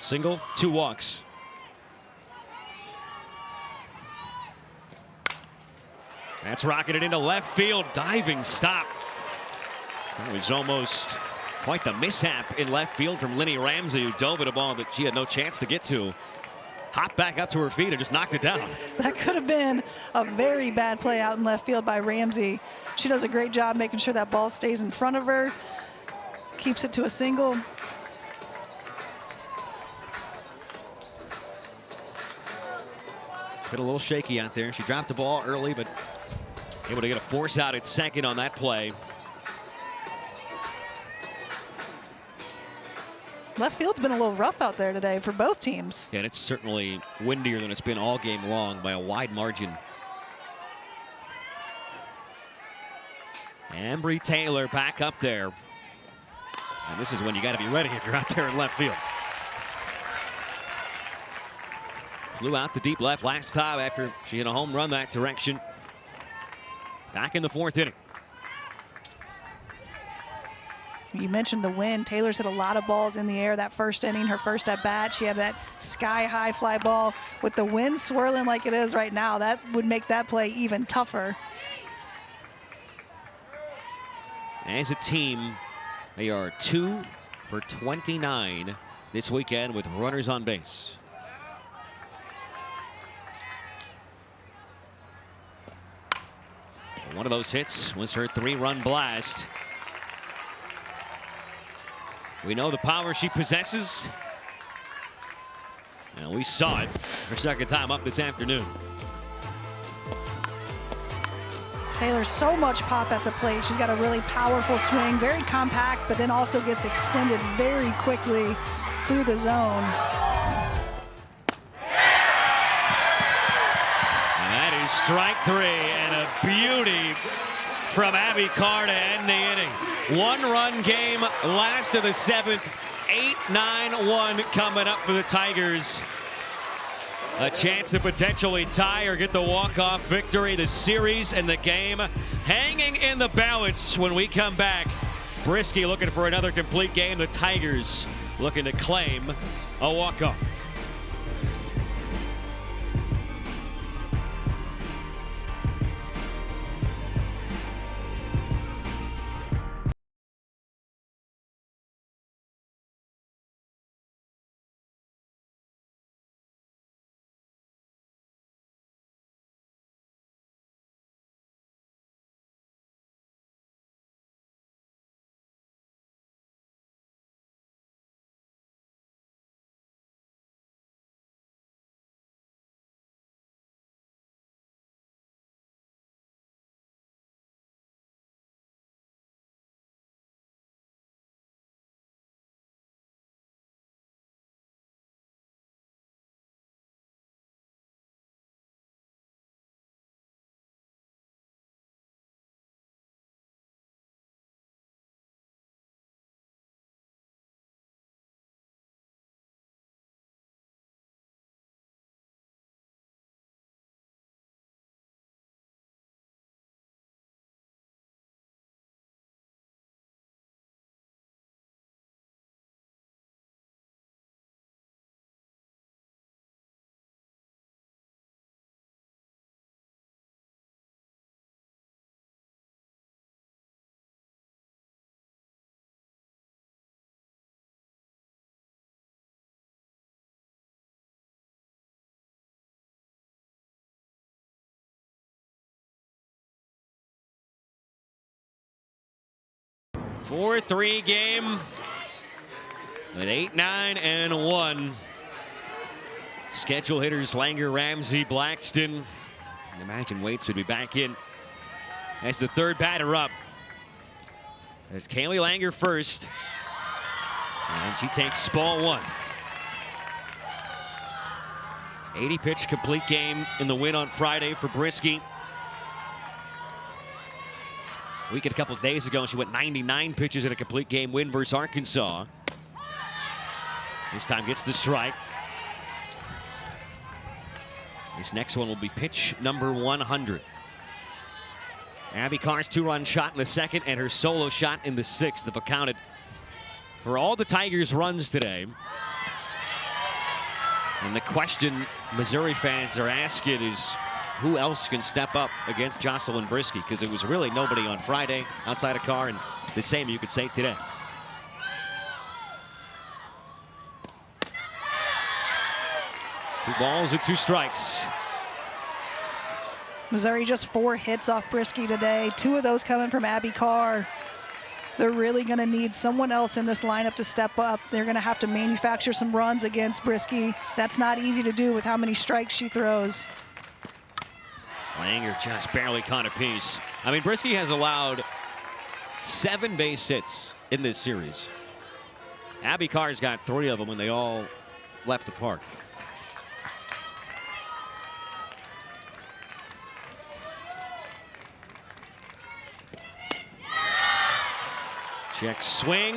Single, 2 walks. That's rocketed into left field. Diving stop. That was almost quite the mishap in left field from Lenny Ramsey, who dove at a ball that she had no chance to get to. Hopped back up to her feet and just knocked it down. That could have been a very bad play out in left field by Ramsey. She does a great job making sure that ball stays in front of her, keeps it to a single. Been a little shaky out there. She dropped the ball early, but able to get a force out at second on that play. Left field's been a little rough out there today for both teams. Yeah, and it's certainly windier than it's been all game long by a wide margin. Ambry Taylor back up there. And this is when you got to be ready if you're out there in left field. Flew out to deep left last time after she hit a home run that direction. Back in the 4th inning. You mentioned the wind. Taylor's hit a lot of balls in the air that first inning, her first at bat. She had that sky-high fly ball. With the wind swirling like it is right now, that would make that play even tougher. As a team, they are 2 for 29 this weekend with runners on base. One of those hits was her 3-run blast. We know the power she possesses. And we saw it her second time up this afternoon. Taylor, so much pop at the plate. She's got a really powerful swing, very compact, but then also gets extended very quickly through the zone. And that is strike 3, and a beauty from Abby Carr to end the inning. 1-run game, last of the 7th. 8-9-1 coming up for the Tigers. A chance to potentially tie or get the walk-off victory. The series and the game hanging in the balance when we come back. Brisky looking for another complete game. The Tigers looking to claim a walk-off. 4-3 game with 8-9-1. Schedule hitters Langer, Ramsey, Blackston. Imagine Waits would be back in as the third batter up. It's Kaylee Langer first. And she takes ball one. 80-pitch complete game in the win on Friday for Brieske. A week and a couple of days ago, she went 99 pitches in a complete game win versus Arkansas. This time gets the strike. This next one will be pitch number 100. Abby Carr's two-run shot in the second and her solo shot in the sixth have accounted for all the Tigers' runs today. And the question Missouri fans are asking is, who else can step up against Jocelyn Brieske? Because it was really nobody on Friday outside of Carr, and the same you could say today. Two balls and two strikes. Missouri just 4 hits off Brieske today. 2 of those coming from Abby Carr. They're really going to need someone else in this lineup to step up. They're going to have to manufacture some runs against Brieske. That's not easy to do with how many strikes she throws. Langer just barely caught a piece. I mean, Brieske has allowed 7 base hits in this series. Abby Carr's got 3 of them when they all left the park. Check swing,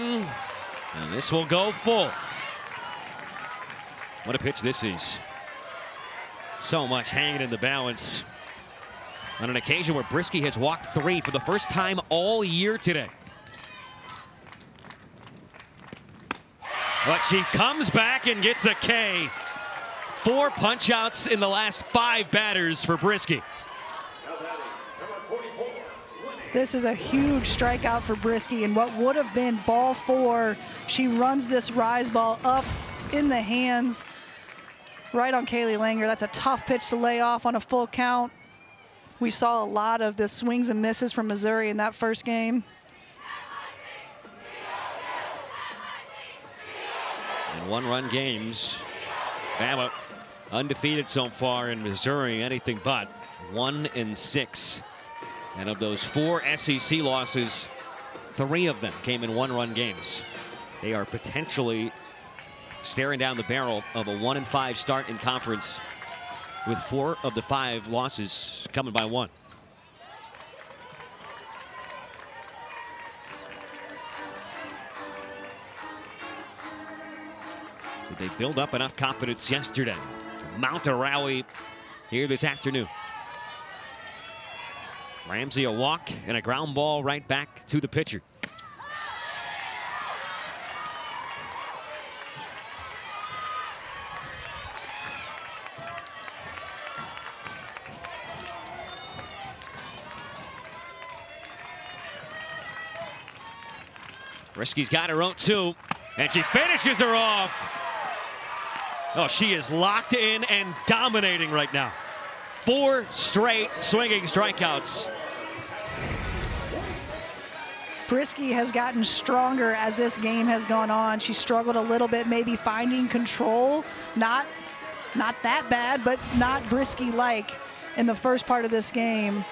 and this will go full. What a pitch this is. So much hanging in the balance on an occasion where Brieske has walked 3 for the first time all year today. But she comes back and gets a K. 4 punch-outs in the last 5 batters for Brieske. This is a huge strikeout for Brieske, and what would have been ball 4, she runs this rise ball up in the hands right on Kaylee Langer. That's a tough pitch to lay off on a full count. We saw a lot of the swings and misses from Missouri in that first game. In 1-run games, Bama undefeated so far in Missouri, anything but 1-6. And of those 4 SEC losses, 3 of them came in 1-run games. They are potentially staring down the barrel of a 1-5 start in conference, with 4 of the 5 losses coming by 1. Did they build up enough confidence yesterday to mount a rally here this afternoon? Ramsey a walk and a ground ball right back to the pitcher. Brieske's got her own 2, and she finishes her off. Oh, she is locked in and dominating right now. 4 straight swinging strikeouts. Brieske has gotten stronger as this game has gone on. She struggled a little bit, maybe finding control. Not that bad, but not Brieske-like in the first part of this game.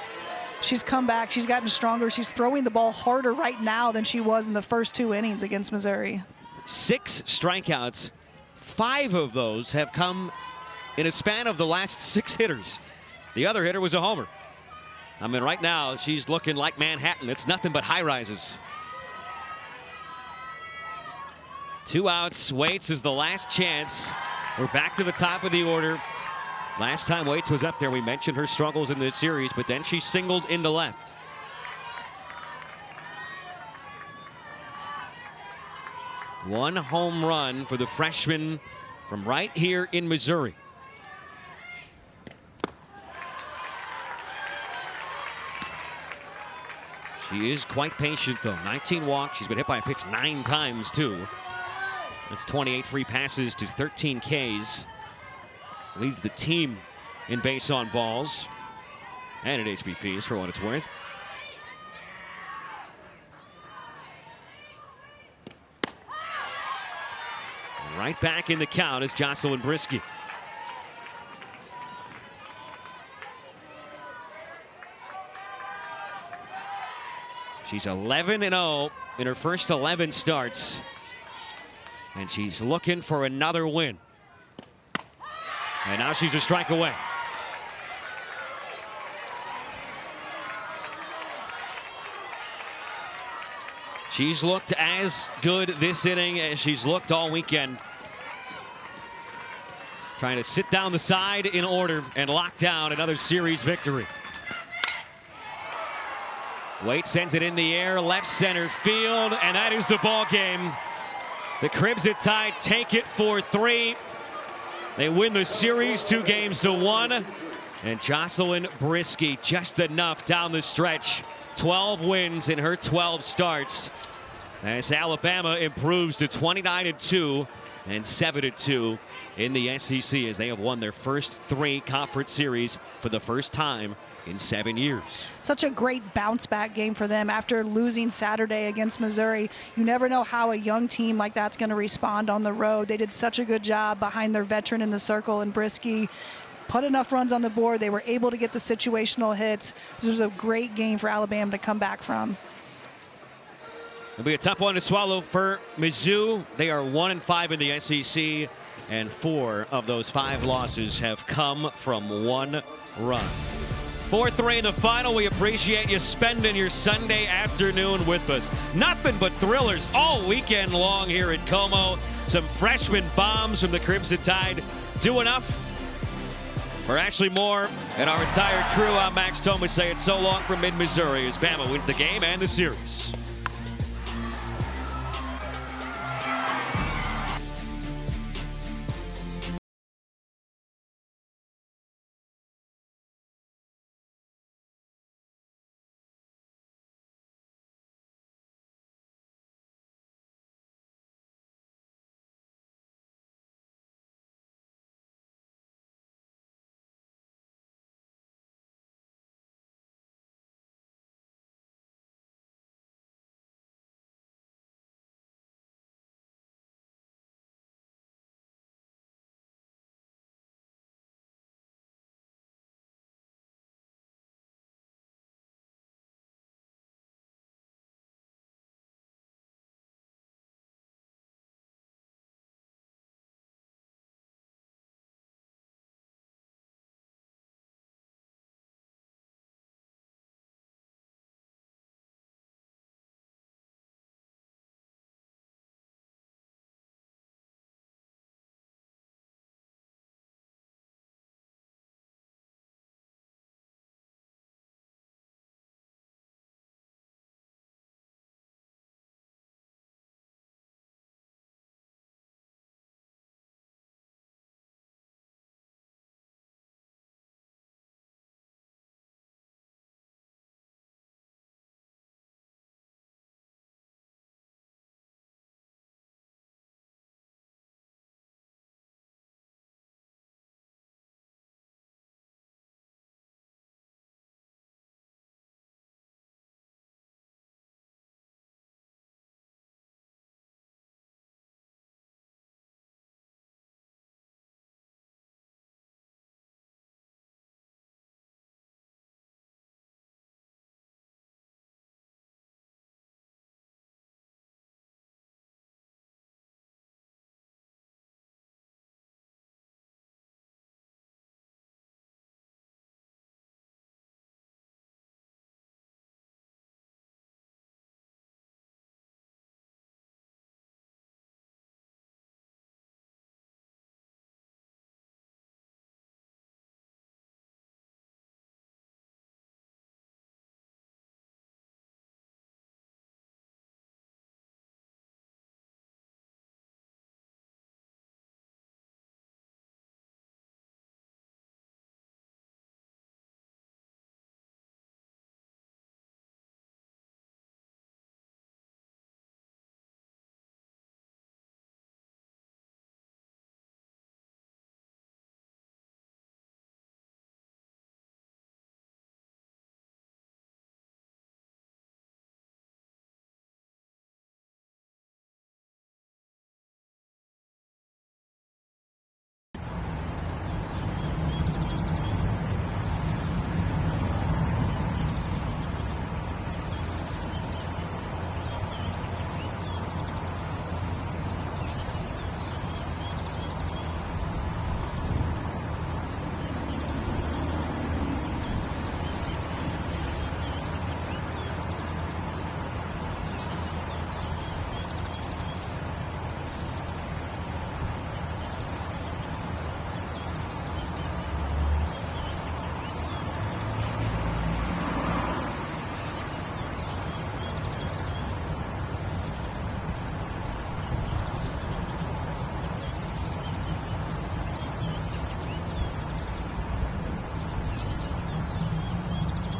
She's come back. She's gotten stronger. She's throwing the ball harder right now than she was in the first 2 innings against Missouri. 6 strikeouts. 5 of those have come in a span of the last 6 hitters. The other hitter was a homer. I mean, right now, she's looking like Manhattan. It's nothing but high rises. 2 outs. Waits is the last chance. We're back to the top of the order. Last time Waits was up there, we mentioned her struggles in this series, but then she singled into left. One home run for the freshman from right here in Missouri. She is quite patient, though. 19 walks. She's been hit by a pitch 9 times, too. That's 28 free passes to 13 Ks. Leads the team in base on balls and at HBPs, for what it's worth. right back in the count is Jocelyn Briskey. She's 11-0 in her first 11 starts. And she's looking for another win. And now she's a strike away. She's looked as good this inning as she's looked all weekend. Trying to sit down the side in order and lock down another series victory. Waite sends it in the air, left center field, and that is the ball game. The Crimson Tide take it 4-3. They win the series 2-1. And Jocelyn Briskey just enough down the stretch. 12 wins in her 12 starts. As Alabama improves to 29-2 and 7-2 in the SEC as they have won their first 3 conference series for the first time in 7 years. Such a great bounce back game for them after losing Saturday against Missouri. You never know how a young team like that's going to respond on the road. They did such a good job behind their veteran in the circle and Briskey. Put enough runs on the board. They were able to get the situational hits. This was a great game for Alabama to come back from. It'll be a tough one to swallow for Mizzou. They are 1-5 in the SEC, and 4 of those 5 losses have come from 1 run. 4-3 in the final. We appreciate you spending your Sunday afternoon with us. Nothing but thrillers all weekend long here at Como. Some freshman bombs from the Crimson Tide. Do enough? For Ashley Moore and our entire crew, I'm Max Thomas saying so long from mid-Missouri as Bama wins the game and the series.